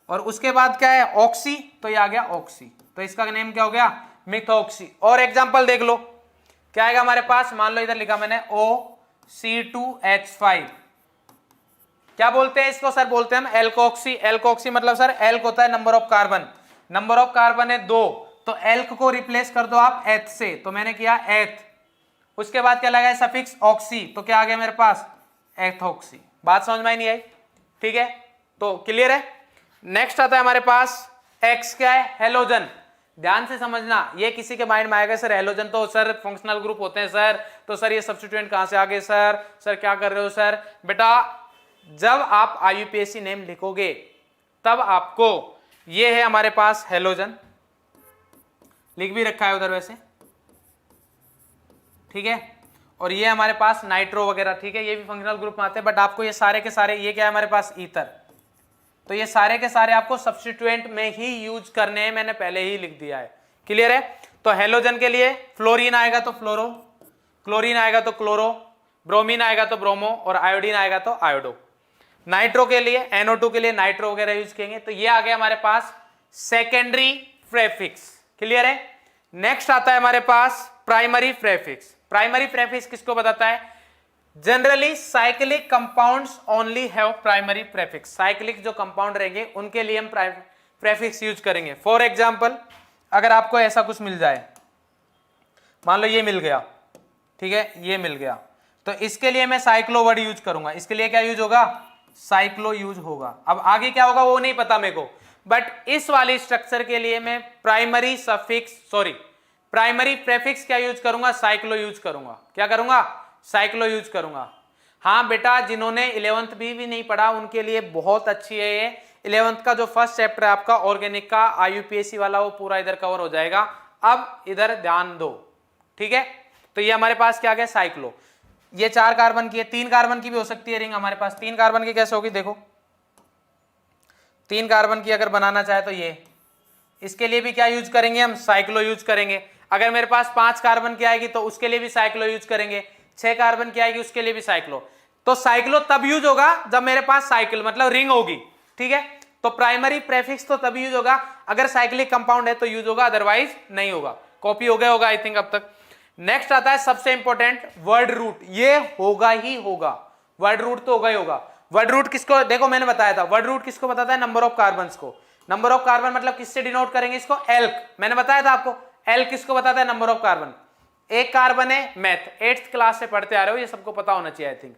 Speaker 1: और उसके बाद क्या है, ऑक्सी, तो ये आ गया ऑक्सी, तो इसका नेम क्या हो गया, मिथॉक्सी। और एग्जांपल देख लो क्या आएगा हमारे पास, मान लो इधर लिखा मैंने OC2H5, क्या बोलते हैं इसको, सर बोलते हैं हम एल्कोक्सी। एल्कोक्सी मतलब सर एल्क होता है number of carbon, number of carbon है 2, तो एल्क को रिप्लेस कर दो आप एथ से, तो मैंने किया एथ। उसके बाद क्या लगा है, सफिक्स ऑक्सी, तो क्या आ गया मेरे पास, एथोक्सी। बात समझ में नहीं आई, ठीक है। तो क्लियर है। नेक्स्ट आता है हमारे पास एक्स, क्या है, हेलोजन। ध्यान से समझना, ये किसी के माइंड में आएगा सर हेलोजन तो सर फंक्शनल ग्रुप होते हैं सर, तो सर ये सब्स्टिट्यूएंट कहां से आ गए सर, सर क्या कर रहे हो सर। बेटा जब आप IUPAC नेम लिखोगे तब आपको, ये है हमारे पास हेलोजन, लिख भी रखा है उधर वैसे, ठीक है। और ये हमारे पास नाइट्रो वगैरह, ठीक है, ये भी फंक्शनल ग्रुप में आते हैं। बट आपको ये सारे के सारे, ये क्या है हमारे पास, ईथर, तो ये सारे के सारे आपको सब्स्टिट्यूएंट में ही यूज करने हैं, मैंने पहले ही लिख दिया है, क्लियर है। तो हेलोजन के लिए फ्लोरीन आएगा तो फ्लोरो, क्लोरीन आएगा तो क्लोरो, ब्रोमीन आएगा तो ब्रोमो, और आयोडीन आएगा तो आयोडो। नाइट्रो के लिए, NO2 के लिए नाइट्रो वगैरह यूज करेंगे। तो ये आ गया हमारे पास सेकेंडरी प्रेफिक्स, क्लियर है। नेक्स्ट आता है हमारे पास प्राइमरी प्रेफिक्स। प्राइमरी प्रेफिक्स किसको बताता है? Generally cyclic compounds only have primary prefix. Cyclic जो कंपाउंड रहेंगे उनके लिए हम प्रेफिक्स यूज करेंगे। फॉर एग्जांपल, अगर आपको ऐसा कुछ मिल जाए, मान लो ये मिल गया, ठीक है, ये मिल गया, तो इसके लिए मैं साइक्लो वर्ड यूज करूंगा। इसके लिए क्या यूज होगा? साइक्लो यूज होगा। अब आगे क्या होगा वो नहीं पता मेरे को, बट इस वाली स्ट्रक्चर के लिए मैं प्राइमरी प्रेफिक्स क्या यूज करूंगा? साइक्लो यूज करूंगा। क्या करूंगा? साइक्लो यूज करूंगा। हाँ बेटा, जिन्होंने 11th भी नहीं पढ़ा उनके लिए बहुत अच्छी है ये। 11th का जो फर्स्ट चैप्टर है आपका ऑर्गेनिक का IUPAC वाला, वो पूरा इधर कवर हो जाएगा। अब इधर ध्यान दो, ठीक है। तो ये हमारे पास क्या आ गया? साइक्लो। ये 4 कार्बन की है, 3 कार्बन की भी हो सकती है रिंग हमारे पास। 3 कार्बन की कैसे होगी? देखो, 3 कार्बन की अगर बनाना चाहे तो ये, इसके लिए भी क्या यूज करेंगे हम? साइक्लो यूज करेंगे। अगर मेरे पास 5 कार्बन की आएगी तो उसके लिए भी साइक्लो यूज करेंगे। 6 कार्बन की आएगी उसके लिए भी साइक्लो। तो साइक्लो तब यूज होगा जब मेरे पास साइकिल मतलब रिंग होगी, ठीक है। तो प्राइमरी प्रेफिक्स तो तभी यूज होगा अगर साइक्लिक कंपाउंड है तो यूज होगा, अदरवाइज नहीं होगा। कॉपी हो गया होगा आई थिंक अब तक। नेक्स्ट आता है सबसे इंपॉर्टेंट, वर्ड रूट। ये होगा ही होगा, वर्ड रूट तो होगा ही होगा। वर्ड रूट किसको? देखो मैंने बताया था, वर्ड रूट किसको बताता है? नंबर ऑफ कार्बन को। नंबर ऑफ कार्बन मतलब किससे डिनोट करेंगे इसको? एल्क। मैंने बताया था आपको, एल्क किसको बताता है? Number of carbon. एक कार्बन है मैथ, 8th क्लास से पढ़ते आ रहे हो, ये सबको पता होना चाहिए आई थिंक।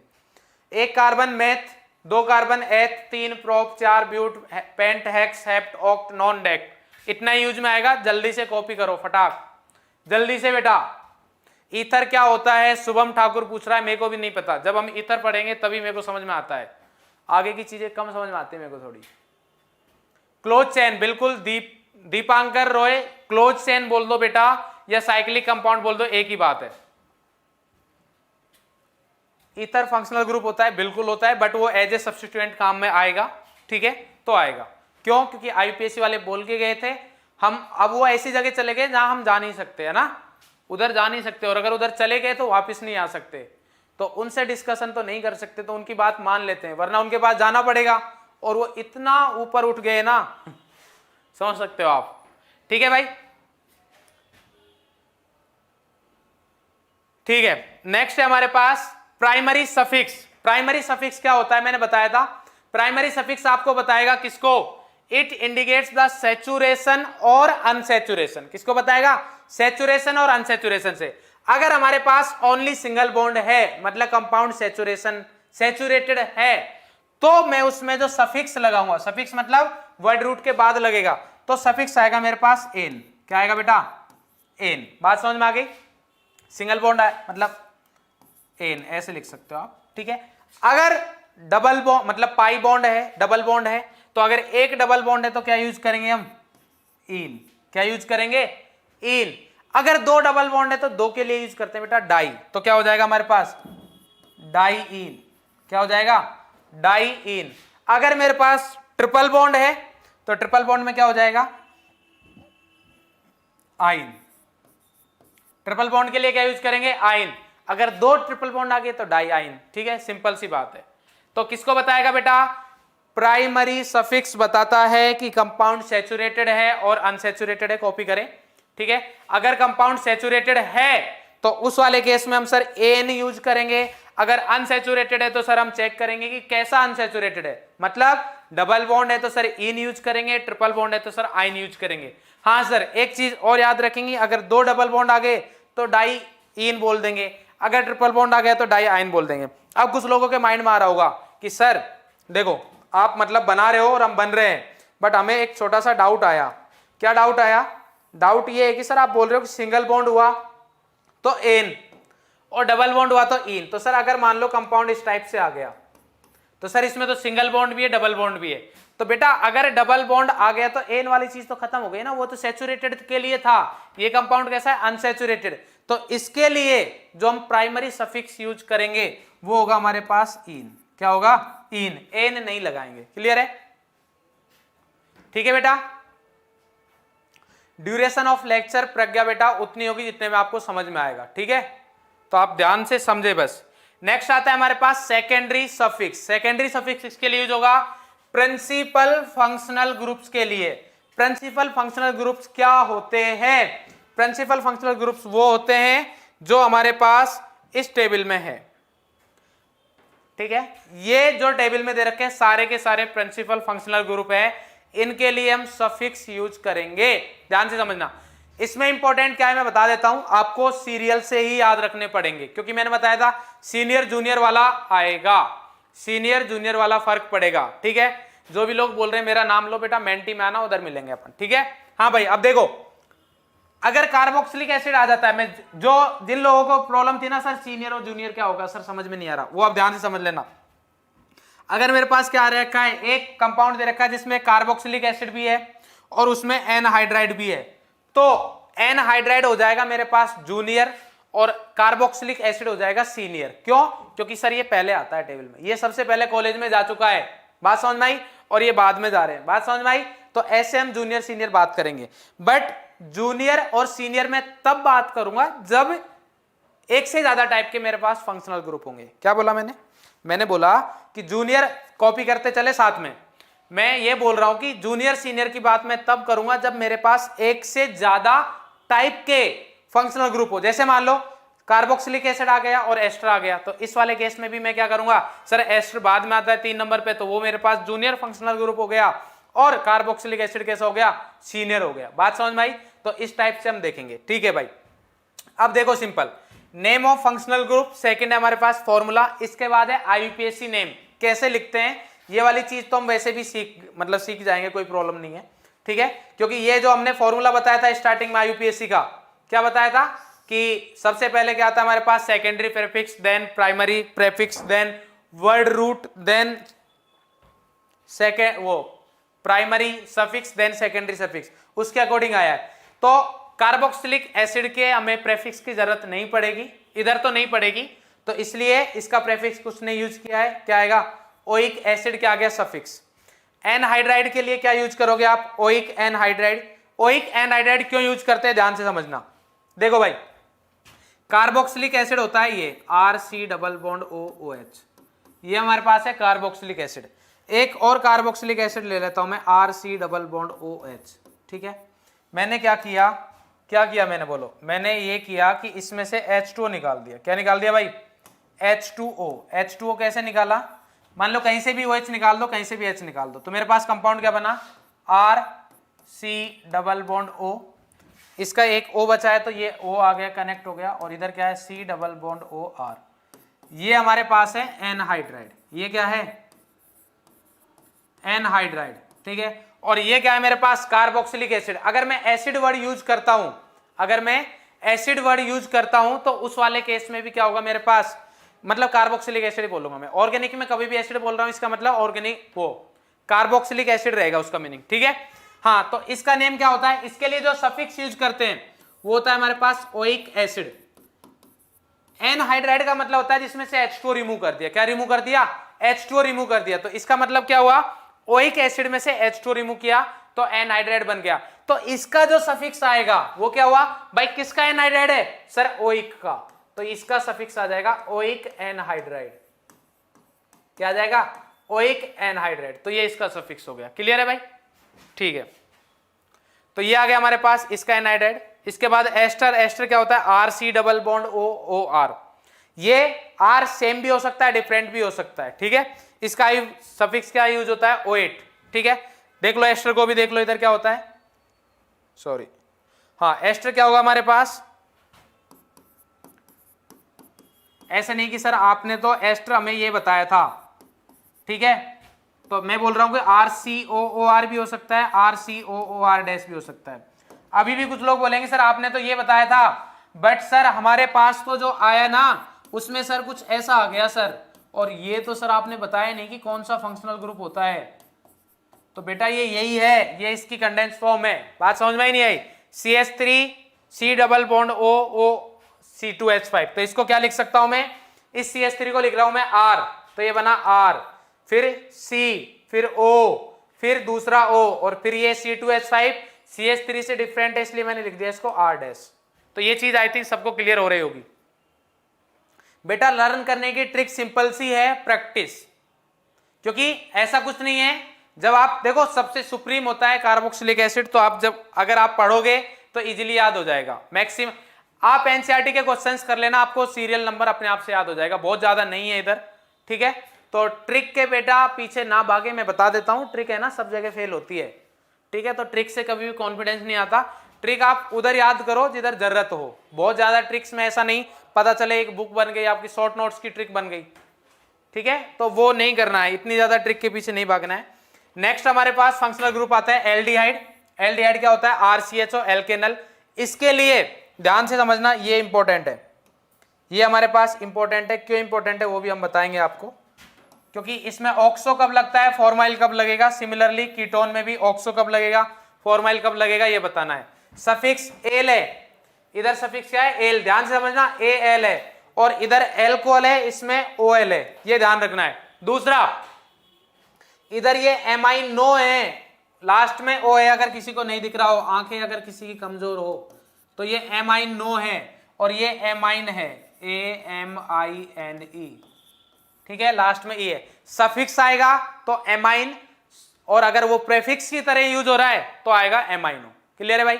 Speaker 1: एक carbon meth, 2 carbon eth, 3 prop, 4 but, pent, hex, hept, oct, non dec. इतना यूज में आएगा। जल्दी से कॉपी करो फटाक, जल्दी से बेटा। ईथर क्या होता है? शुभम ठाकुर पूछ रहा है, मेरे को भी नहीं पता। जब हम ईथर पढ़ेंगे तभी मेरे को समझ में आता है, आगे की चीजें कम समझ में आती है मेरे को थोड़ी। क्लोज चेन, बिल्कुल। दीपांकर रॉय, क्लोज चेन बोल दो बेटा या साइक्लिक कंपाउंड बोल दो, एक ही बात है। ईथर फंक्शनल ग्रुप होता है, बिल्कुल होता है, बट वो एज ए सब्स्टिट्यूएंट काम में आएगा, ठीक है, तो आएगा। क्यों? क्योंकि IUPAC वाले बोल के गए थे हम। अब वो ऐसी जगह चले गए जहां हम जा नहीं सकते, है ना, उधर जा नहीं सकते, और अगर उधर चले गए तो वापस नहीं आ सकते, तो उनसे डिस्कशन तो नहीं कर सकते, तो उनकी बात मान लेते हैं, वरना उनके पास जाना पड़ेगा। और वो इतना ऊपर उठ गए ना, समझ सकते हो आप, ठीक है भाई, ठीक है। नेक्स्ट है हमारे पास प्राइमरी सफिक्स। प्राइमरी सफिक्स क्या होता है? मैंने बताया था, प्राइमरी सफिक्स आपको बताएगा किसको? इट इंडिकेट्स द सैचुरेशन और अनसैचुरेशन। किसको बताएगा? सैचुरेशन और अनसैचुरेशन से। अगर हमारे पास ओनली सिंगल बॉन्ड है, मतलब कंपाउंड सैचुरेटेड है, तो मैं उसमें जो सफिक्स लगाऊंगा, सफिक्स मतलब वर्ड रूट के बाद लगेगा, तो सफिक्स आएगा मेरे पास एन। क्या आएगा बेटा? एन। बात समझ में आ गई? सिंगल बॉन्ड है मतलब एन, ऐसे लिख सकते हो आप, ठीक है। अगर डबल बॉन्ड मतलब पाई बॉन्ड है, डबल बॉन्ड है, तो अगर एक डबल बॉन्ड है तो क्या यूज करेंगे हम? इन। क्या यूज करेंगे? इन। अगर 2 डबल बॉन्ड है तो 2 के लिए यूज करते हैं बेटा डाई, तो क्या हो जाएगा हमारे पास? डाई इन। क्या हो जाएगा? डाई इन। अगर मेरे पास ट्रिपल बॉन्ड है तो ट्रिपल बॉन्ड में क्या हो जाएगा? आइन। ट्रिपल बॉन्ड के लिए क्या यूज करेंगे? आइन। अगर 2 ट्रिपल बॉन्ड आ गए तो डाई आइन, ठीक है, सिंपल सी बात है। तो किसको बताएगा बेटा? प्राइमरी सफिक्स बताता है कि कंपाउंड सैचुरेटेड है और अनसैचुरेटेड है। कॉपी करें, ठीक है। अगर कंपाउंड सैचुरेटेड है तो उस वाले केस में हम सर एन यूज करेंगे। अगर अनसैचुरेटेड है तो सर हम चेक करेंगे कि कैसा अनसैचुरेटेड है, मतलब डबल बॉन्ड है तो सर इन यूज करेंगे, ट्रिपल बॉन्ड है तो सर आइन यूज करेंगे। हाँ सर, एक चीज और याद रखेंगे, अगर 2 डबल बॉन्ड आ गए तो डाई इन बोल देंगे, अगर ट्रिपल बॉन्ड आ गया तो डाई आइन बोल देंगे। अब कुछ लोगों के माइंड में आ रहा होगा कि सर देखो आप मतलब बना रहे हो और हम बन रहे हैं, बट हमें एक छोटा सा डाउट आया। क्या डाउट आया? डाउट ये है कि सर आप बोल रहे हो कि सिंगल बॉन्ड हुआ तो एन और डबल बॉन्ड हुआ तो इन, तो सर अगर मान लो कंपाउंड इस टाइप से आ गया तो सर इसमें तो सिंगल बॉन्ड भी है, डबल बॉन्ड भी है। तो बेटा अगर डबल बॉन्ड आ गया तो एन वाली चीज तो खत्म हो गई ना, वो तो सैचुरेटेड के लिए था। ये कंपाउंड कैसा है? अनसैचुरेटेड। तो इसके लिए जो हम प्राइमरी सफिक्स यूज करेंगे वो होगा हमारे पास इन। क्या होगा? इन। एन नहीं लगाएंगे। क्लियर है? ठीक है बेटा। ड्यूरेशन ऑफ लेक्चर प्रज्ञा बेटा उतनी होगी जितने में आपको समझ में आएगा, ठीक है, तो आप ध्यान से समझे बस। नेक्स्ट आता है हमारे पास सेकेंडरी सफिक्स। सेकेंडरी सफिक्स किसके लिए यूज होगा? प्रिंसिपल फंक्शनल ग्रुप्स के लिए। प्रिंसिपल फंक्शनल ग्रुप्स क्या होते हैं? प्रिंसिपल फंक्शनल ग्रुप्स वो होते हैं जो हमारे पास इस टेबल में है, ठीक है। ये जो टेबल में दे रखे हैं सारे के सारे प्रिंसिपल फंक्शनल ग्रुप है, इनके लिए हम सफिक्स यूज करेंगे, ध्यान से समझना। इसमें इंपॉर्टेंट क्या है मैं बता देता हूं, आपको सीरियल से ही याद रखने पड़ेंगे, क्योंकि मैंने बताया था सीनियर जूनियर वाला आएगा, सीनियर जूनियर वाला फर्क पड़ेगा, ठीक है। जो भी लोग बोल रहे हैं मेरा नाम लो बेटा, मेंटी में आना, उधर मिलेंगे अपन, ठीक है। हाँ भाई, अब देखो अगर कार्बोक्सिलिक एसिड आ जाता है, मैं जो जिन लोगों को प्रॉब्लम थी ना सर सीनियर और जूनियर क्या होगा सर समझ में नहीं आ रहा, वो आप ध्यान से समझ लेना। अगर मेरे पास क्या आ रखा है, एक कंपाउंड दे रखा है जिसमें कार्बोक्सिलिक एसिड भी है और उसमें एनहाइड्राइड भी है, तो एनहाइड्राइड हो जाएगा मेरे पास जूनियर और कार्बोक्सिलिक एसिड हो जाएगा सीनियर। क्यों? क्योंकि सर ये पहले आता है टेबल में, ये सबसे पहले कॉलेज में जा चुका है, बात समझ में आई, और ये बाद में जा रहे हैं, बात समझ में आई। तो ऐसे हम जूनियर सीनियर बात करेंगे, बट जूनियर और सीनियर में तब बात करूंगा जब एक से ज्यादा टाइप के मेरे पास फंक्शनल ग्रुप होंगे। क्या बोला मैंने बोला कि जूनियर कॉपी करते चले साथ में, मैं ये बोल रहा हूं कि जूनियर सीनियर की बात मैं तब करूंगा जब मेरे पास एक से ज्यादा टाइप के फंक्शनल ग्रुप हो। जैसे मान लो कार्बोक्सिलिक एसिड आ गया और एस्टर आ गया, तो इस वाले केस में भी मैं क्या करूंगा सर, एस्टर बाद में आता है 3 नंबर पे, तो वो मेरे पास जूनियर फंक्शनल ग्रुप हो गया, और कार्बोक्सिलिक एसिड कैसा हो गया, सीनियर हो गया। बात समझ में आई? तो इस टाइप से हम देखेंगे, ठीक है भाई। अब देखो simple, name of functional group second है हमारे पास फॉर्मूला, इसके बाद है आईयूपीएसी नेम, कैसे लिखते हैं ये वाली चीज तो हम वैसे भी सीख जाएंगे, कोई प्रॉब्लम नहीं है, ठीक है। क्योंकि ये जो हमने फॉर्मूला बताया था स्टार्टिंग में आईयूपीएसी का, क्या बताया था कि सबसे पहले क्या आता है हमारे पास, secondary prefix, then primary prefix, then word root, then second वो primary suffix, then secondary suffix, उसके अकॉर्डिंग आया है। तो कार्बोक्सिलिक एसिड के हमें प्रेफिक्स की जरूरत नहीं पड़ेगी, इधर तो नहीं पड़ेगी, तो इसलिए इसका प्रेफिक्स कुछ नहीं यूज किया है, क्या आएगा, ओइक एसिड, क्या आ गया, सफिक्स। एनहाइड्राइड के लिए क्या यूज करोगे आप, ओइक एनहाइड्राइड। ओइक एनहाइड्राइड क्यों यूज करते हैं, ध्यान से समझना। देखो भाई, कार्बोक्सिलिक एसिड होता है ये RC डबल बॉन्ड OOH, ये हमारे पास है कार्बोक्सिलिक एसिड। एक और कार्बोक्सिलिक एसिड ले लेता हूं मैं, RC डबल बॉन्ड OH, ठीक है। मैंने क्या किया मैंने, बोलो, मैंने ये किया कि इसमें से H2O निकाल दिया। क्या निकाल दिया भाई, H2O कैसे निकाला, मान लो कहीं से भी OH निकाल दो, कहीं से भी H निकाल दो, तो मेरे पास कंपाउंड क्या बना, RC डबल बॉन्ड O, इसका एक O बचा है तो ये O आ गया, कनेक्ट हो गया, और इधर क्या है, C डबल बॉन्ड OR, ये हमारे पास है एनहाइड्राइड, ये क्या है, एनहाइड्राइड, ठीक है। और ये क्या है मेरे पास, कार्बोक्सिलिक एसिड। अगर मैं एसिड वर्ड यूज करता हूं, अगर मैं एसिड वर्ड यूज करता हूं तो उस वाले केस में भी क्या होगा मेरे पास, मतलब कार्बोक्सिलिक एसिड बोलूंगा मैं। ऑर्गेनिक में कभी भी एसिड बोल रहा हूं, इसका मतलब ऑर्गेनिक वो कार्बोक्सिलिक एसिड रहेगा उसका मीनिंग, ठीक है। हाँ, तो इसका नेम क्या होता है, इसके लिए जो सफिक्स यूज करते हैं वो होता है हमारे पास ओइक एसिड। एनहाइड्राइड का मतलब होता है जिसमें से H2O रिमूव कर दिया, क्या रिमूव कर दिया, H2O रिमूव कर दिया, तो इसका मतलब क्या हुआ, ओइक एसिड में से H2O रिमूव किया तो एनहाइड्राइड बन गया। तो इसका जो सफिक्स आएगा वो क्या हुआ भाई, किसका एनहाइड्राइड है सर, ओइक का, तो इसका सफिक्स आ जाएगा ओइक एनहाइड्राइड, क्या आ जाएगा, ओइक एनहाइड्राइड, तो ये इसका सफिक्स हो गया। क्लियर है भाई, ठीक है। तो ये आ गया हमारे पास इसका एनहाइड्राइड। इसके बाद एस्टर, एस्टर क्या होता है, RC डबल बॉन्ड OOR, ये R सेम भी हो सकता है, डिफरेंट भी हो सकता है, ठीक है। इसका सफिक्स क्या यूज होता है, O8, ठीक है। देख लो एस्टर को भी देख लो, इधर क्या होता है, सॉरी, हाँ, एस्टर क्या होगा हमारे पास, ऐसे नहीं कि सर आपने तो एस्टर हमें ये बताया था, ठीक है, तो मैं बोल रहा हूं कि RCOOR भी हो सकता है, RCOOR डैश भी हो सकता है। अभी भी कुछ लोग बोलेंगे सर आपने तो ये बताया था, बट सर हमारे पास तो जो आया ना उसमें सर कुछ ऐसा आ गया सर, और ये तो सर आपने बताया नहीं कि कौन सा फंक्शनल ग्रुप होता है। तो बेटा ये यही है, ये इसकी कंडेंस फॉर्म है, बात समझ में ही नहीं आई, CH3 C double bond OC2H5, तो इसको क्या लिख सकता हूं मैं, इस CH3 को लिख रहा हूं मैं R, तो ये बना R, फिर C, फिर O, फिर दूसरा O, और फिर ये C2H5, CH3 से डिफरेंट है इसलिए मैंने लिख दिया इसको R डैश। तो ये चीज आई थिंक सबको क्लियर हो रही होगी। बेटा लर्न करने की ट्रिक सिंपल सी है, प्रैक्टिस, क्योंकि ऐसा कुछ नहीं है, जब आप देखो सबसे सुप्रीम होता है कार्बोक्सिलिक एसिड, तो आप जब अगर आप पढ़ोगे तो इजीली याद हो जाएगा मैक्सिमम। आप एनसीईआरटी के क्वेश्चंस कर लेना, आपको सीरियल नंबर अपने आप से याद हो जाएगा, बहुत ज्यादा नहीं है इधर, ठीक है। तो ट्रिक के बेटा पीछे ना भागे, मैं बता देता हूं, ट्रिक है ना सब जगह फेल होती है, ठीक है। तो ट्रिक से कभी भी कॉन्फिडेंस नहीं आता, ट्रिक आप उधर याद करो जिधर जरूरत हो। बहुत ज्यादा ट्रिक्स में ऐसा नहीं पता चले एक बुक बन गई आपकी, शॉर्ट नोट्स की ट्रिक बन गई, ठीक है, तो वो नहीं करना है, इतनी ज्यादा ट्रिक के पीछे नहीं भागना है। नेक्स्ट हमारे पास फंक्शनल ग्रुप आता है एल्डिहाइड। एल्डिहाइड क्या होता है? आरसीएचओ एल्केनल। इसके लिए ध्यान से समझना, ये इंपॉर्टेंट है, ये हमारे पास इंपॉर्टेंट है। क्यों इंपॉर्टेंट है वो भी हम बताएंगे आपको, क्योंकि इसमें ऑक्सो कब लगता है, फॉर्माइल कब लगेगा। सिमिलरली कीटोन में भी ऑक्सो कब लगेगा, फॉर्माइल कब लगेगा, ये बताना है। सफिक्स एल है, इधर सफिक्स क्या है? एल, ध्यान से समझना, ए एल है, और इधर एल्कोहल है, इसमें ओ एल है, ये ध्यान रखना है। दूसरा, इधर ये एमाइनो है, लास्ट में ओ है, अगर किसी को नहीं दिख रहा हो, आंखें अगर किसी की कमजोर हो तो ये एमाइनो है, और ये एमाइन है, AMINE, ठीक है, लास्ट में ई है। सफिक्स आएगा तो एमाइन, और अगर वो प्रेफिक्स की तरह यूज हो रहा है तो आएगा एमाइनो। क्लियर है भाई?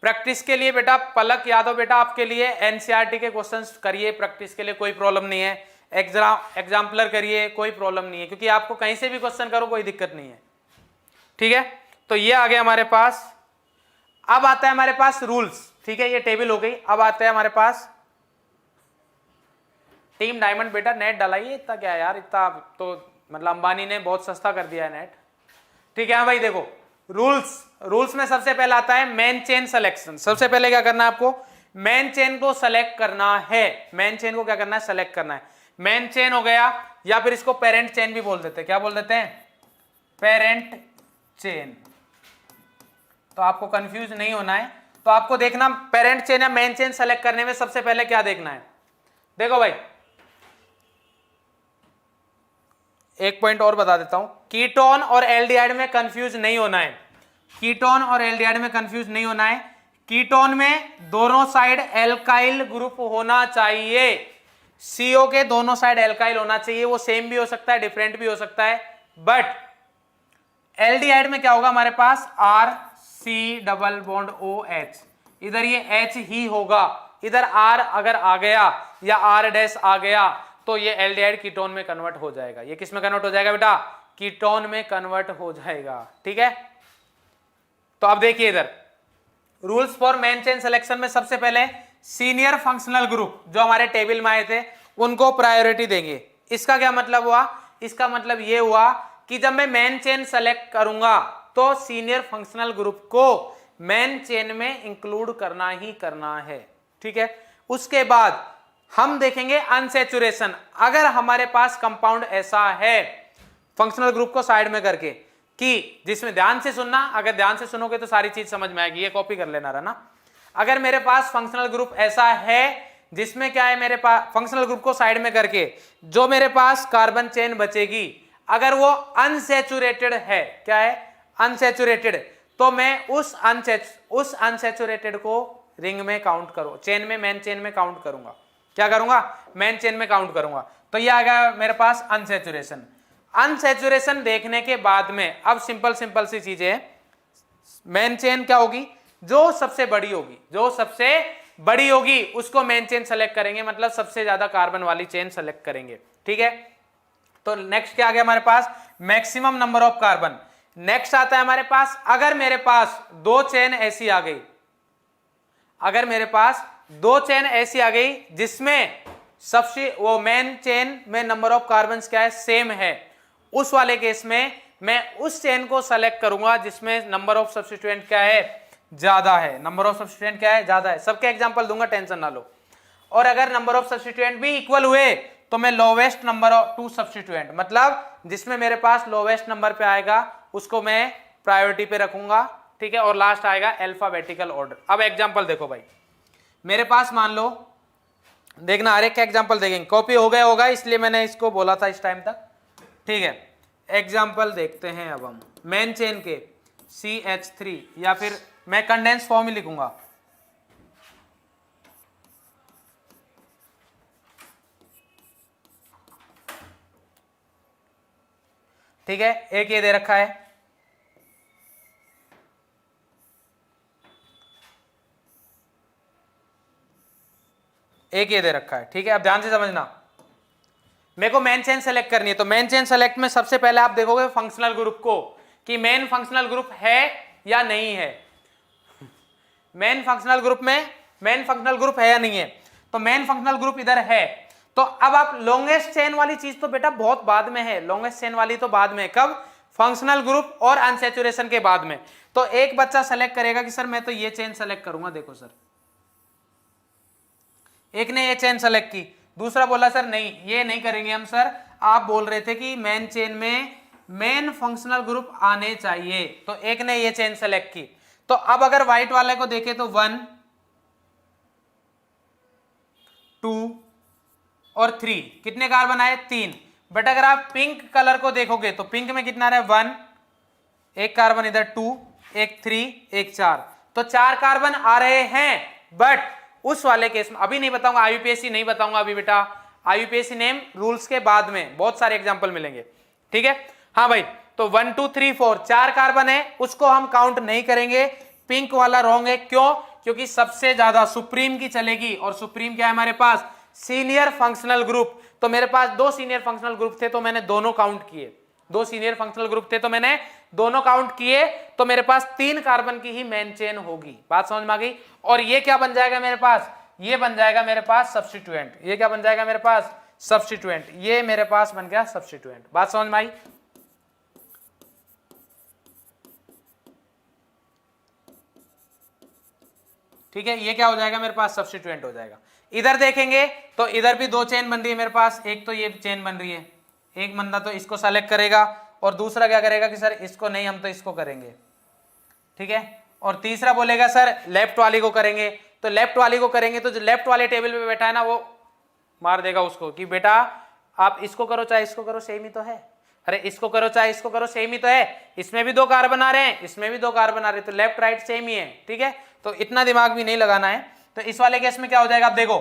Speaker 1: प्रैक्टिस के लिए बेटा पलक यादव, बेटा आपके लिए एनसीईआरटी के क्वेश्चंस करिए, प्रैक्टिस के लिए कोई प्रॉब्लम नहीं है। एग्जाम्पलर करिए, कोई प्रॉब्लम नहीं है, क्योंकि आपको कहीं से भी क्वेश्चन करो कोई दिक्कत नहीं है, ठीक है। तो ये आ गया हमारे पास। अब आता है हमारे पास रूल्स, ठीक है, ये टेबल हो गई। अब आता है हमारे पास टीम डायमंड। बेटा नेट डलाइए, इतना क्या यार, इतना तो मतलब अंबानी ने बहुत सस्ता कर दिया है नेट, ठीक है। हाँ भाई देखो, रूल्स में सबसे पहले आता है मेन चेन सिलेक्शन। सबसे पहले क्या करना है आपको? मेन चेन को सेलेक्ट करना है। मेन चेन को क्या करना है? सेलेक्ट करना है। मेन चेन हो गया, या फिर इसको पेरेंट चेन भी बोल देते हैं। क्या बोल देते हैं? Parent chain. तो आपको कंफ्यूज नहीं होना है, तो आपको देखना पेरेंट चेन या मेन चेन सेलेक्ट करने में सबसे पहले क्या देखना है। देखो भाई, एक पॉइंट और बता देता हूं, कीटोन और एल्डिहाइड में कंफ्यूज नहीं होना है। कीटोन और एल्डिहाइड में कंफ्यूज नहीं होना है। कीटोन में दोनों साइड एल्काइल ग्रुप होना चाहिए, सीओ के दोनों साइड एल्काइल होना चाहिए। वो सेम भी हो सकता है, डिफरेंट भी हो सकता है, बट एल्डिहाइड में क्या होगा हमारे पास? R C double bond O H, इधर ये एच ही होगा। इधर आर अगर आ गया या आर डैश आ गया तो ये एल्डिहाइड कीटोन में कन्वर्ट हो जाएगा। ये किस में कन्वर्ट हो जाएगा बेटा? कीटोन में कन्वर्ट हो जाएगा, ठीक है। तो अब देखिए इधर rules for main chain selection में सबसे पहले सीनियर फंक्शनल ग्रुप जो हमारे टेबल में आए थे उनको प्रायोरिटी देंगे। इसका क्या मतलब हुआ? इसका मतलब ये हुआ कि जब मैं मेन चेन सेलेक्ट करूंगा तो सीनियर फंक्शनल ग्रुप को मेन चेन में इंक्लूड करना ही करना है, ठीक है। उसके बाद हम देखेंगे अनसैचुरेशन। अगर हमारे पास कंपाउंड ऐसा है, फंक्शनल ग्रुप को साइड में करके, कि जिसमें ध्यान से सुनना, अगर ध्यान से सुनोगे तो सारी चीज समझ में आएगी, ये कॉपी कर लेना रहा ना। अगर मेरे पास फंक्शनल ग्रुप ऐसा है जिसमें क्या है, मेरे पास फंक्शनल ग्रुप को साइड में करके जो मेरे पास कार्बन चेन बचेगी, अगर वो अनसैचुरेटेड है, क्या है? अनसैचुरेटेड, तो मैं उस अनसैचुरेटेड को रिंग में काउंट करो, चेन में, मेन चेन में काउंट करूंगा। क्या करूंगा? मेन चेन में काउंट करूंगा। तो ये आ गया मेरे पास अनसैचुरेशन। अनसैचुरेशन देखने के बाद में अब सिंपल सी चीजें, मेन चेन क्या होगी? जो सबसे बड़ी होगी, जो सबसे बड़ी होगी उसको मेन चेन सेलेक्ट करेंगे, मतलब सबसे ज्यादा कार्बन वाली चेन सेलेक्ट करेंगे, ठीक है। तो नेक्स्ट क्या आ गया हमारे पास? Maximum number of carbon. Next आता है हमारे पास, अगर मेरे पास दो चेन ऐसी आ गई, अगर मेरे पास दो चेन ऐसी आ गई जिसमें सबसे वो मेन चेन में नंबर ऑफ कार्बन क्या है? सेम है, उस वाले केस में मैं उस चेन को सेलेक्ट करूंगा जिसमें नंबर ऑफ सब्स्टिट्यूएंट क्या है? ज्यादा है। नंबर ऑफ सब्स्टिट्यूएंट क्या है? ज्यादा है। सबके एग्जांपल दूंगा, टेंशन ना लो। और अगर नंबर ऑफ सब्स्टिट्यूएंट भी इक्वल हुए तो मैं lowest number of two substituent, मतलब जिसमें मेरे पास लोवेस्ट नंबर पे आएगा उसको मैं प्रायोरिटी पे रखूंगा, ठीक है। और लास्ट आएगा अल्फाबेटिकल ऑर्डर। अब एग्जांपल देखो भाई, मेरे पास मान लो, देखना हर एक का एग्जांपल देखेंगे, कॉपी हो गया होगा इसलिए मैंने इसको बोला था इस टाइम तक, ठीक है। एग्जाम्पल देखते हैं अब हम मेन चेन के CH3, या फिर मैं कंडेंस फॉर्म ही लिखूंगा, ठीक है। एक ये दे रखा है, एक ये दे रखा है, ठीक है। अब ध्यान से समझना, मेरे को मेन चेन सेलेक्ट करनी है, तो मेन चेन सेलेक्ट में सबसे पहले आप देखोगे फंक्शनल ग्रुप को कि मेन फंक्शनल ग्रुप है या नहीं है। मेन फंक्शनल ग्रुप में मेन फंक्शनल ग्रुप है या नहीं है, तो मेन फंक्शनल ग्रुप इधर है। तो अब आप लॉन्गेस्ट चेन वाली चीज तो बेटा बहुत बाद में है, लॉन्गेस्ट चेन वाली तो बाद में, कब? फंक्शनल ग्रुप और अनसैचुरेशन के बाद में। तो एक बच्चा सेलेक्ट करेगा कि सर मैं तो ये चेन सेलेक्ट करूंगा, देखो सर एक ने ये चेन सेलेक्ट की, दूसरा बोला सर नहीं ये नहीं करेंगे हम सर, आप बोल रहे थे कि मेन चेन में मेन फंक्शनल ग्रुप आने चाहिए, तो एक ने ये चेन सेलेक्ट की। तो अब अगर व्हाइट वाले को देखें तो 1 2 और 3 कितने कार्बन आए? 3। बट अगर आप पिंक कलर को देखोगे तो पिंक में कितना रहा? 1, एक कार्बन इधर 2, एक 3, एक 4, तो 4 कार्बन आ रहे हैं। बट उस वाले केस में अभी नहीं बताऊंगा, आईयूपीएसी नहीं बताऊंगा अभी बेटा, आईयूपीएसी नेम रूल्स के बाद में बहुत सारे एग्जांपल मिलेंगे, ठीक है। हाँ भाई, तो 1 2 3 4 4 कार्बन है, उसको हम काउंट नहीं करेंगे। पिंक वाला रॉन्ग है, क्यों? क्योंकि सबसे ज्यादा सुप्रीम की चलेगी, और सुप्रीम क्या है हमारे पास? Senior functional group. तो मेरे पास 2 सीनियर फंक्शनल ग्रुप थे तो मैंने दोनों काउंट किए, 2 सीनियर फंक्शनल ग्रुप थे तो मैंने दोनों काउंट किए, तो मेरे पास 3 कार्बन की ही मेन चेन होगी। बात समझ में आ गई? और ये क्या बन जाएगा मेरे पास? ये बन जाएगा मेरे पास सब्स्टिट्यूएंट। ये क्या बन जाएगा मेरे पास? सब्स्टिट्यूएंट। ये मेरे पास बन गया सब्स्टिट्यूएंट। बात समझ में आई? ठीक है, ये क्या हो जाएगा मेरे पास? सब्स्टिट्यूएंट हो जाएगा। इधर देखेंगे तो इधर भी 2 चेन बन रही है मेरे पास, एक तो ये चेन बन रही है, एक बंदा तो इसको सेलेक्ट करेगा और दूसरा क्या करेगा कि सर इसको नहीं, हम तो इसको करेंगे, ठीक है। और तीसरा बोलेगा सर लेफ्ट वाली को करेंगे, तो लेफ्ट वाली को करेंगे तो जो लेफ्ट वाले टेबल पे बैठा है ना वो मार देगा उसको कि बेटा आप इसको करो चाहे इसको करो सेम ही तो है, अरे इसको करो चाहे इसको करो सेम ही तो है, इसमें भी 2 कार्बन आ रहे हैं, इसमें भी 2 कार्बन आ रहे हैं, तो लेफ्ट राइट सेम ही है, ठीक है। तो इतना दिमाग भी नहीं लगाना है। तो इस वाले केस में क्या हो जाएगा? अब देखो,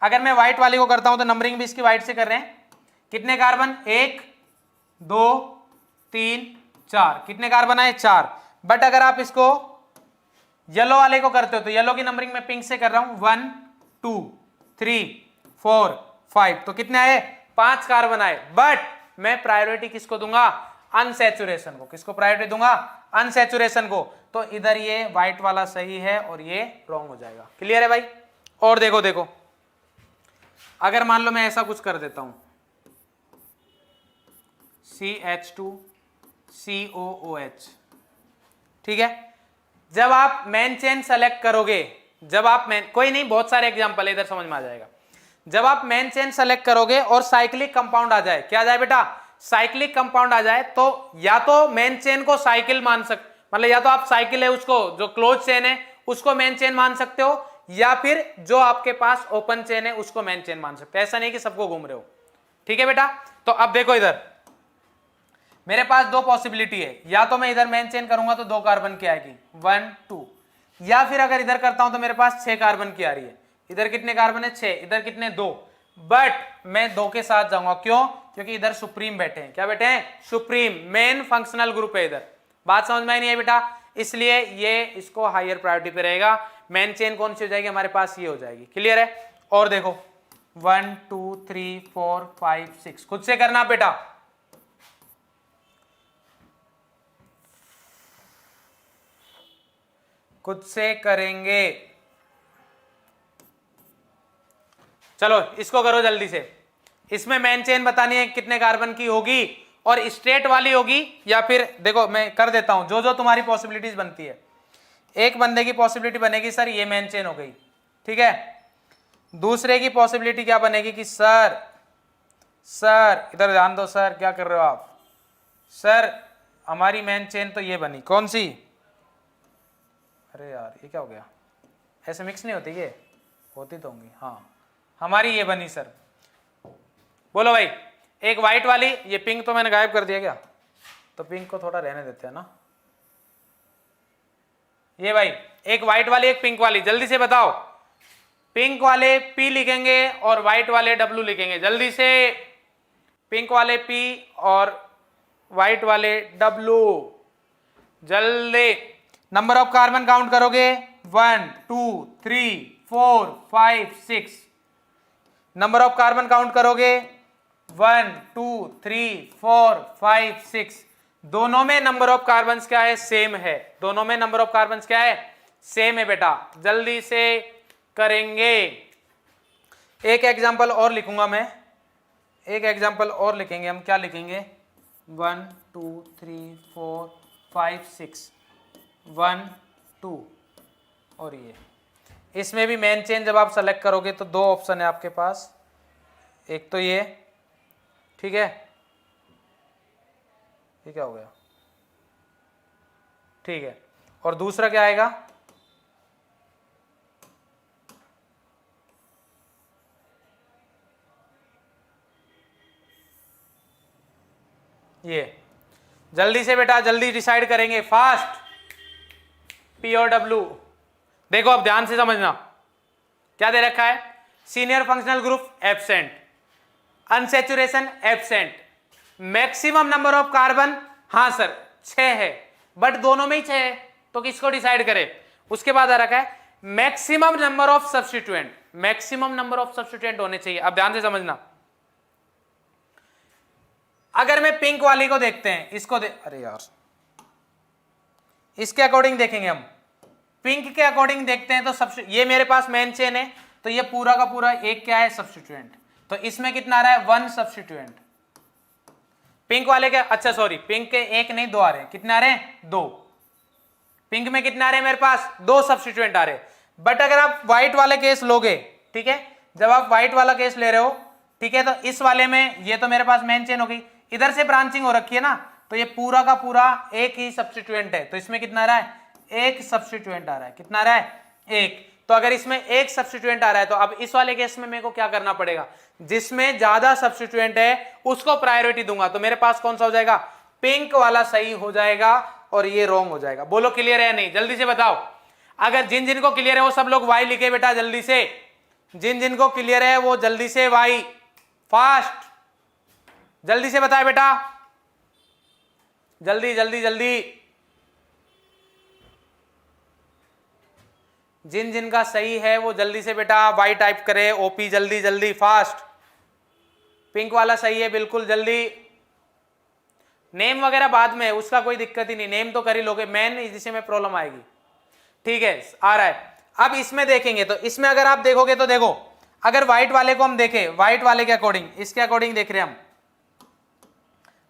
Speaker 1: अगर मैं व्हाइट वाली को करता हूं तो नंबरिंग भी इसकी व्हाइट से कर रहे हैं। कितने कार्बन? 1 2 3 4, कितने कार्बन आए? 4। बट अगर आप इसको येलो वाले को करते हो तो येलो की नंबरिंग में पिंक से कर रहा हूं, 1 2 3 4 5, तो कितने आए? 5 कार्बन आए। बट मैं प्रायोरिटी किसको दूंगा? अनसैचुरेशन को। किसको प्रायोरिटी दूंगा? अनसैचुरेशन को। तो इधर ये व्हाइट वाला सही है और ये रॉन्ग हो जाएगा। क्लियर है भाई? और देखो देखो, अगर मान लो मैं ऐसा कुछ कर देता हूं, CH2 COOH, ठीक है। जब आप मेन चेन सेलेक्ट करोगे, जब आप कोई नहीं, बहुत सारे एग्जांपल है, इधर समझ में आ जाएगा। जब आप मेन चेन सेलेक्ट करोगे और साइक्लिक कंपाउंड आ जाए, क्या आ जाए बेटा? साइक्लिक कंपाउंड आ जाए, तो या तो मेन चेन को साइकिल मान सकते, मतलब या तो आप साइकिल है उसको, जो क्लोज चेन है उसको मेन चेन मान सकते हो, या फिर जो आपके पास ओपन चेन है उसको मेन चेन मान सकते हो। ऐसा नहीं कि सबको घूम रहे हो, ठीक है बेटा। तो अब देखो, इधर मेरे पास 2 पॉसिबिलिटी है, या तो मैं इधर मेन चेन करूंगा तो 2 कार्बन की आएगी 1 2, या फिर अगर इधर करता हूं तो मेरे पास 6 कार्बन की आ रही है। इधर कितने कार्बन है? 6, इधर कितने? 2। बट मैं 2 के साथ जाऊंगा, क्यों? क्योंकि इधर सुप्रीम बैठे हैं। क्या बैठे हैं? सुप्रीम, मेन फंक्शनल ग्रुप है इधर। बात समझ में आई नहीं है बेटा? इसलिए ये इसको हायर प्रायोरिटी पे रहेगा। मेन चेन कौन सी हो जाएगी हमारे पास? ये हो जाएगी। क्लियर है? और देखो 1 2 3 4 5 6, खुद से करना बेटा। खुद से करेंगे। चलो इसको करो जल्दी से। इसमें मेन चेन बतानी है कितने कार्बन की होगी, और स्ट्रेट वाली होगी, या फिर देखो मैं कर देता हूं जो जो तुम्हारी पॉसिबिलिटीज बनती है। एक बंदे की पॉसिबिलिटी बनेगी सर ये मेन चेन हो गई, ठीक है। दूसरे की पॉसिबिलिटी क्या बनेगी कि सर इधर ध्यान दो सर, क्या कर रहे हो आप? सर हमारी मेन चेन तो ये बनी, कौन सी? अरे यार ये क्या हो गया? ऐसे मिक्स नहीं होती, ये होती तो होंगी। हाँ हमारी ये बनी सर। बोलो भाई, एक व्हाइट वाली, ये पिंक तो मैंने गायब कर दिया क्या? तो पिंक को थोड़ा रहने देते हैं ना। ये भाई एक व्हाइट वाली एक पिंक वाली, जल्दी से बताओ। पिंक वाले P लिखेंगे और व्हाइट वाले W लिखेंगे, जल्दी से। पिंक वाले P और व्हाइट वाले W, जल्दी। नंबर ऑफ कार्बन काउंट करोगे 1 2 3 4 5 6, नंबर ऑफ कार्बन काउंट करोगे 1 2 3 4 5 6, दोनों में नंबर ऑफ कार्बन क्या है, सेम है। दोनों में नंबर ऑफ कार्बन क्या है, सेम है बेटा। जल्दी से करेंगे। एक एग्जांपल और लिखूंगा मैं, एक एग्जांपल और लिखेंगे हम। क्या लिखेंगे, 1 2 3 4 5 6 1 2, और ये इसमें भी मेन चेन जब आप सेलेक्ट करोगे तो दो ऑप्शन है आपके पास, एक तो ये, ठीक है, ये क्या हो गया, ठीक है, और दूसरा क्या आएगा, ये। जल्दी से बेटा, जल्दी डिसाइड करेंगे, फास्ट। पी और डब्ल्यू देखो, अब ध्यान से समझना क्या दे रखा है। Senior functional group absent, unsaturation absent, maximum number of carbon हाँ सर 6 है, बट दोनों में ही 6 है, तो किसको डिसाइड करें। उसके बाद आ रखा है maximum number of substituent, maximum number of substituent होने चाहिए। अब ध्यान से समझना, अगर मैं पिंक वाली को देखते हैं, इसको अरे यार, इसके अकॉर्डिंग देखेंगे हम, पिंक के अकॉर्डिंग देखते हैं तो ये मेरे पास मेन चेन है, तो ये पूरा का पूरा एक क्या है, सब्स्टिट्यूएंट। तो इसमें कितना आ रहा है, 1 सब्स्टिट्यूएंट। पिंक वाले के, अच्छा सॉरी, पिंक के एक नहीं 2 आ रहे हैं, कितने आ रहे हैं, 2। पिंक में कितने आ रहे हैं मेरे पास, 2 सब्स्टिट्यूएंट आ रहे हैं। बट अगर आप व्हाइट वाले केस लोगे, ठीक है, जब आप व्हाइट वाला केस ले रहे हो, ठीक है, तो इस वाले में ये तो मेरे पास मेन चेन हो गई, इधर से ब्रांचिंग हो रखी है ना, तो ये पूरा का पूरा एक ही सब्स्टिट्यूएंट है। तो इसमें कितना आ रहा है, एक सब्स्टिट्यूएंट आ रहा है, कितना आ रहा है, एक। तो अगर इसमें एक सब्स्टिट्यूएंट आ रहा है, तो अब इस वाले केस में मेरे को क्या करना पड़ेगा, जिसमें ज्यादा सब्स्टिट्यूएंट है उसको प्रायोरिटी दूंगा। तो मेरे पास कौन सा हो जाएगा, पिंक वाला सही हो जाएगा और ये रॉन्ग हो जाएगा। बोलो क्लियर है नहीं, जल्दी से बताओ। अगर जिन जिन को क्लियर है वो सब लोग वाई लिखे बेटा, जल्दी से। जिन जिन को क्लियर है वो जल्दी से वाई, फास्ट, जल्दी से बताए बेटा, जल्दी जल्दी जल्दी। जिन जिन का सही है वो जल्दी से बेटा वाई टाइप करे, ओपी, जल्दी जल्दी फास्ट। पिंक वाला सही है बिल्कुल, जल्दी। नेम वगैरह बाद में, उसका कोई दिक्कत ही नहीं, नेम तो कर ही लोगे, मेन इसी में प्रॉब्लम आएगी, ठीक है, आ रहा है। अब इसमें देखेंगे तो इसमें अगर आप देखोगे तो देखो, अगर व्हाइट वाले को हम देखें, व्हाइट वाले के अकॉर्डिंग, इसके अकॉर्डिंग देख रहे हैं हम,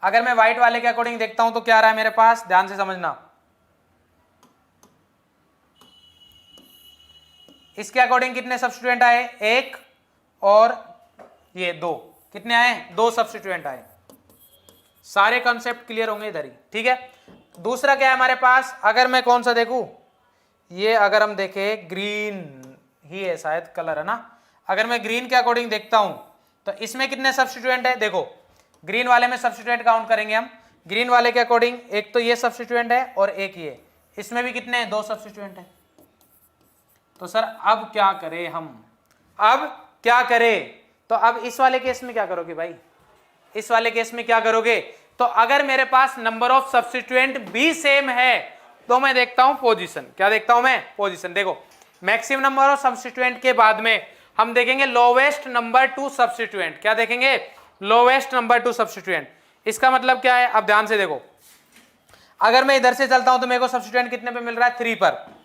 Speaker 1: अगर मैं व्हाइट वाले के अकॉर्डिंग देखता हूं तो क्या आ रहा है मेरे पास, ध्यान से समझना। इसके अकॉर्डिंग कितने सब्स्टिट्यूएंट आए, एक और ये 2, कितने आए, 2 सब्स्टिट्यूएंट आए। सारे कॉन्सेप्ट क्लियर होंगे इधर ही, ठीक है। दूसरा क्या है हमारे पास, अगर मैं कौन सा देखूं, ये अगर हम देखें ग्रीन ही है शायद कलर, है ना। अगर मैं ग्रीन के अकॉर्डिंग देखता हूं तो इसमें कितने सब्स्टिट्यूएंट है, देखो ग्रीन वाले में सब्स्टिट्यूएंट काउंट करेंगे हम। ग्रीन वाले के अकॉर्डिंग एक तो ये सब्स्टिट्यूएंट है और एक ये, इसमें भी कितने हैं, 2 सब्स्टिट्यूएंट है। तो सर अब क्या करें हम, अब क्या करें, तो अब इस वाले केस में क्या करोगे भाई, इस वाले केस में क्या करोगे, तो अगर मेरे पास नंबर ऑफ सब्स्टिट्यूएंट भी सेम है तो मैं देखता हूं पोजीशन, क्या देखता हूं मैं, पोजीशन। देखो मैक्सिमम नंबर ऑफ सब्स्टिट्यूएंट के बाद में हम देखेंगे लोवेस्ट नंबर टू सब्स्टिट्यूएंट, क्या देखेंगे, लोवेस्ट नंबर टू सब्स्टिट्यूएंट। इसका मतलब क्या है, अब ध्यान से देखो, अगर मैं इधर से चलता हूं तो मेरे को सब्स्टिट्यूएंट कितने पे मिल रहा है, 3 पर।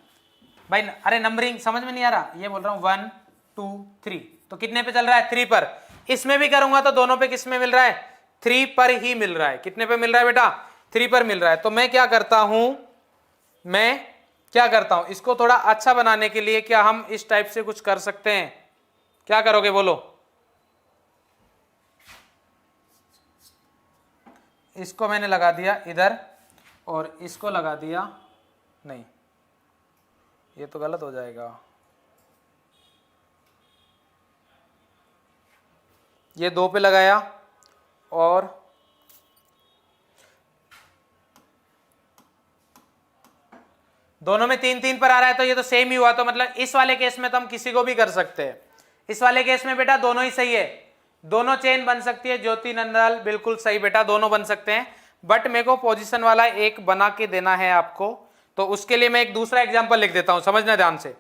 Speaker 1: भाई अरे नंबरिंग समझ में नहीं आ रहा, ये बोल रहा हूं 1 2 3, तो कितने पे चल रहा है, 3 पर। इसमें भी करूंगा तो दोनों पे किस में मिल रहा है, 3 पर ही मिल रहा है। कितने पे मिल रहा है बेटा, 3 पर मिल रहा है। तो मैं क्या करता हूं, मैं क्या करता हूं, इसको थोड़ा अच्छा बनाने के लिए क्या हम इस टाइप से कुछ कर सकते हैं, क्या करोगे बोलो, इसको मैंने लगा दिया इधर और इसको लगा दिया, नहीं ये तो गलत हो जाएगा, ये 2 पे लगाया और दोनों में 3 3 पर आ रहा है, तो ये तो सेम ही हुआ। तो मतलब इस वाले केस में तो हम किसी को भी कर सकते हैं। इस वाले केस में बेटा दोनों ही सही है, दोनों चेन बन सकती है। ज्योति नंदलाल बिल्कुल सही बेटा, दोनों बन सकते हैं, बट मेरे को पोजीशन वाला एक बना के देना है आपको, तो उसके लिए मैं एक दूसरा एग्जांपल लिख देता हूं, समझना ध्यान से।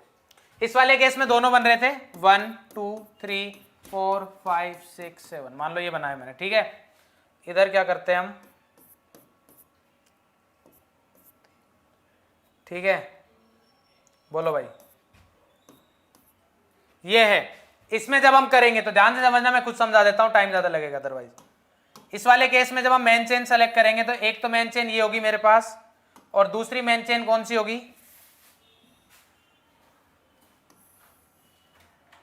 Speaker 1: इस वाले केस में दोनों बन रहे थे 1 2 3 4 5 6 7 मान लो ये बनाया मैंने, ठीक है। इधर क्या करते हैं हम, ठीक है, बोलो भाई, ये है। इसमें जब हम करेंगे तो ध्यान से समझना, मैं खुद समझा देता हूं, टाइम ज्यादा लगेगा अदरवाइज। इस वाले केस में जब हम मेन चेन सेलेक्ट करेंगे तो एक तो मेन चेन ये होगी मेरे पास, और दूसरी मेन चेन कौन सी होगी,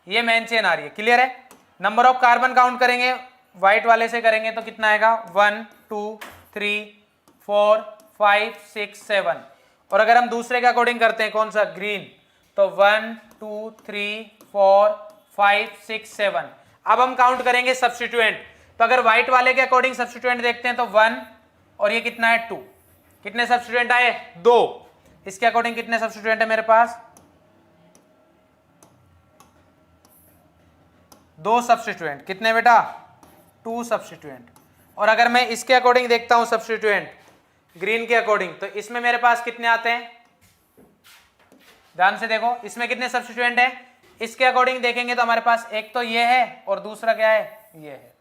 Speaker 1: ये मेन चेन आ रही है, क्लियर है। नंबर ऑफ कार्बन काउंट करेंगे, व्हाइट वाले से करेंगे तो कितना आएगा, 1 2 3 4 5 6 7, और अगर हम दूसरे के अकॉर्डिंग करते हैं कौन सा, ग्रीन, तो 1 2 3 4 5 6 7। अब हम काउंट करेंगे सब्स्टिट्यूएंट, तो अगर व्हाइट वाले के अकॉर्डिंग सब्स्टिट्यूएंट देखते हैं तो 1, और ये कितना है 2, कितने सब्स्टिट्यूएंट आए, 2। इसके अकॉर्डिंग कितने सब्स्टिट्यूएंट है मेरे पास, 2 सब्स्टिट्यूएंट, कितने बेटा, 2 सब्स्टिट्यूएंट। और अगर मैं इसके अकॉर्डिंग देखता हूं सब्स्टिट्यूएंट ग्रीन के अकॉर्डिंग, तो इसमें मेरे पास कितने आते हैं, ध्यान से देखो इसमें कितने सब्स्टिट्यूएंट है। इसके अकॉर्डिंग देखेंगे तो हमारे पास एक तो ये है और दूसरा क्या है, ये है,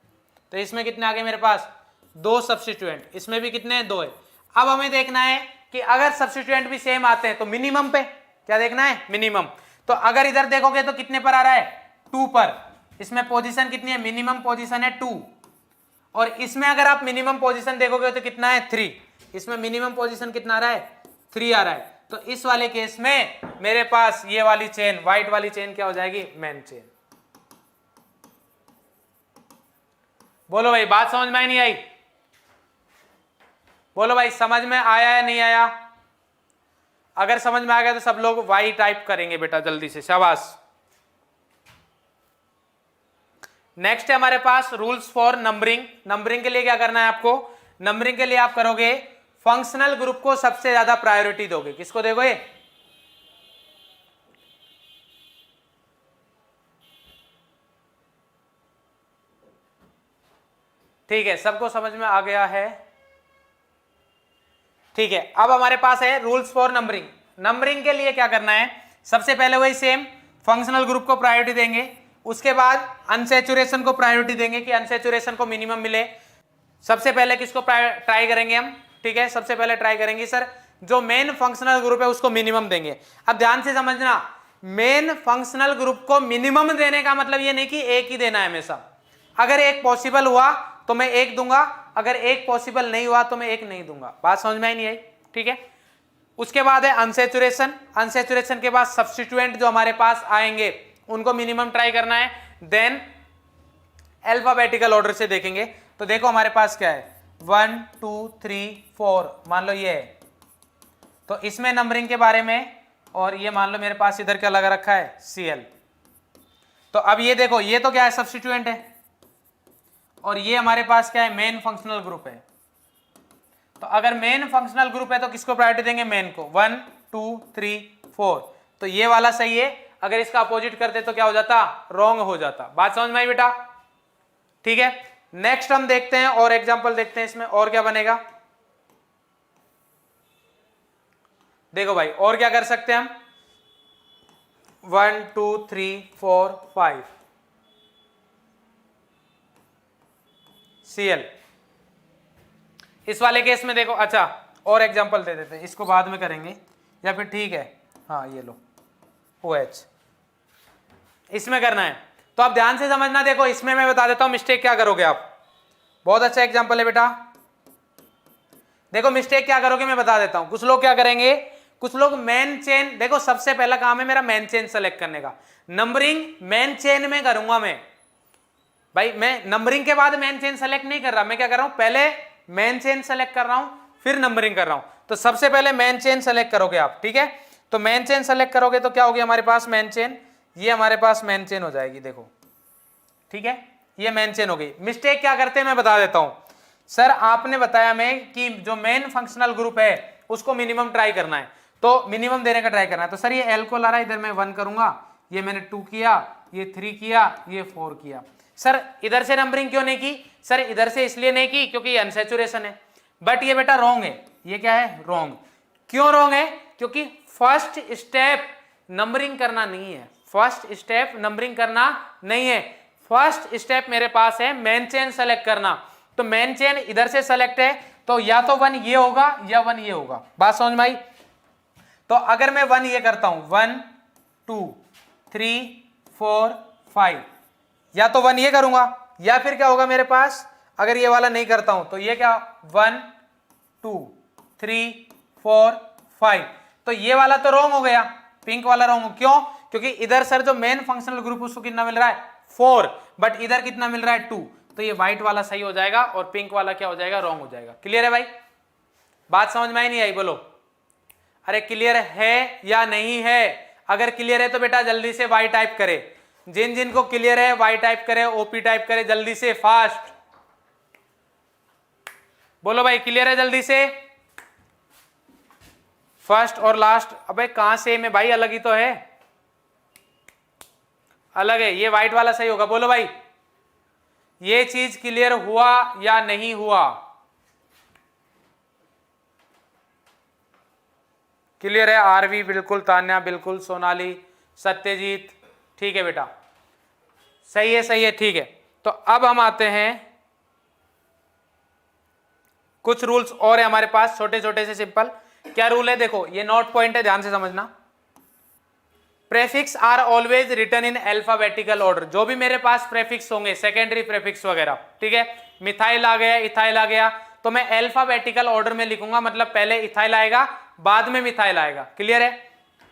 Speaker 1: तो इसमें कितने आ गए मेरे पास, 2 सब्स्टिट्यूएंट, इसमें भी कितने हैं, 2 है। अब हमें देखना है कि अगर सब्स्टिट्यूएंट भी सेम आते हैं तो मिनिमम पे, क्या देखना है, मिनिमम। तो अगर इधर देखोगे तो कितने पर आ रहा है, 2 पर, इसमें पोजीशन कितनी है, मिनिमम पोजीशन है 2, और इसमें अगर आप मिनिमम पोजीशन देखोगे तो कितना है, 3, इसमें मिनिमम पोजीशन कितना आ रहा है, 3 आ रहा है। तो इस वाले केस में मेरे पास ये वाली चेन, व्हाइट वाली चेन क्या हो जाएगी, मेन चेन। बोलो भाई, बात समझ में आई नहीं आई, बोलो भाई समझ में आया या नहीं आया। अगर समझ में आ गया तो सब लोग वाई टाइप करेंगे बेटा जल्दी से, शाबाश। नेक्स्ट है हमारे पास रूल्स फॉर नंबरिंग। नंबरिंग के लिए क्या करना है आपको, नंबरिंग के लिए आप करोगे फंक्शनल ग्रुप को सबसे ज्यादा प्रायोरिटी दोगे, किसको दोगे, ठीक है, सबको समझ में आ गया है, ठीक है। अब हमारे पास है रूल्स फॉर नंबरिंग। नंबरिंग के लिए क्या करना है, सबसे पहले वही सेम फंक्शनल ग्रुप को प्रायोरिटी देंगे, उसके बाद अनसैचुरेशन को प्रायोरिटी देंगे कि अनसैचुरेशन को मिनिमम मिले। सबसे पहले किसको ट्राई करेंगे हम, ठीक है, सबसे पहले ट्राई करेंगे सर जो मेन फंक्शनल ग्रुप है उसको मिनिमम देंगे। अब ध्यान से समझना, मेन फंक्शनल ग्रुप को मिनिमम देने का मतलब ये नहीं कि एक ही देना है हमेशा, अगर एक पॉसिबल हुआ तो मैं एक दूंगा, अगर एक पॉसिबल नहीं हुआ तो मैं एक नहीं दूंगा। बात समझ में आई नहीं आई, ठीक है। उसके बाद है अनसैचुरेशन, अनसैचुरेशन के बाद सब्स्टिट्यूएंट जो हमारे पास आएंगे उनको मिनिमम ट्राई करना है। देन अल्फाबेटिकल ऑर्डर से देखेंगे, तो देखो हमारे पास क्या है, 1 2 3 4, मान लो ये है, तो इसमें नंबरिंग के बारे में, और ये मान लो मेरे पास इधर क्या लगा रखा है, Cl। तो अब ये देखो, ये तो क्या है, सब्स्टिट्यूएंट है, और ये हमारे पास क्या है, मेन फंक्शनल ग्रुप है। तो अगर मेन फंक्शनल ग्रुप है तो किसको प्रायोरिटी देंगे, मेन को, 1 2 3 4, तो ये वाला सही है। अगर इसका अपोजिट करते तो क्या हो जाता, रॉन्ग हो जाता। बात समझ में आई बेटा, ठीक है। नेक्स्ट हम देखते हैं और एग्जांपल देखते हैं इसमें और क्या बनेगा। देखो भाई और क्या कर सकते हैं हम, 1 2 3 4 5 Cl। इस वाले केस में देखो, अच्छा और एग्जांपल दे देते हैं, इसको बाद में करेंगे या फिर ठीक है, हाँ ये लो OH, इसमें करना है। तो आप ध्यान से समझना, देखो इसमें मैं बता देता हूं मिस्टेक क्या करोगे आप। बहुत अच्छा एग्जांपल है बेटा, देखो मिस्टेक क्या करोगे मैं बता देता हूं। कुछ लोग क्या करेंगे, कुछ लोग मेन चेन, देखो सबसे पहला काम है मेरा मेन चेन सेलेक्ट करने का, नंबरिंग मेन चेन में करूंगा मैं भाई। मैं नंबरिंग के बाद मेन चेन सेलेक्ट नहीं कर रहा, मैं क्या कर रहा हूं, पहले मेन चेन सेलेक्ट कर रहा हूं फिर नंबरिंग कर रहा हूं। तो सबसे पहले मेन चेन सेलेक्ट करोगे आप, ठीक है। तो मेन चेन सेलेक्ट करोगे तो क्या होगी हमारे पास, मेन चेन, ये हमारे पास मेन चेन हो जाएगी, देखो ठीक है, ये मेन चेन हो गई। मिस्टेक क्या करते हैं मैं बता देता हूं। सर आपने बताया मैं कि जो मेन फंक्शनल ग्रुप है उसको मिनिमम ट्राई करना है, तो मिनिमम देने का ट्राई करना है। तो सर ये एल्कोहल आ रहा है, इधर मैं 1 करूंगा, ये मैंने 2 किया, ये 3 किया, ये 4 किया। सर इधर से नंबरिंग क्यों नहीं की, सर इधर से इसलिए नहीं की क्योंकि अनसैचुरेशन है। बट ये बेटा रॉन्ग है, ये क्या है, रॉन्ग। क्यों रॉन्ग है, क्योंकि फर्स्ट स्टेप नंबरिंग करना नहीं है, फर्स्ट स्टेप नंबरिंग करना नहीं है। फर्स्ट स्टेप मेरे पास है मेन चेन सेलेक्ट करना। तो मेन चेन इधर से सेलेक्ट है, तो या तो 1 ये होगा या 1 ये होगा। बात समझ में आई? तो अगर मैं 1 ये करता हूं 1 2 3 4 5, या तो 1 ये करूंगा या फिर क्या होगा मेरे पास, अगर ये वाला नहीं करता हूं तो ये क्या 1 2 3 4 5, तो ये वाला तो रॉन्ग हो गया, पिंक वाला रॉन्ग हो। क्यों? क्योंकि इधर सर जो मेन फंक्शनल ग्रुप उसको कितना मिल रहा है 4, बट इधर कितना मिल रहा है 2, तो ये व्हाइट वाला सही हो जाएगा और पिंक वाला क्या हो जाएगा, रॉन्ग हो जाएगा। क्लियर है भाई? बात समझ में आई नहीं आई? बोलो अरे क्लियर है या नहीं है? अगर क्लियर है तो बेटा जल्दी से वाई टाइप करे, जिन जिन को क्लियर है वाई टाइप करे, ओपी टाइप करे जल्दी से, फास्ट बोलो भाई क्लियर है जल्दी से। फर्स्ट और लास्ट, अबे कहां से में भाई, अलग ही तो है, अलग है, ये व्हाइट वाला सही होगा। बोलो भाई ये चीज क्लियर हुआ या नहीं हुआ? क्लियर है? आरवी बिल्कुल, तान्या बिल्कुल, सोनाली, सत्यजीत, ठीक है बेटा, सही है सही है, ठीक है। तो अब हम आते हैं, कुछ रूल्स और है हमारे पास छोटे छोटे से सिंपल। क्या रूल है? देखो ये नोट पॉइंट है, ध्यान से समझना। Prefix are always written in alphabetical order. जो भी मेरे पास प्रेफिक्स होंगे, सेकेंडरी प्रेफिक्स वगैरह, ठीक है, मिथाइल आ गया, इथाइल आ गया, तो मैं अल्फाबेटिकल ऑर्डर में लिखूंगा, मतलब पहले इथाइल आएगा बाद में मिथाइल आएगा। क्लियर है?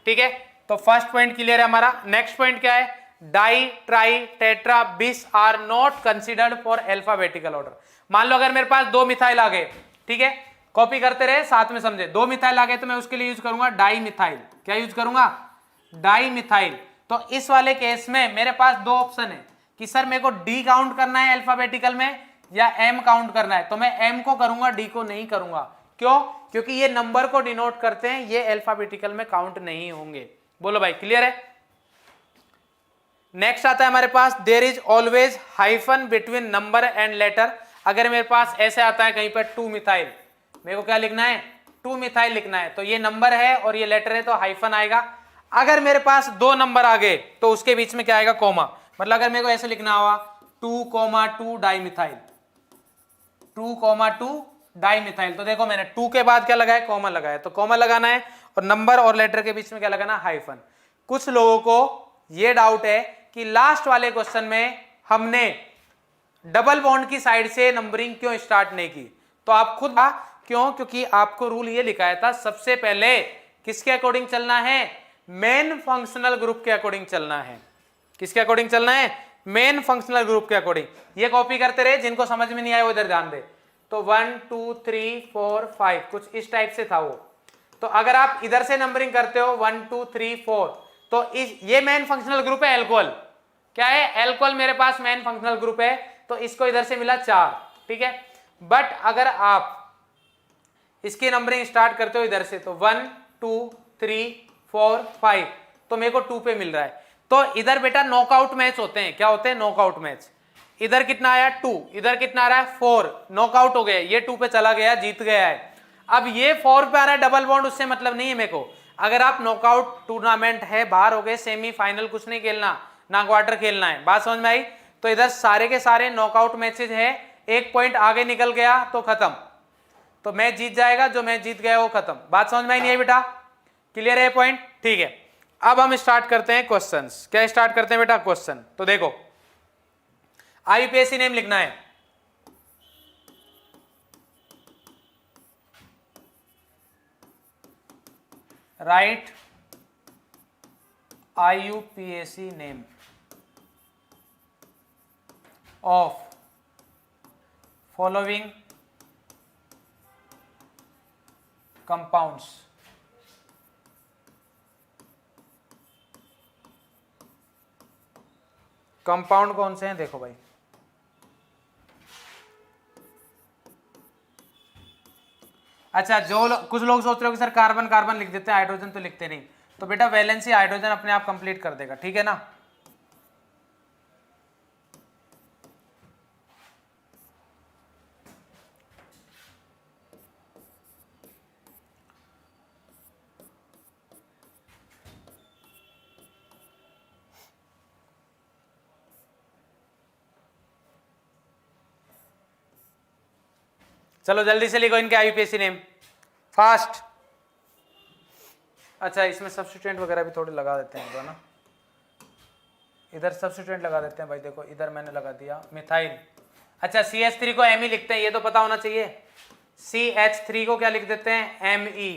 Speaker 1: ठीक है, तो फर्स्ट पॉइंट क्लियर है हमारा। नेक्स्ट पॉइंट क्या है? Di tri tetra bis are not considered for alphabetical order. मान लो अगर मेरे पास 2 मिथाइल आ गए, ठीक है, कॉपी करते रहे साथ में समझे, 2 मिथाइल आ गए तो मैं उसके लिए यूज करूंगा डाई मिथाइल। क्या यूज करूंगा? Di methyl. तो इस वाले केस में मेरे पास 2 ऑप्शन है कि सर मेरे को डी काउंट करना है अल्फाबेटिकल में या एम काउंट करना है, तो मैं एम को करूंगा, डी को नहीं करूंगा। क्यों? क्योंकि ये नंबर को डिनोट करते हैं, ये अल्फाबेटिकल में काउंट नहीं होंगे। बोलो भाई क्लियर है? नेक्स्ट आता है हमारे पास, there is always hyphen between number and letter. अगर मेरे पास ऐसे आता है कहीं पर 2 मिथाइल, मेरे को क्या लिखना है? 2 मिथाइल लिखना है, तो ये नंबर है और ये लेटर है तो हाइफन आएगा। अगर मेरे पास 2 नंबर आ गए तो उसके बीच में क्या आएगा? कॉमा। मतलब अगर मेरे को ऐसे लिखना हुआ 2,2 डाइमिथाइल, 2,2 डाइमिथाइल, तो देखो मैंने 2 के बाद क्या लगाया? कॉमा लगाया, तो कॉमा लगाना है और नंबर और लेटर के बीच में क्या लगाना? हाइफन। कुछ लोगों को ये डाउट है कि लास्ट वाले क्वेश्चन में हमने डबल बॉन्ड की साइड से नंबरिंग क्यों स्टार्ट नहीं की, तो आप खुद क्यों? क्योंकि आपको रूल ये लिखाया था सबसे पहले किसके अकॉर्डिंग चलना है? मेन फंक्शनल ग्रुप के अकॉर्डिंग चलना है। किसके अकॉर्डिंग चलना है? मेन फंक्शनल ग्रुप के अकॉर्डिंग। ये कॉपी करते रहे, जिनको समझ में नहीं आया वो इधर ध्यान दे। तो 1 2 3 4 5 कुछ इस टाइप से था वो। तो अगर आप इधर से नंबरिंग करते हो 1 2 3 4, तो ये मेन फंक्शनल ग्रुप है एल्कोहल। क्या है? एल्कोहल मेरे पास मेन फंक्शनल ग्रुप है, तो इसको इधर से मिला 4, ठीक है। बट अगर आप इसकी नंबरिंग स्टार्ट करते हो इधर से, तो 1 2 3 4 5, तो मेरे को 2 पे मिल रहा है। तो इधर बेटा नॉकआउट मैच होते हैं। क्या होते हैं? Knockout match. इधर कितना आया? 2, इधर कितना आ रहा है? 4, नॉकआउट हो गया, ये 2 पे चला गया, जीत गया है। अब ये 4 पे आ रहा है डबल बॉन्ड, उससे मतलब नहीं है मेरे को। अगर आप नॉकआउट टूर्नामेंट है, बाहर हो गए, सेमीफाइनल कुछ नहीं खेलना, ना क्वार्टर खेलना है। बात समझ में आई? तो इधर सारे के सारे नॉकआउट मैचेज है, 1 पॉइंट आगे निकल गया तो खत्म, तो मैच जीत जाएगा, जो मैच जीत गया वो खत्म। बात समझ में आई नहीं है बेटा? क्लियर है पॉइंट? ठीक है, अब हम स्टार्ट करते हैं क्वेश्चंस। क्या स्टार्ट करते हैं बेटा? क्वेश्चन। तो देखो आईयूपीएससी नेम लिखना है, right आईयूपीएससी name of following compounds. Compound कौन से हैं? देखो भाई, अच्छा कुछ लोग सोच रहे हो कि सर कार्बन कार्बन लिख देते हैं, हाइड्रोजन तो लिखते नहीं, तो बेटा वैलेंसी हाइड्रोजन अपने आप कंप्लीट कर देगा, ठीक है ना। चलो जल्दी से लिखो इनके आईयूपीएसी नेम फास्ट। अच्छा इसमें सब्स्टिट्यूएंट वगैरह भी थोड़े लगा देते हैं ना, इधर सब्स्टिट्यूएंट लगा देते हैं भाई। देखो इधर मैंने लगा दिया मिथाइल। अच्छा CH3 को Me लिखते हैं, ये तो पता होना चाहिए। CH3 को क्या लिख देते हैं Me।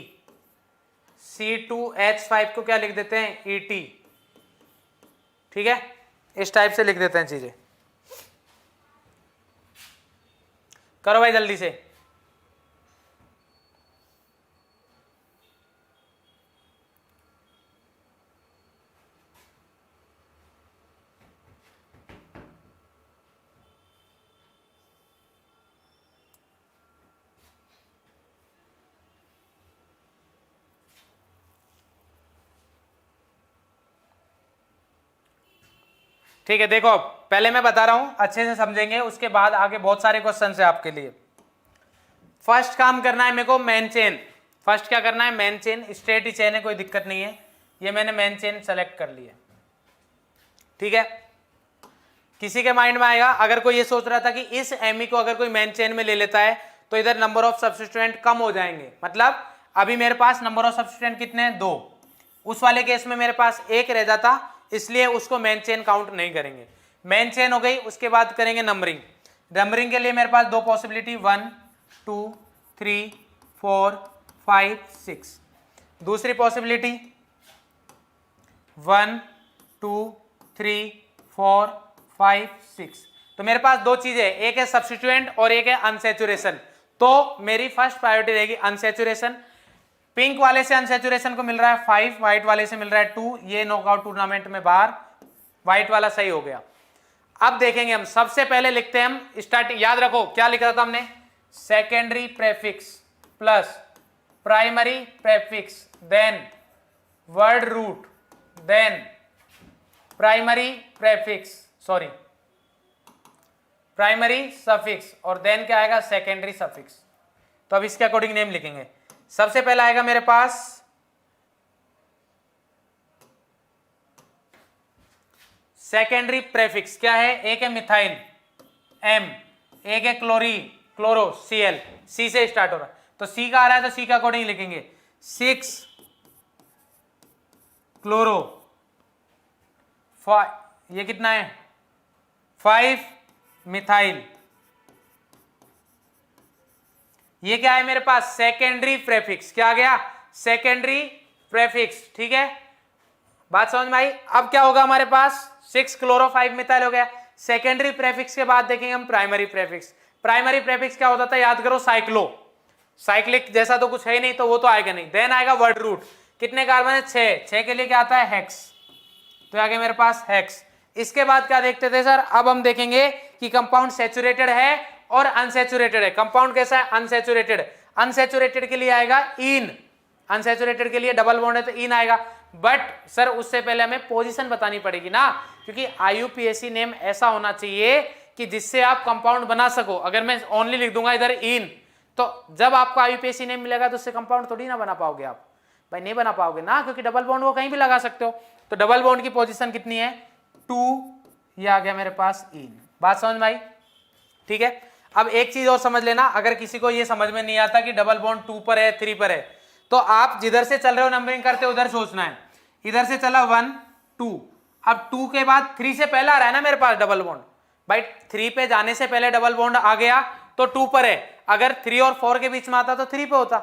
Speaker 1: C2H5 को क्या लिख देते हैं Et। ठीक है, इस टाइप से लिख देते हैं चीजें। करो भाई जल्दी से। ठीक है, देखो पहले मैं बता रहा हूं, अच्छे से समझेंगे, उसके बाद आगे बहुत सारे क्वेश्चन है आपके लिए। फर्स्ट काम करना है मेरे को मेन चेन। फर्स्ट क्या करना है, मेन चेन। स्ट्रेट ही चेन है, कोई दिक्कत नहीं है। ये मैंने मेन चेन सेलेक्ट कर लिया। ठीक है, किसी के माइंड में आएगा अगर कोई ये सोच रहा था कि इस Me को अगर कोई मेन चेन में ले लेता है तो इधर नंबर ऑफ सब्स्टिट्यूएंट कम हो जाएंगे। मतलब अभी मेरे पास नंबर ऑफ सब्स्टिट्यूएंट कितने हैं, 2। उस वाले केस में मेरे पास 1 रह जाता, इसलिए उसको मेन चेन काउंट नहीं करेंगे। मेन चेन हो गई, उसके बाद करेंगे नंबरिंग। नंबरिंग के लिए मेरे पास 2 पॉसिबिलिटी, 1 2 3 4 5 6। दूसरी पॉसिबिलिटी 1 2 3 4 5 6। तो मेरे पास 2 चीजें, एक है सब्स्टिट्यूएंट और एक है अनसैचुरेशन। तो मेरी फर्स्ट प्रायोरिटी रहेगी अनसैचुरेशन। पिंक वाले से अनसैचुरेशन को मिल रहा है 5, व्हाइट वाले से मिल रहा है 2। ये नॉकआउट टूर्नामेंट में बाहर, व्हाइट वाला सही हो गया। अब देखेंगे हम, सबसे पहले लिखते हैं हम स्टार्टिंग। याद रखो क्या लिखा था हमने, secondary prefix plus primary prefix, then word root, then primary prefix, sorry primary suffix, और देन क्या आएगा, सेकेंडरी सफिक्स। तो अब इसके अकॉर्डिंग नेम लिखेंगे। सबसे पहला आएगा मेरे पास सेकेंडरी प्रेफिक्स, क्या है, एक है मिथाइल M, एक है क्लोरो Cl, C से स्टार्ट हो रहा है। तो C का आ रहा है तो C का अकॉर्डिंग लिखेंगे 6 क्लोरो, ये कितना है 5 मिथाइल। ये क्या है मेरे पास, सेकेंडरी प्रेफिक्स। क्या आ गया, सेकेंडरी प्रेफिक्स। ठीक है, बात समझ में आई। अब क्या होगा हमारे पास, 6 क्लोरो 5 मिथाइल हो गया। सेकेंडरी प्रेफिक्स के बाद देखेंगे हम प्राइमरी प्रेफिक्स। प्राइमरी प्रेफिक्स क्या होता था, याद करो, साइक्लिक जैसा तो कुछ है ही नहीं, तो वो तो आएगा नहीं। देन आएगा वर्ड रूट, कितने कार्बन है, 6 के लिए क्या आता है, हेक्स। तो आगे मेरे पास हेक्स। इसके बाद क्या देखते थे सर, अब हम देखेंगे कि कंपाउंड सैचुरेटेड है और अनसैचुरेटेड है। कंपाउंड कैसा है, अनसैचुरेटेड। अनसैचुरेटेड के लिए आएगा इन, अनसैचुरेटेड के लिए डबल बॉन्ड है तो इन आएगा। बट सर उससे पहले हमें पोजीशन बतानी पड़ेगी ना, क्योंकि आईयूपीएसी नेम ऐसा होना चाहिए कि जिससे आप कंपाउंड बना सको। अगर मैं ओनली लिख दूंगा इधर इन, तो जब आपको आईयूपीएसी नेम मिलेगा तो उससे कंपाउंड थोड़ी ना बना पाओगे आप, भाई नहीं बना पाओगे ना, क्योंकि डबल बॉन्ड वो कहीं भी लगा सकते हो। तो डबल बॉन्ड की पोजीशन कितनी है, 2, ये आ गया मेरे पास इन। बात समझ में आई, ठीक है। अब एक चीज और समझ लेना, अगर किसी को ये समझ में नहीं आता कि डबल बॉन्ड 2 पर है 3 पर है, तो आप जिधर से चल रहे हो नंबरिंग करते हो उधर सोचना है। इधर से चला 1 2, अब 2 के बाद 3 से पहले आ रहा है ना मेरे पास डबल बॉन्ड, भाई 3 पे जाने से पहले डबल बॉन्ड आ गया तो 2 पर है। अगर 3 और 4 के बीच में आता तो 3 पे होता।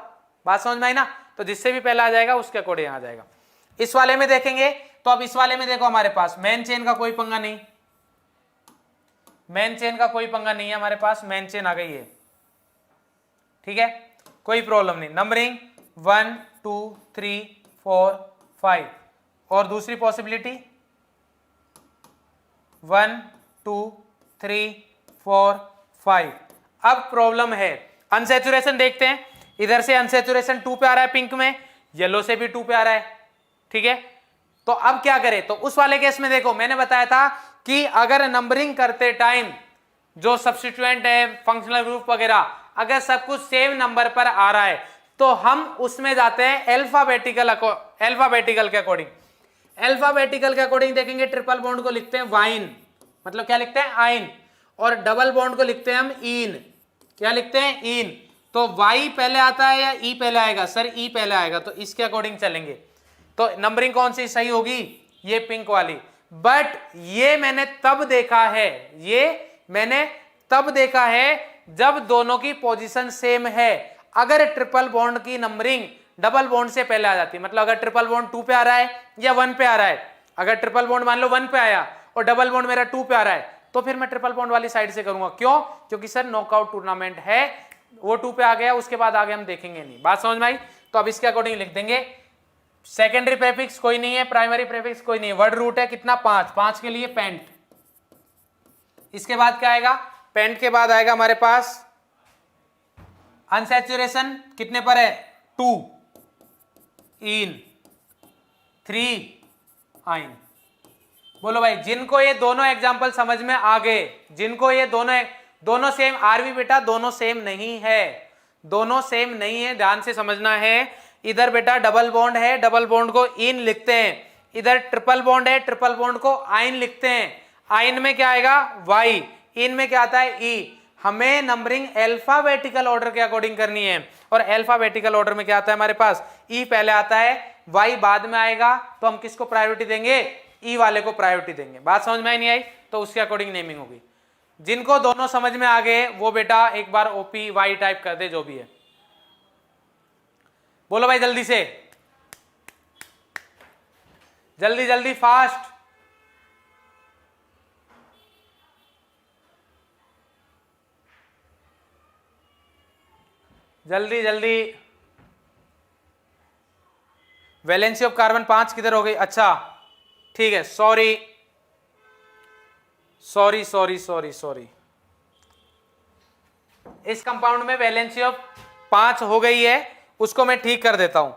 Speaker 1: बात समझ में आई ना, तो जिससे भी पहले आ जाएगा उसके अकॉर्डिंग आ जाएगा। इस वाले में देखेंगे तो अब इस वाले में देखो हमारे पास मेन चेन का कोई पंगा नहीं, मेन चेन का कोई पंगा नहीं है हमारे पास, मेन चेन आ गई है, ठीक है, कोई प्रॉब्लम नहीं। नंबरिंग 1 2 3 4 5, और दूसरी पॉसिबिलिटी 1 2 3 4 5। अब प्रॉब्लम है अनसैचुरेशन, देखते हैं। इधर से अनसैचुरेशन 2 पे आ रहा है पिंक में, येलो से भी 2 पे आ रहा है, ठीक है। तो अब क्या करें, तो उस वाले केस में देखो मैंने बताया था कि अगर नंबरिंग करते टाइम जो सब्स्टिट्यूएंट है, फंक्शनल ग्रुप वगैरह, अगर सब कुछ सेम नंबर पर आ रहा है तो हम उसमें जाते हैं अल्फाबेटिकल के अकॉर्डिंग। अल्फाबेटिकल के अकॉर्डिंग देखेंगे, ट्रिपल बॉन्ड को लिखते हैं वाइन, मतलब क्या लिखते हैं, आइन, और डबल बॉन्ड को लिखते हैं हम इन। क्या लिखते हैं, इन। तो Y पहले आता है या E पहले आएगा? सर E पहले आएगा, तो इसके अकॉर्डिंग चलेंगे। तो नंबरिंग कौन सी सही होगी? ये पिंक वाली। बट ये मैंने तब देखा है, ये मैंने तब देखा है जब दोनों की पोजीशन सेम है। अगर ट्रिपल बॉन्ड की नंबरिंग डबल बॉन्ड से पहले आ जाती है, मतलब अगर ट्रिपल बॉन्ड 2 पे आ रहा है या 1 पे आ रहा है, अगर ट्रिपल बॉन्ड मान लो 1 पे आया और डबल बॉन्ड मेरा 2 पे आ रहा है, तो फिर मैं ट्रिपल बॉन्ड वाली साइड से करूंगा। क्यों? क्योंकि सर नॉकआउट टूर्नामेंट है, वो 2 पे आ गया, उसके बाद आगे हम देखेंगे नहीं। बात समझ में आई? तो अब इसके अकॉर्डिंग लिख देंगे। सेकेंडरी प्रेफिक्स कोई नहीं है, प्राइमरी प्रेफिक्स कोई नहीं है, वर्ड रूट है कितना? 5। 5 के लिए पेंट। इसके बाद क्या आएगा? पेंट के बाद आएगा हमारे पास अनसैचुरेशन, कितने पर है? 2 इन 3 आइन। बोलो भाई, जिनको ये दोनों एग्जांपल समझ में आ गए, जिनको ये दोनों सेम, आरवी बेटा दोनों सेम नहीं है, दोनों सेम नहीं है, ध्यान से समझना है। इधर बेटा डबल बॉन्ड है, डबल बॉन्ड को इन लिखते हैं, इधर ट्रिपल बॉन्ड है, ट्रिपल बॉन्ड को आइन लिखते हैं। आइन में क्या आएगा? वाई, इन में क्या आता है? ई। हमें नंबरिंग अल्फाबेटिकल ऑर्डर के अकॉर्डिंग करनी है, और अल्फाबेटिकल ऑर्डर में क्या आता है हमारे पास? ई पहले आता है, वाई बाद में आएगा, तो हम किसको प्रायोरिटी देंगे? ई वाले को प्रायोरिटी देंगे। बात समझ में आई नहीं आई? तो उसके अकॉर्डिंग नेमिंग होगी। जिनको दोनों समझ में आ गए वो बेटा एक बार ओपी वाई टाइप कर दे, जो भी है। बोलो भाई जल्दी से, जल्दी जल्दी, फास्ट। जल्दी जल्दी। वैलेंसी ऑफ कार्बन 5 किधर हो गई? अच्छा ठीक है, sorry sorry sorry sorry sorry, इस कंपाउंड में वैलेंसी ऑफ 5 हो गई है, उसको मैं ठीक कर देता हूं।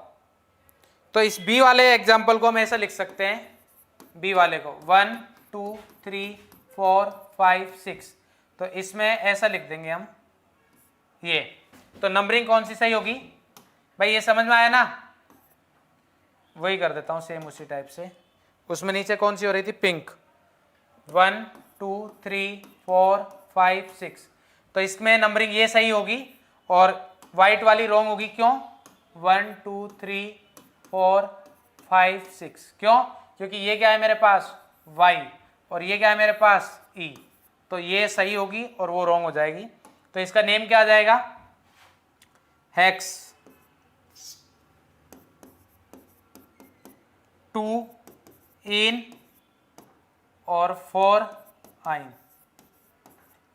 Speaker 1: तो इस बी वाले एग्जांपल को हम ऐसा लिख सकते हैं, बी वाले को 1 2 3 4 5 6, तो इसमें ऐसा लिख देंगे हम ये। तो नंबरिंग कौन सी सही होगी भाई? ये समझ में आया ना? वही कर देता हूं सेम उसी टाइप से। उसमें नीचे कौन सी हो रही थी? पिंक। 1 2 3 4 5 6, तो इसमें नंबरिंग ये सही होगी और वाइट वाली रॉन्ग होगी। क्यों? 1 2 3 4 5 6, क्यों? क्योंकि ये क्या है मेरे पास? y, और ये क्या है मेरे पास? e। तो ये सही होगी और वो रॉन्ग हो जाएगी। तो इसका नेम क्या आ जाएगा? हेक्स 2 इन और 4 आइन।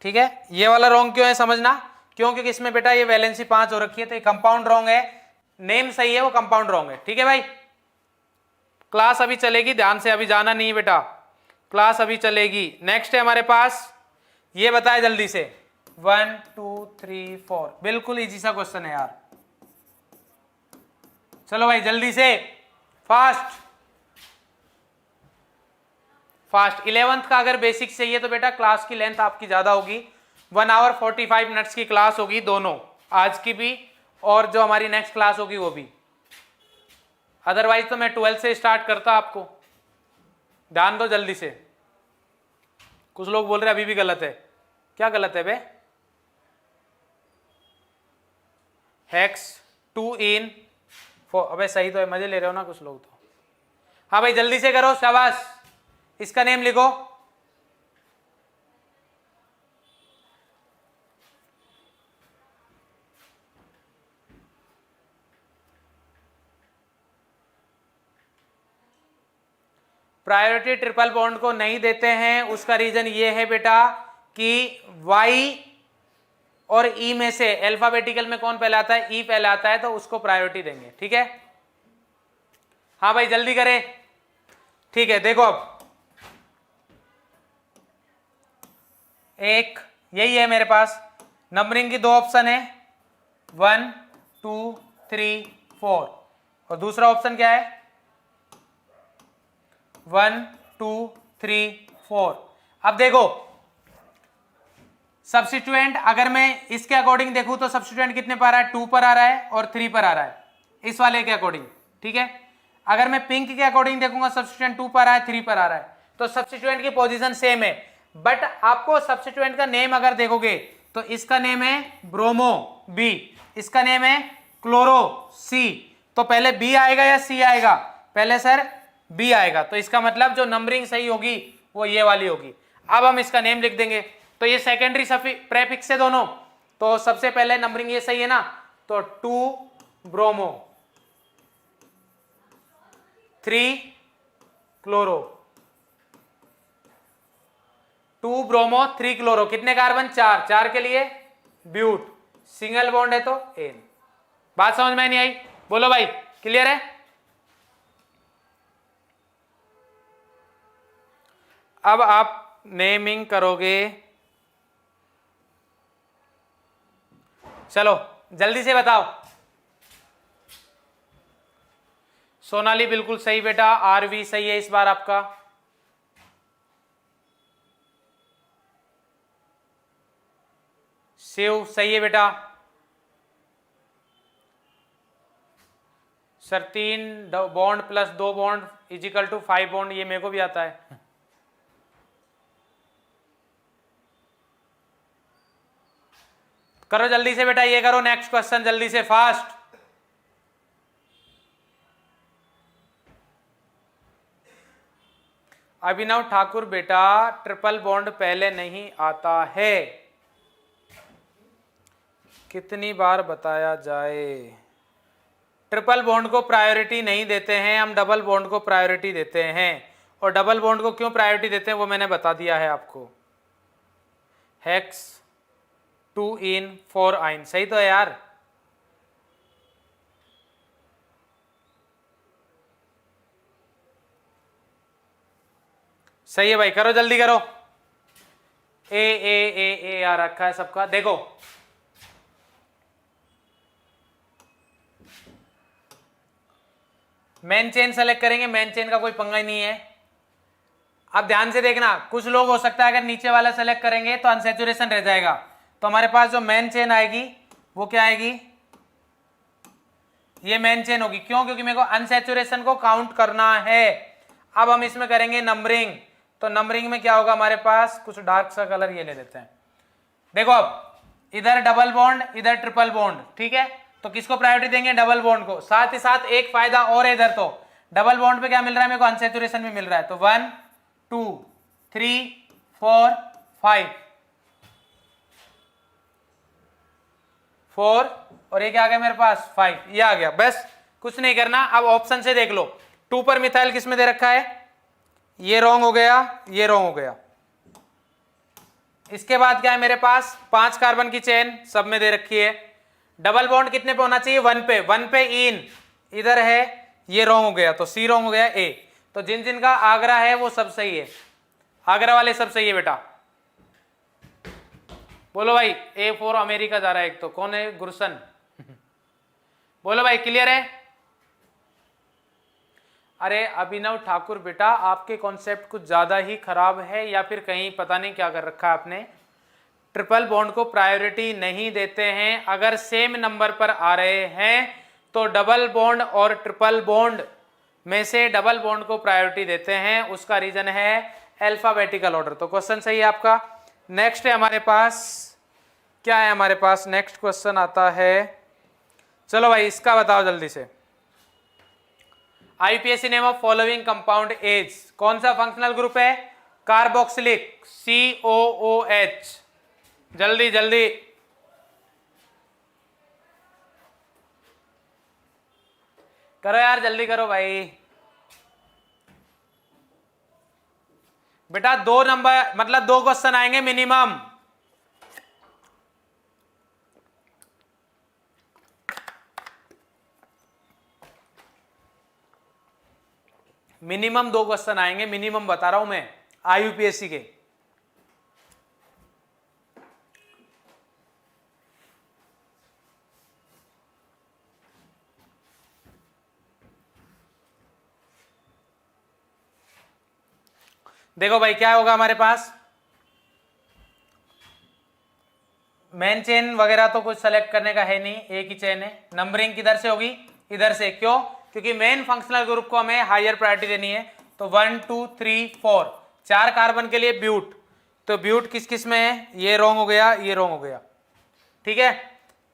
Speaker 1: ठीक है, ये वाला रॉन्ग क्यों है समझना? क्यों? क्योंकि इसमें बेटा ये वैलेंसी 5 हो रखी है, तो ये कंपाउंड रॉन्ग है, नेम सही है, वो कंपाउंड रॉन्ग है। ठीक है भाई, क्लास अभी चलेगी, ध्यान से, अभी जाना नहीं बेटा, क्लास अभी चलेगी। नेक्स्ट है हमारे पास, ये बताए जल्दी से, 1 2 3 4, बिल्कुल इजी सा क्वेश्चन है यार। चलो भाई जल्दी से, फास्ट फास्ट। 11th का अगर बेसिक चाहिए तो बेटा क्लास की लेंथ आपकी ज्यादा होगी, 1 आवर 45 मिनट्स की क्लास होगी, दोनों, आज की भी और जो हमारी नेक्स्ट क्लास होगी वो भी। अदरवाइज तो मैं 12 से स्टार्ट करता आपको। ध्यान दो जल्दी से, कुछ लोग बोल रहे अभी भी गलत है। क्या गलत है बे? हेक्स 2 इन 4, अबे सही तो है, मजे ले रहे हो ना कुछ लोग तो। हाँ भाई जल्दी से करो, शाबाश। इसका नेम लिखो, प्रायोरिटी ट्रिपल बॉन्ड को नहीं देते हैं, उसका रीजन ये है बेटा कि Y और E में से अल्फाबेटिकल में कौन पहले आता है? E पहले आता है, तो उसको प्रायोरिटी देंगे। ठीक है, हाँ भाई जल्दी करें। ठीक है, देखो अब एक यही है मेरे पास, नंबरिंग की 2 ऑप्शन है, 1 2 3 4, और दूसरा ऑप्शन क्या है? 1 2 3 4। अब देखो सब्स्टिट्यूएंट, अगर मैं इसके अकॉर्डिंग देखूं तो सब्स्टिट्यूएंट कितने पर आ रहा है? 2 पर आ रहा है और 3 पर आ रहा है, इस वाले के अकॉर्डिंग। ठीक है, अगर मैं पिंक के अकॉर्डिंग देखूंगा सब्स्टिट्यूएंट 2 पर आ रहा है, 3 पर आ रहा है, तो सब्स्टिट्यूएंट की पोजीशन सेम है। बट आपको सब्स्टिट्यूएंट का नेम अगर देखोगे तो इसका नेम है ब्रोमो, बी, इसका नेम है क्लोरो सी। तो पहले बी आएगा या सी आएगा? पहले सर बी आएगा, तो इसका मतलब जो नंबरिंग सही होगी वो ये वाली होगी। अब हम इसका नेम लिख देंगे। तो ये सेकेंडरी प्रेफिक्स है दोनों, तो सबसे पहले नंबरिंग ये सही है ना, तो 2 ब्रोमो 3 क्लोरो, 2 ब्रोमो 3 क्लोरो, कितने कार्बन? 4, 4 के लिए ब्यूट, सिंगल बॉन्ड है तो एन। बात समझ में नहीं आई? बोलो भाई, क्लियर है? अब आप नेमिंग करोगे, चलो जल्दी से बताओ। सोनाली बिल्कुल सही बेटा, आरवी सही है इस बार आपका। शिव सही है बेटा। Sir 3 bond plus 2 bond equal to 5 bond, ये मेरे को भी आता है। करो जल्दी से बेटा, ये करो नेक्स्ट क्वेश्चन जल्दी से, फास्ट। अभिनव ठाकुर बेटा, ट्रिपल बॉन्ड पहले नहीं आता है, कितनी बार बताया जाए? ट्रिपल बॉन्ड को प्रायोरिटी नहीं देते हैं हम, डबल बॉन्ड को प्रायोरिटी देते हैं। और डबल बॉन्ड को क्यों प्रायोरिटी देते हैं वो मैंने बता दिया है आपको। हेक्स 2 इन 4 आइन, सही तो है यार। सही है भाई, करो जल्दी करो। ए ए ए ए आ रखा है सबका, देखो मेन चेन सेलेक्ट करेंगे, मेन चेन का कोई पंगा ही नहीं है। अब ध्यान से देखना, कुछ लोग हो सकता है अगर नीचे वाला सेलेक्ट करेंगे तो अनसैचुरेशन रह जाएगा, तो हमारे पास जो मेन चेन आएगी वो क्या आएगी? ये मेन चेन होगी। क्यों? क्योंकि मेरे को अनसैचुरेशन को काउंट करना है। अब हम इसमें करेंगे नंबरिंग, तो नंबरिंग में क्या होगा हमारे पास? कुछ डार्क सा कलर ये ले लेते हैं। देखो अब इधर डबल बॉन्ड, इधर ट्रिपल बॉन्ड, ठीक है, तो किसको प्रायोरिटी देंगे? डबल बॉन्ड को। साथ ही साथ एक फायदा और है इधर, तो डबल बॉन्ड पे क्या मिल रहा है मेरे को? अनसैचुरेशन भी मिल रहा है। तो 1 2 3 4 5 4 और ये क्या आ गया मेरे पास? 5, ये आ गया। बस कुछ नहीं करना। अब ऑप्शन से देख लो, 2 पर मिथाइल किस में दे रखा है? ये रॉन्ग हो गया, ये रॉन्ग हो गया। इसके बाद क्या है मेरे पास? 5 कार्बन की चेन सब में दे रखी है। डबल बॉन्ड कितने पे होना चाहिए? 1 पे। 1 पे इन इधर है, ये रॉन्ग हो गया, तो सी रॉन्ग हो गया, ए। तो जिन जिन का आगरा है वो सब सही है, आगरा वाले सब सही है बेटा। बोलो भाई, ए फॉर अमेरिका जा रहा है एक, तो कौन है? गुरसन। बोलो भाई, क्लियर है? अरे अभिनव ठाकुर बेटा, आपके कॉन्सेप्ट कुछ ज्यादा ही खराब है, या फिर कहीं पता नहीं क्या कर रखा है आपने। ट्रिपल बॉन्ड को प्रायोरिटी नहीं देते हैं, अगर सेम नंबर पर आ रहे हैं तो डबल बॉन्ड और ट्रिपल बॉन्ड में से डबल बॉन्ड को प्रायोरिटी देते हैं। उसका रीजन है अल्फाबेटिकल ऑर्डर। तो क्वेश्चन सही है आपका। नेक्स्ट है हमारे पास, क्या है हमारे पास? नेक्स्ट क्वेश्चन आता है, चलो भाई इसका बताओ जल्दी से। IUPAC name of following compound as, कौन सा फंक्शनल ग्रुप है? Carboxylic, COOH। जल्दी जल्दी, करो यार, जल्दी करो भाई। बेटा 2 नंबर मतलब 2 क्वेश्चन आएंगे मिनिमम। मिनिमम 2 क्वेश्चन आएंगे, मिनिमम बता रहा हूं मैं, आईयूपीएससी के। देखो भाई क्या होगा हमारे पास, मेन चेन वगैरह तो कुछ सेलेक्ट करने का है नहीं, एक ही चेन है। नंबरिंग किधर से होगी? इधर से। क्यों? क्योंकि मेन फंक्शनल ग्रुप को हमें हायर प्रायोरिटी देनी है। तो 1 2 3 4 4 कार्बन के लिए ब्यूट, तो ब्यूट किस किस में है? ये रॉन्ग हो गया, ये रॉन्ग हो गया, ठीक है।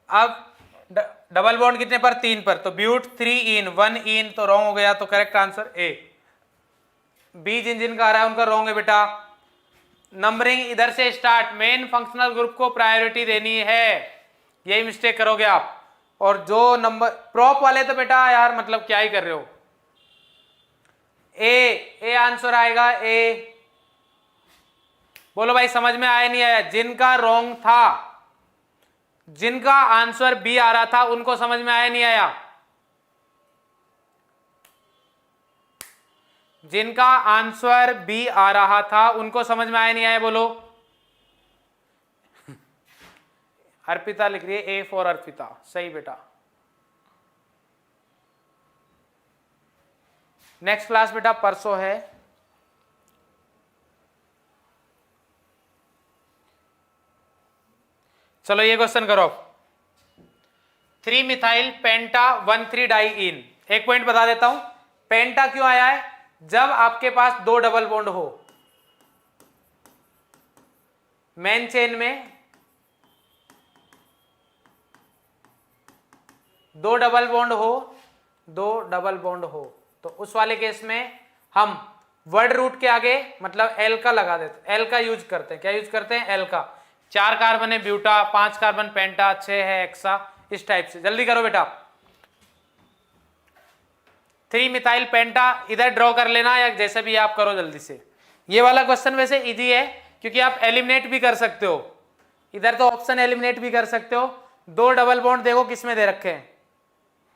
Speaker 1: अब डबल बॉन्ड कितने पर, 3 पर, तो ब्यूट 3 इन 1 इन, तो रॉन्ग हो गया, तो करेक्ट आंसर ए। बी जिन जिन का आ रहा है उनका रॉन्ग है बेटा। नंबरिंग इधर से स्टार्ट, मेन फंक्शनल ग्रुप को प्रायोरिटी देनी है, यही मिस्टेक करोगे आप। और जो नंबर प्रॉप वाले तो बेटा यार मतलब क्या ही कर रहे हो। ए आंसर आएगा ए। बोलो भाई समझ में आया नहीं आया? जिनका रॉन्ग था, जिनका आंसर बी आ रहा था उनको समझ में आया नहीं आया? जिनका आंसर बी आ रहा था उनको समझ में आया नहीं आया? बोलो। अर्पिता लिख रही है ए फॉर अर्पिता, सही बेटा। नेक्स्ट क्लास बेटा परसों है। चलो ये क्वेश्चन करो। 3 मिथाइल पेंटा 1,3 डाई इन। एक पॉइंट बता देता हूं, पेंटा क्यों आया है? जब आपके पास 2 डबल बॉन्ड हो, मेन चेन में 2 डबल बॉन्ड हो, 2 डबल बॉन्ड हो, तो उस वाले केस में हम वर्ड रूट के आगे मतलब एल का लगा देते, एल का यूज करते हैं। क्या यूज करते हैं? एल का। 4 कार्बन है ब्यूटा, 5 कार्बन पेंटा, 6 है एक्सा, इस टाइप से। जल्दी करो बेटा। 3 मिथाइल पेंटा इधर ड्रॉ कर लेना, या जैसे भी आप करो जल्दी से। ये वाला क्वेश्चन वैसे इजी है क्योंकि आप एलिमिनेट भी कर सकते हो, इधर तो ऑप्शन एलिमिनेट भी कर सकते हो। 2 डबल बॉन्ड देखो किसमें दे रखे हैं,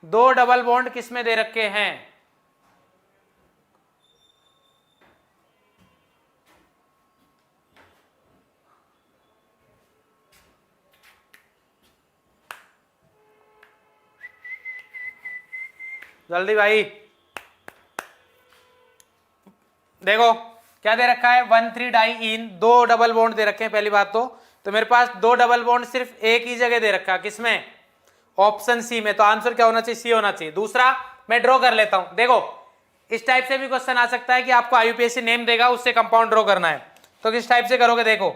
Speaker 1: 2 डबल बॉन्ड किसमें दे रखे हैं? जल्दी भाई देखो क्या दे रखा है, 1,3 डाई इन, 2 डबल बॉन्ड दे रखे हैं पहली बात तो मेरे पास 2 डबल बॉन्ड सिर्फ एक ही जगह दे रखा है, किसमें? ऑप्शन सी में। तो आंसर क्या होना चाहिए? सी होना चाहिए। दूसरा मैं ड्रॉ कर लेता हूं। देखो इस टाइप से भी क्वेश्चन आ सकता है कि आपको आईयूपीएससी नेम देगा, उससे कंपाउंड ड्रॉ करना है, तो किस टाइप से करोगे? देखो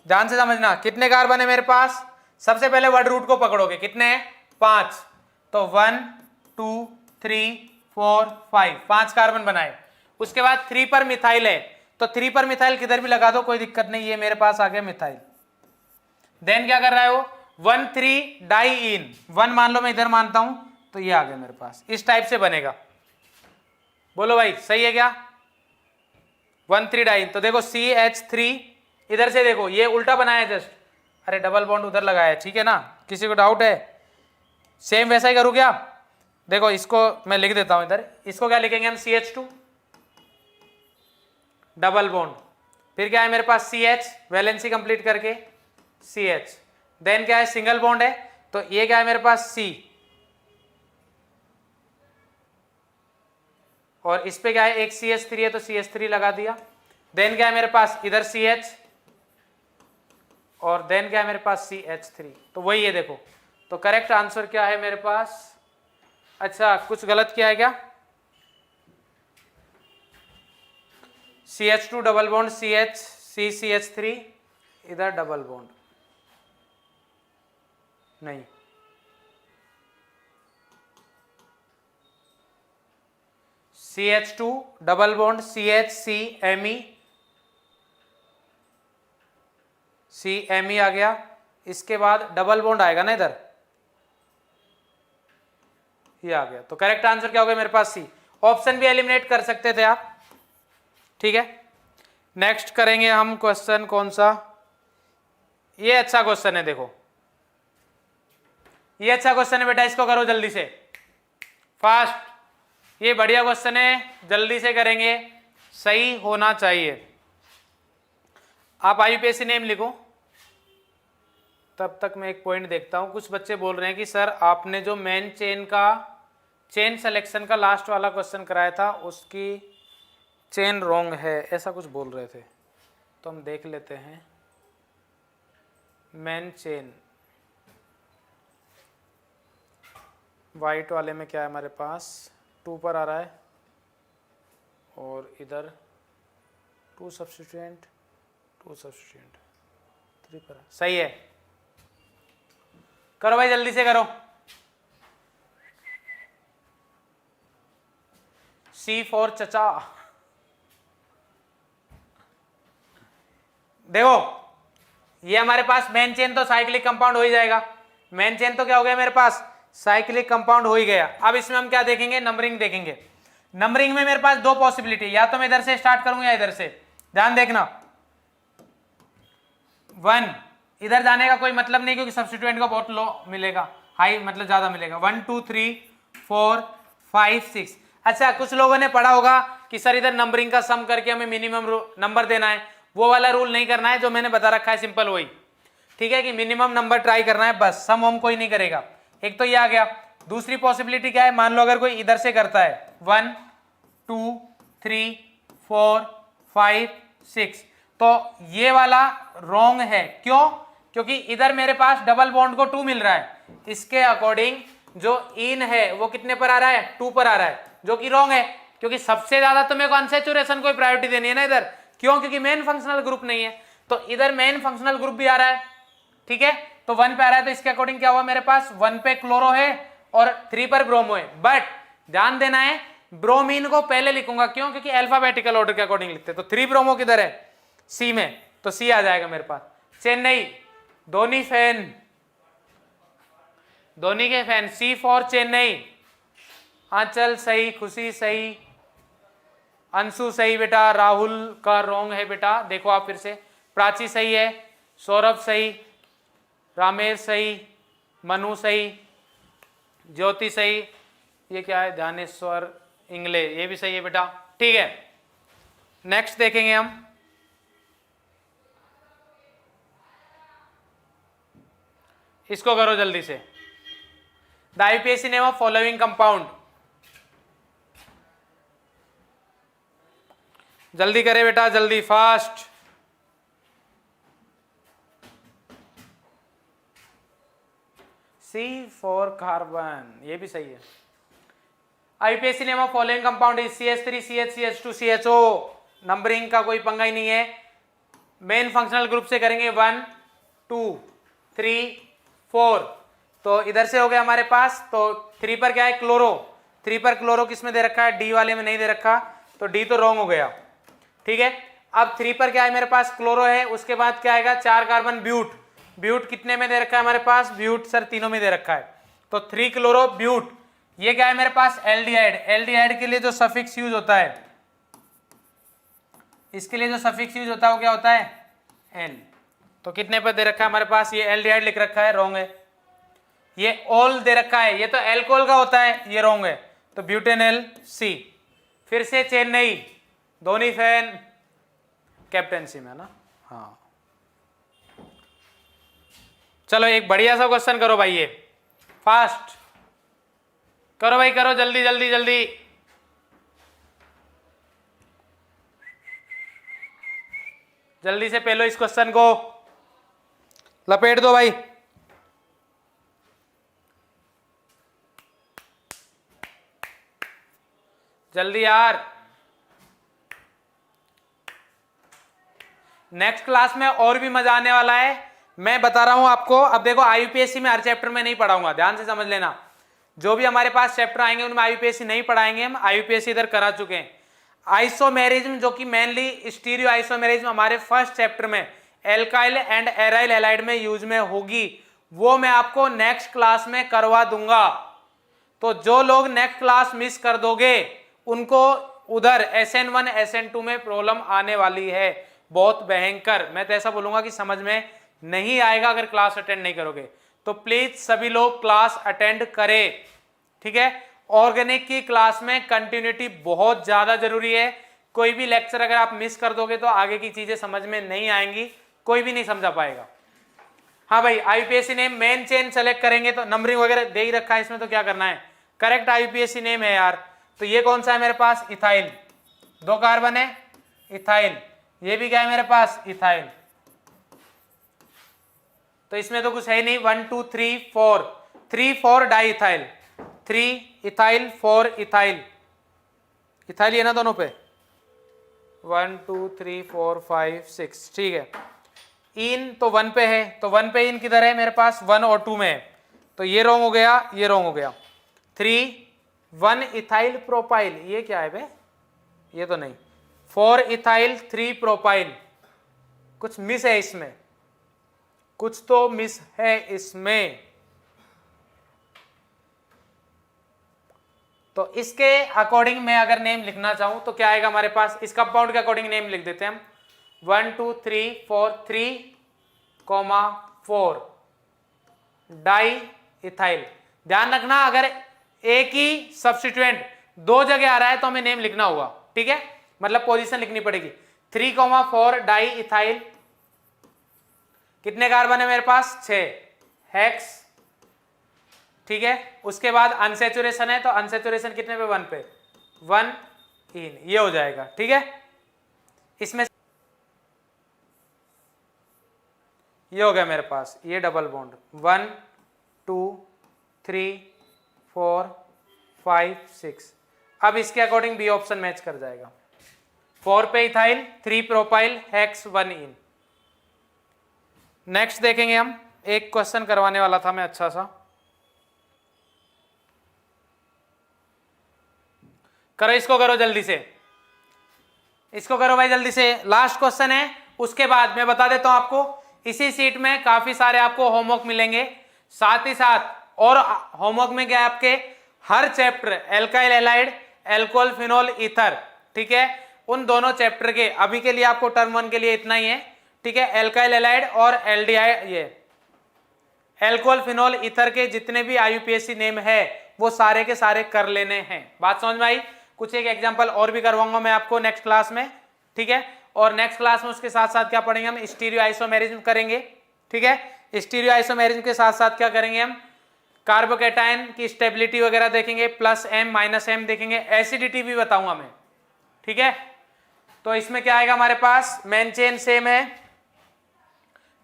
Speaker 1: ध्यान से समझना। कितने कार्बन है मेरे पास? सबसे पहले वर्ड रूट को पकड़ोगे, कितने हैं? 5, तो 1 2 3 4 5, 5 कार्बन बनाए। उसके बाद 3 पर मिथाइल है, तो 3 पर मिथाइल किधर भी लगा दो कोई दिक्कत नहीं, ये मेरे पास आ गया मिथाइल। देन क्या कर रहा है वो? 1,3 डाई इन, 1 मान लो मैं इधर मानता हूं, तो ये आ गया मेरे पास, इस टाइप से बनेगा। बोलो भाई सही है क्या? 1,3 डाई इन, तो देखो CH3 इधर से देखो ये उल्टा बनाया है जस्ट, अरे डबल बॉन्ड उधर लगाया है, ठीक है ना? किसी को डाउट है? सेम वैसा ही करूँ क्या? देखो इसको मैं लिख देता हूं इधर, इसको क्या लिखेंगे हम? CH2 डबल बॉन्ड, फिर क्या है मेरे पास? CH वैलेंसी कंप्लीट करके CH, देन क्या है? सिंगल बॉन्ड है, तो ये क्या है मेरे पास? C, और इस पे क्या है? एक CH3 है तो CH3 लगा दिया। देन क्या है मेरे पास? इधर CH, और देन क्या है मेरे पास? CH3, तो वही है देखो। तो करेक्ट आंसर क्या है मेरे पास? अच्छा कुछ गलत किया है क्या? CH2 double bond CH, CH3 इधर डबल बॉन्ड नहीं, CH2 double bond CH CMe, CMe आ गया। इसके बाद डबल बॉन्ड आएगा ना इधर, ये आ गया। तो करेक्ट आंसर क्या हो गया मेरे पास? सी। ऑप्शन भी एलिमिनेट कर सकते थे आप, ठीक है। नेक्स्ट करेंगे हम क्वेश्चन कौन सा? ये अच्छा क्वेश्चन है, देखो ये अच्छा क्वेश्चन है बेटा, इसको करो जल्दी से फास्ट। ये बढ़िया क्वेश्चन है, जल्दी से करेंगे, सही होना चाहिए। आप आईयूपीएससी नेम लिखो, तब तक मैं एक पॉइंट देखता हूं। कुछ बच्चे बोल रहे हैं कि सर आपने जो मेन चेन का चेन सिलेक्शन का लास्ट वाला क्वेश्चन कराया था उसकी चेन रॉन्ग है, ऐसा कुछ बोल रहे थे, तो हम देख लेते हैं। मेन चेन वाइट वाले में क्या है हमारे पास? 2 पर आ रहा है, और इधर 2 सब्स्टिट्यूएंट 2 सब्स्टिट्यूएंट, 3 पर, सही है। करो भाई जल्दी से करो। C4 चचा। देखो ये हमारे पास मेन चेन तो साइक्लिक कंपाउंड हो ही जाएगा, मेन चेन तो क्या हो गया मेरे पास, साइक्लिक कंपाउंड हो ही गया। अब इसमें हम क्या देखेंगे, नंबरिंग देखेंगे। नंबरिंग में मेरे पास दो पॉसिबिलिटी, या तो मैं इधर से स्टार्ट करूंगा या इधर से। ध्यान देखना, 1 इधर जाने का कोई मतलब नहीं क्योंकि सब्स्टिट्यूएंट का बहुत लो मिलेगा, हाई मतलब ज्यादा मिलेगा। 1 2 3 4 5 6। अच्छा कुछ लोगों ने पढ़ा होगा कि सर इधर नंबरिंग का सम करके हमें मिनिमम नंबर देना है, वो वाला रूल नहीं करना है जो मैंने बता रखा है, सिंपल वही, ठीक है, कि मिनिमम नंबर ट्राई करना है बस, सम हम कोई नहीं करेगा। एक तो ये आ गया। दूसरी पॉसिबिलिटी क्या है, मान लो अगर कोई इधर से करता है 1 2 3 4 5 6, तो ये वाला रॉन्ग है। क्यों? क्योंकि इधर मेरे पास डबल बॉन्ड को 2 मिल रहा है, इसके अकॉर्डिंग जो इन है वो कितने पर आ रहा है, 2 पर आ रहा है, जो कि रॉन्ग है, क्योंकि सबसे ज्यादा तो मेरे को अनसैचुरेशन को प्रायोरिटी देनी है ना इधर। क्यों? क्योंकि मेन फंक्शनल ग्रुप नहीं है, तो इधर मेन फंक्शनल ग्रुप भी आ रहा है, ठीक है, तो 1 पे आ रहा है, तो इसके अकॉर्डिंग क्या हुआ मेरे पास, 1 पे क्लोरो है और 3 पर ब्रोमो है। बट ध्यान देना है, ब्रोमीन को पहले लिखूंगा, क्यों? क्योंकि अल्फाबेटिकल ऑर्डर के अकॉर्डिंग लिखते हैं, तो 3 ब्रोमो किधर है, सी में, तो सी आ जाएगा मेरे पास। चेन्नई, धोनी फैन, धोनी के फैन, C4 चेन्नई। आंचल सही, खुशी सही, अंशु सही बेटा, राहुल का रॉन्ग है बेटा, देखो आप फिर से। प्राची सही है, सौरभ सही, रामेश सही, मनु सही, ज्योति सही, ये क्या है, ध्यानेश्वर इंगले, ये भी सही है बेटा, ठीक है। नेक्स्ट देखेंगे हम, इसको करो जल्दी से। The IUPAC name of following compound, जल्दी करे बेटा, जल्दी, फास्ट। C4 कार्बन, ये भी सही है। IUPAC name of following compound is CH3 CH CH2 CHO। Numbering का कोई पंगा ही नहीं है, मेन फंक्शनल ग्रुप से करेंगे, 1 2 3 4, तो इधर से हो गया हमारे पास। तो 3 पर क्या है, क्लोरो, 3 पर क्लोरो किस में दे रखा है, डी वाले में नहीं दे रखा, तो डी तो रॉन्ग हो गया, ठीक है। अब 3 पर क्या है मेरे पास, क्लोरो है, उसके बाद क्या आएगा, 4 कार्बन ब्यूट, ब्यूट कितने में दे रखा है हमारे पास, ब्यूट सर तीनों में दे रखा है, तो 3 क्लोरो ब्यूट। ये क्या है मेरे पास, एल्डिहाइड, एल्डिहाइड के लिए जो सफिक्स यूज होता है, इसके लिए जो सफिक्स यूज होता है वो क्या होता है, एल, तो कितने पर दे रखा है हमारे पास, ये एल्डिहाइड लिख रखा है, रॉन्ग है। ये ऑल दे रखा है, ये तो एल्कोहल का होता है, ये रॉन्ग है, तो ब्यूटेनल सी। फिर से चेन्नई, धोनी फैन, कैप्टेंसी में ना, हाँ। चलो एक बढ़िया सा क्वेश्चन करो भाई, ये फास्ट करो भाई, करो जल्दी जल्दी जल्दी। जल्दी से पहलो इस क्वेश्चन को लपेट दो भाई। जल्दी यार, नेक्स्ट क्लास में और भी मजा आने वाला है, मैं बता रहा हूं आपको। अब देखो आईयूपीएससी में हर चैप्टर में नहीं पढ़ाऊंगा, ध्यान से समझ लेना, जो भी हमारे पास चैप्टर आएंगे उनमें आईयूपीएससी नहीं पढ़ाएंगे, हम आईयूपीएससी इधर करा चुके हैं। आइसोमेरिज्म जो कि मेनली स्टीरियो आइसोमेरिज्म हमारे फर्स्ट चैप्टर में एल्काइल एंड एराइल हैलाइड में यूज में होगी, वो मैं आपको नेक्स्ट क्लास में करवा दूंगा। तो जो लोग नेक्स्ट क्लास मिस कर दोगे उनको उधर SN1 SN2 में प्रॉब्लम आने वाली है, बहुत भयंकर। मैं तो ऐसा बोलूंगा कि समझ में नहीं आएगा अगर क्लास अटेंड नहीं करोगे, तो प्लीज सभी लोग क्लास अटेंड करें, ठीक है। ऑर्गेनिक की क्लास में कंटिन्यूटी बहुत ज्यादा जरूरी है, कोई भी लेक्चर अगर आप मिस कर दोगे तो आगे की चीजें समझ में नहीं आएंगी, कोई भी नहीं समझा पाएगा। हाँ भाई, IPSC name main chain select करेंगे तो नंबरिंग वगैरह दे ही रखा है इसमें, तो क्या करना है, करेक्ट आईपीएससी नेम है यार। तो ये कौन सा है मेरे पास, इथाइल, 2 कार्बन है, इथाइल, ये भी क्या है मेरे पास, इथाइल, तो इसमें तो कुछ है ही नहीं। 1 2 3 4, 3 4 di ethyl, 3 ethyl 4 ethyl, ethyl ये ना दोनों पे, 1 2 3 4 5 6, ठीक है। इन तो 1 पे है, तो 1 पे इन किधर है मेरे पास, 1 और 2 में है, तो ये रॉन्ग हो गया, ये रॉन्ग हो गया। 3 1 इथाइल प्रोपाइल, ये क्या है बे, ये तो नहीं। 4 इथाइल 3 प्रोपाइल, कुछ मिस है इसमें, कुछ तो मिस है इसमें। तो इसके अकॉर्डिंग मैं अगर नेम लिखना चाहूं तो क्या आएगा हमारे पास, इस कंपाउंड के अकॉर्डिंग नेम लिख देते हैं हम 1 2 3 4 3,4 डाई इथाइल। ध्यान रखना अगर एक ही सब्स्टिट्यूएंट दो जगह आ रहा है तो हमें नेम लिखना होगा, ठीक है, मतलब पोजीशन लिखनी पड़ेगी। 3,4 डाई इथाइल, कितने कार्बन है मेरे पास, 6 हेक्स, ठीक है। उसके बाद अनसैचुरेशन है तो अनसैचुरेशन कितने पे, 1 पे, 1 इन, ये हो जाएगा, ठीक है। इसमें ये हो गया मेरे पास, ये डबल बॉन्ड 1 2 3 4 5 6। अब इसके अकॉर्डिंग बी ऑप्शन मैच कर जाएगा। 4 पे इथाइल, 3 प्रोपाइल, हेक्स, 1 इन। नेक्स्ट देखेंगे हम, एक क्वेश्चन करवाने वाला था मैं अच्छा सा, करो इसको, करो जल्दी से, इसको करो भाई जल्दी से, लास्ट क्वेश्चन है। उसके बाद मैं बता देता हूं आपको, इसी सीट में काफी सारे आपको होमवर्क मिलेंगे, साथ ही साथ और होमवर्क में क्या है आपके, हर chapter alkyl halide, alcohol, phenol, ether, ठीक है, उन दोनों चैप्टर के अभी के लिए आपको टर्म 1 के लिए इतना ही है, ठीक है। एल्काइल एलाइड और एल्डिहाइड, ये एल्कोहल, फिनोल, ईथर के जितने भी आईयूपीएससी नेम है वो सारे के सारे कर लेने हैं। बात समझ में आई? कुछ एक एग्जांपल और भी करवाऊंगा मैं आपको नेक्स्ट क्लास में, ठीक है। और नेक्स्ट क्लास में उसके साथ साथ क्या पढ़ेंगे हम, स्टीरियो आइसोमेरिज्म करेंगे, ठीक है। स्टीरियो आइसोमेरिज्म के साथ साथ क्या करेंगे हम, कार्बोकैटायन की स्टेबिलिटी वगैरह देखेंगे, +M -M देखेंगे, एसिडिटी भी बताऊंगा मैं, ठीक है। तो इसमें क्या आएगा हमारे पास, मेन चेन सेम है,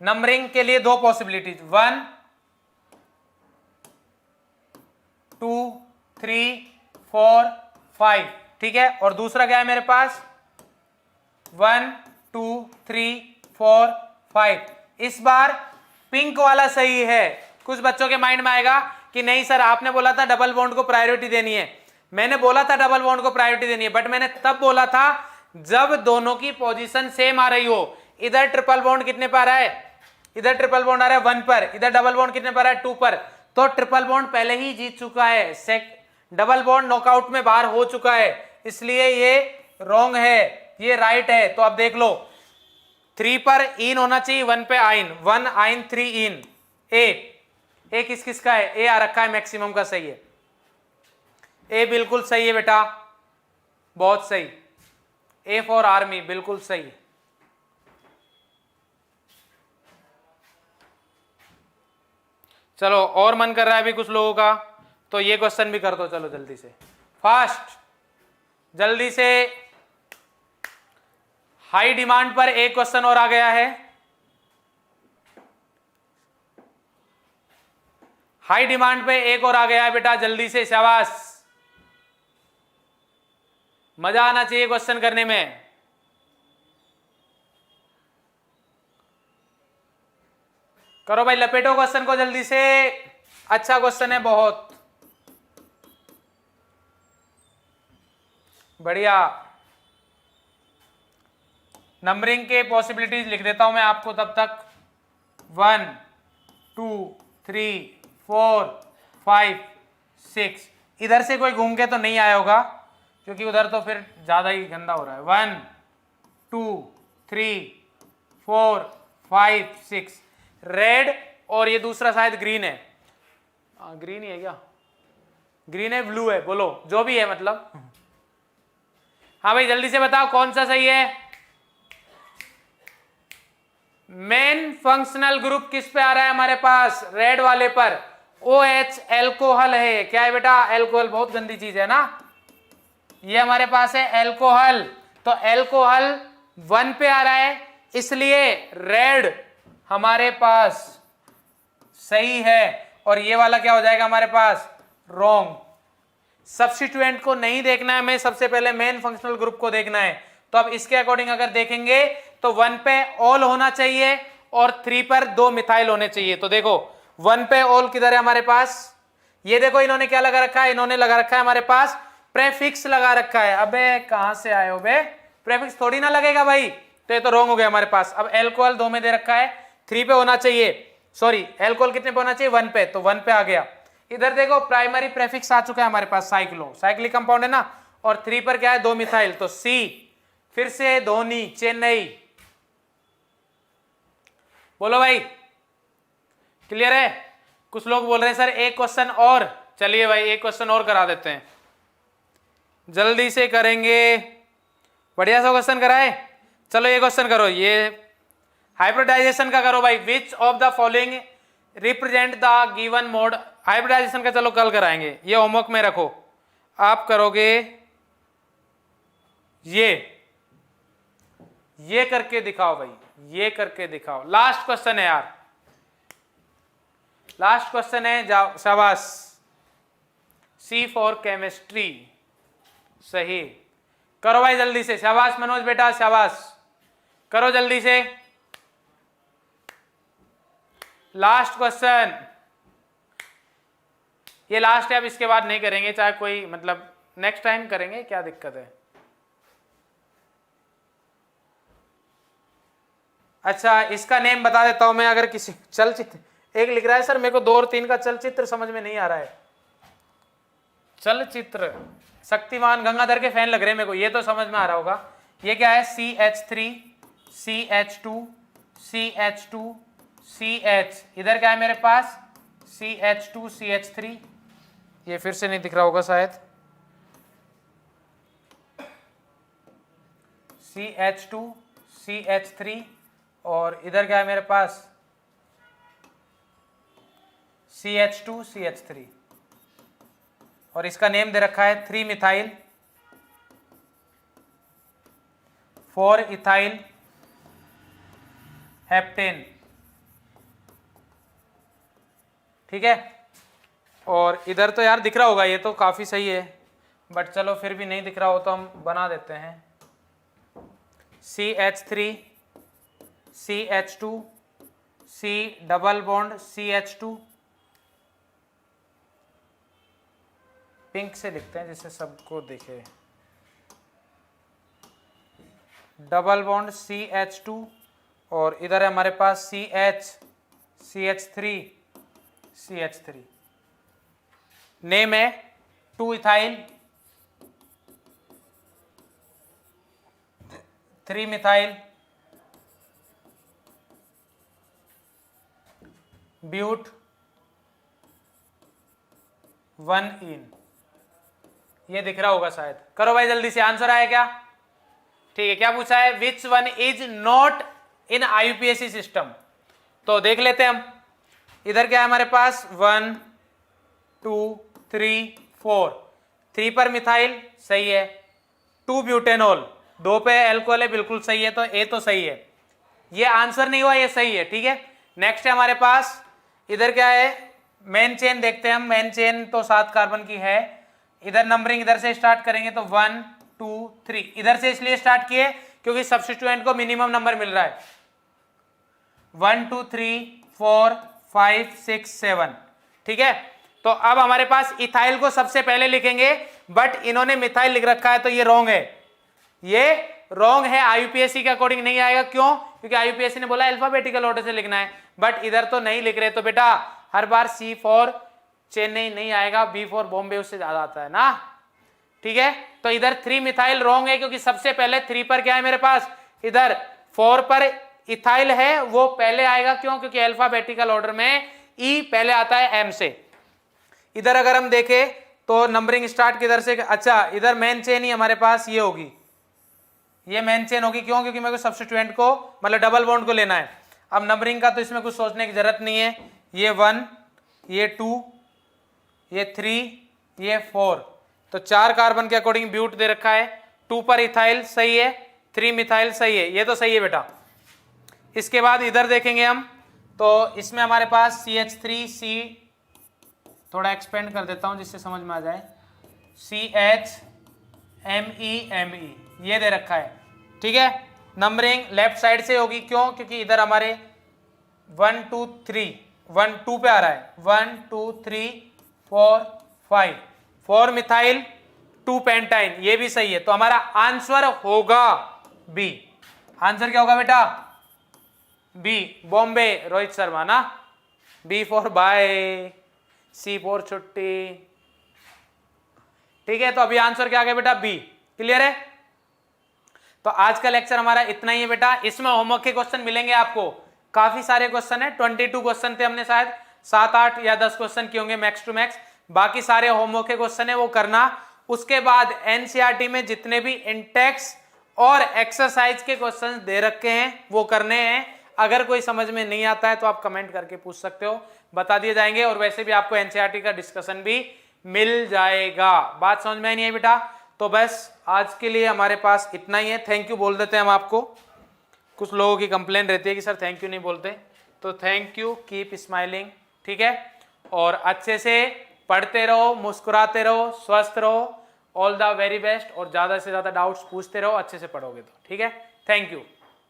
Speaker 1: नंबरिंग के लिए दो पॉसिबिलिटीज, 1 2 3 4 5, ठीक है। और दूसरा क्या है मेरे पास, 1 2 3 4 5। इस बार पिंक वाला सही है। कुछ बच्चों के माइंड में आएगा कि नहीं सर आपने बोला था डबल बॉन्ड को प्रायोरिटी देनी है, मैंने बोला था डबल बॉन्ड को प्रायोरिटी देनी है, बट मैंने तब बोला था जब दोनों की पोजीशन सेम आ रही हो। इधर ट्रिपल बॉन्ड कितने पर आ रहा है, इधर ट्रिपल बॉन्ड आ रहा है 1 पर, इधर डबल बॉन्ड कितने पर आ रहा है 2 पर, तो ट्रिपल बॉन्ड पहले ही जीत चुका है, डबल बॉन्ड नॉकआउट में बाहर हो चुका है, इसलिए ये रॉन्ग है, ये राइट है। तो अब देख लो 3 पर इन होना चाहिए, 1 पे आइन, 1 आइन 3 इन। ए किस किस का है, ए आ रखा है, मैक्सिमम का सही है, ए बिल्कुल सही है बेटा, बहुत सही, ए फॉर आर्मी बिल्कुल सही। चलो और मन कर रहा है अभी कुछ लोगों का, तो ये क्वेश्चन भी कर दो, चलो जल्दी से, फास्ट, जल्दी से। हाई डिमांड पर एक क्वेश्चन और आ गया है, हाई डिमांड पे एक और आ गया है बेटा, जल्दी से, शाबाश, मजा आना चाहिए क्वेश्चन करने में। करो भाई, लपेटो क्वेश्चन को जल्दी से, अच्छा क्वेश्चन है, बहुत बढ़िया। नंबरिंग के पॉसिबिलिटीज लिख देता हूं मैं आपको तब तक, 1 2 3 4 5 6। इधर से कोई घूम के तो नहीं आया होगा क्योंकि उधर तो फिर ज्यादा ही गंदा हो रहा है। 1 2 3 4 5 6 रेड, और ये दूसरा शायद ग्रीन है, ग्रीन ही है क्या, ग्रीन है, ब्लू है, बोलो जो भी है मतलब। हाँ भाई जल्दी से बताओ कौन सा सही है। मेन फंक्शनल ग्रुप किस पे आ रहा है हमारे पास, रेड वाले पर, OH एल्कोहल है। क्या है बेटा, एल्कोहल, बहुत गंदी चीज है ना, ये हमारे पास है एल्कोहल, तो एल्कोहल 1 पे आ रहा है, इसलिए रेड हमारे पास सही है, और ये वाला क्या हो जाएगा हमारे पास, रॉन्ग। सब्स्टिट्यूएंट को नहीं देखना है हमें, सबसे पहले मेन फंक्शनल ग्रुप को देखना है। तो अब इसके अकॉर्डिंग अगर देखेंगे तो 1 पे ऑल होना चाहिए, और 3 पर 2 मिथाइल होने चाहिए। तो देखो 1 पे ऑल किधर है हमारे पास, ये देखो इन्होंने क्या लगा रखा है, इन्होंने लगा रखा है हमारे पास प्रेफिक्स लगा रखा है। अबे कहां से आए हो बे, प्रेफिक्स थोड़ी ना लगेगा भाई, तो ये तो रॉन्ग हो गया हमारे पास। अब एल्कोहल 2 में दे रखा है, 3 पे होना चाहिए, सॉरी एल्कोहल कितने पे होना चाहिए, 1 पे, तो 1 पे आ गया। इधर देखो प्राइमरी प्रेफिक्स आ चुका है हमारे पास, साइक्लो, साइक्लिक कंपाउंड है ना, और 3 पर क्या है 2 मिथाइल, तो सी, फिर से धोनी, चेन्नई। बोलो भाई क्लियर है? कुछ लोग बोल रहे हैं सर एक क्वेश्चन और, चलिए भाई एक क्वेश्चन और करा देते हैं, जल्दी से करेंगे, बढ़िया सा क्वेश्चन कराए। चलो ये क्वेश्चन करो, ये हाइब्रिडाइजेशन का करो भाई, which of the following represent the given mode. Hybridization का चलो कल कराएंगे, ये होमवर्क में रखो, आप करोगे ये करके दिखाओ भाई, ये करके दिखाओ। लास्ट क्वेश्चन है यार, लास्ट क्वेश्चन है, जाओ शाबाश, सी फॉर केमिस्ट्री, सही करो भाई जल्दी से, शाबाश मनोज बेटा शाबाश, करो जल्दी से। लास्ट क्वेश्चन, ये लास्ट है, अब इसके बाद नहीं करेंगे, चाहे कोई मतलब नेक्स्ट टाइम करेंगे, क्या दिक्कत है। अच्छा इसका नेम बता देता हूं मैं, अगर किसी चलचित्र, एक लिख रहा है सर मेरे को 2 और 3 का चलचित्र समझ में नहीं आ रहा है, चलचित्र, शक्तिमान, गंगाधर के फैन लग रहे हैं मेरे को, ये तो समझ में आ रहा होगा। ये क्या है, CH3 CH2 CH2 CH, इधर क्या है मेरे पास CH2 CH3, ये फिर से नहीं दिख रहा होगा शायद, CH2 CH3, और इधर क्या है मेरे पास CH2 CH3, और इसका नेम दे रखा है 3 मिथाइल 4 इथाइल हेप्टेन, ठीक है। और इधर तो यार दिख रहा होगा, ये तो काफी सही है, बट चलो फिर भी नहीं दिख रहा हो तो हम बना देते हैं, CH3 CH2 C double bond CH2, pink से लिखते हैं जिससे सबको दिखे, डबल बॉन्ड CH2, और इधर है हमारे पास CH3 नेम है 2 इथाइल 3 मिथाइल ब्यूट 1 इन, ये दिख रहा होगा शायद, करो भाई जल्दी से, आंसर आया क्या, ठीक है। क्या पूछा है, which one is not in IUPAC system, तो देख लेते हैं हम, इधर क्या है हमारे पास 1 2 3 4, 3 पर मिथाइल सही है, 2 ब्यूटेनॉल, 2 पे एल्कोहल है, बिल्कुल सही है, तो ए तो सही है, ये आंसर नहीं हुआ, ये सही है, ठीक है। नेक्स्ट है हमारे पास, इधर क्या है, मेन चेन देखते हैं हम, मेन चेन तो 7 कार्बन की है, इधर नंबरिंग इधर से स्टार्ट करेंगे, तो 1 2 3, इधर से इसलिए स्टार्ट किए क्योंकि सब्स्टिट्यूएंट को मिनिमम नंबर मिल रहा है, 1 2 3 4 5 6 7, ठीक है। तो अब हमारे पास इथाइल को सबसे पहले लिखेंगे, बट इन्होंने मिथाइल लिख रखा है, तो ये रॉन्ग है, ये रॉन्ग है, IUPAC के अकॉर्डिंग नहीं आएगा, क्यों, क्योंकि IUPAC ने बोला अल्फाबेटिकल ऑर्डर से लिखना है, बट इधर तो नहीं लिख रहे, तो बेटा हर बार C फॉर चेन्नई नहीं आएगा, B फॉर बॉम्बे उससे ज्यादा आता है ना, ठीक है। तो इधर 3 मिथाइल रॉन्ग है, क्योंकि सबसे पहले 3 पर क्या है मेरे पास, इधर 4 पर इथाइल है, वो पहले आएगा, क्यों, क्योंकि अल्फाबेटिकल ऑर्डर में E पहले आता है M से। इधर अगर हम देखें तो नंबरिंग स्टार्ट किधर से, अच्छा इधर मेन चेन ही हमारे पास ये होगी, ये मेन चेन होगी, क्यों, क्योंकि मेरे को सब्स्टिट्यूएंट को मतलब डबल बॉन्ड को लेना है। अब नंबरिंग का तो इसमें कुछ सोचने की जरूरत नहीं है, ये 1 ये 2 ये 3 ये 4, तो 4 कार्बन के अकॉर्डिंग ब्यूट दे रखा है, 2 पर इथाइल सही है, 3 मिथाइल सही है, ये तो सही है बेटा। इसके बाद इधर देखेंगे हम, तो इसमें हमारे पास CH3C, थोड़ा एक्सपेंड कर देता हूं जिससे समझ में आ जाए, CHME ये दे रखा है, ठीक है। नंबरिंग लेफ्ट साइड से होगी, क्यों, क्योंकि इधर हमारे 1 2 3 1 2 पे आ रहा है 1 2 3 4 5 4 मिथाइल 2 पेंटाइन, ये भी सही है। तो हमारा आंसर होगा बी। आंसर क्या होगा बेटा? बी, बॉम्बे, रोहित शर्मा ना। B for bye, C for छुट्टी। ठीक है, तो अभी आंसर क्या आ गया बेटा? बी। क्लियर है? तो आज का लेक्चर हमारा इतना ही है बेटा। इसमें होमवर्क के क्वेश्चन मिलेंगे आपको, काफी सारे क्वेश्चन है। 22 क्वेश्चन थे, हमने शायद 7 8 या 10 क्वेश्चन किए होंगे मैक्स टू मैक्स। बाकी सारे होमवर्क के क्वेश्चन है वो करना। उसके बाद एनसीईआरटी में जितने भी इंटेक्स और एक्सरसाइज के क्वेश्चन दे रखे हैं वो करने हैं। अगर कोई समझ में नहीं आता है तो आप कमेंट करके पूछ सकते हो, बता दिए जाएंगे। और वैसे भी आपको एनसीईआरटी का डिस्कशन भी मिल जाएगा। बात समझ में आई नहीं है बेटा? तो बस आज के लिए हमारे पास इतना ही है। थैंक यू बोल देते हैं हम आपको। कुछ लोगों की कंप्लेन रहती है कि सर थैंक यू नहीं बोलते, तो थैंक यू, कीप स्माइलिंग। ठीक है, और अच्छे से पढ़ते रहो, मुस्कुराते रहो, स्वस्थ रहो। All the very best. और ज़्यादा से ज़्यादा डाउट्स पूछते रहो, अच्छे से पढ़ोगे तो। ठीक है, थैंक यू।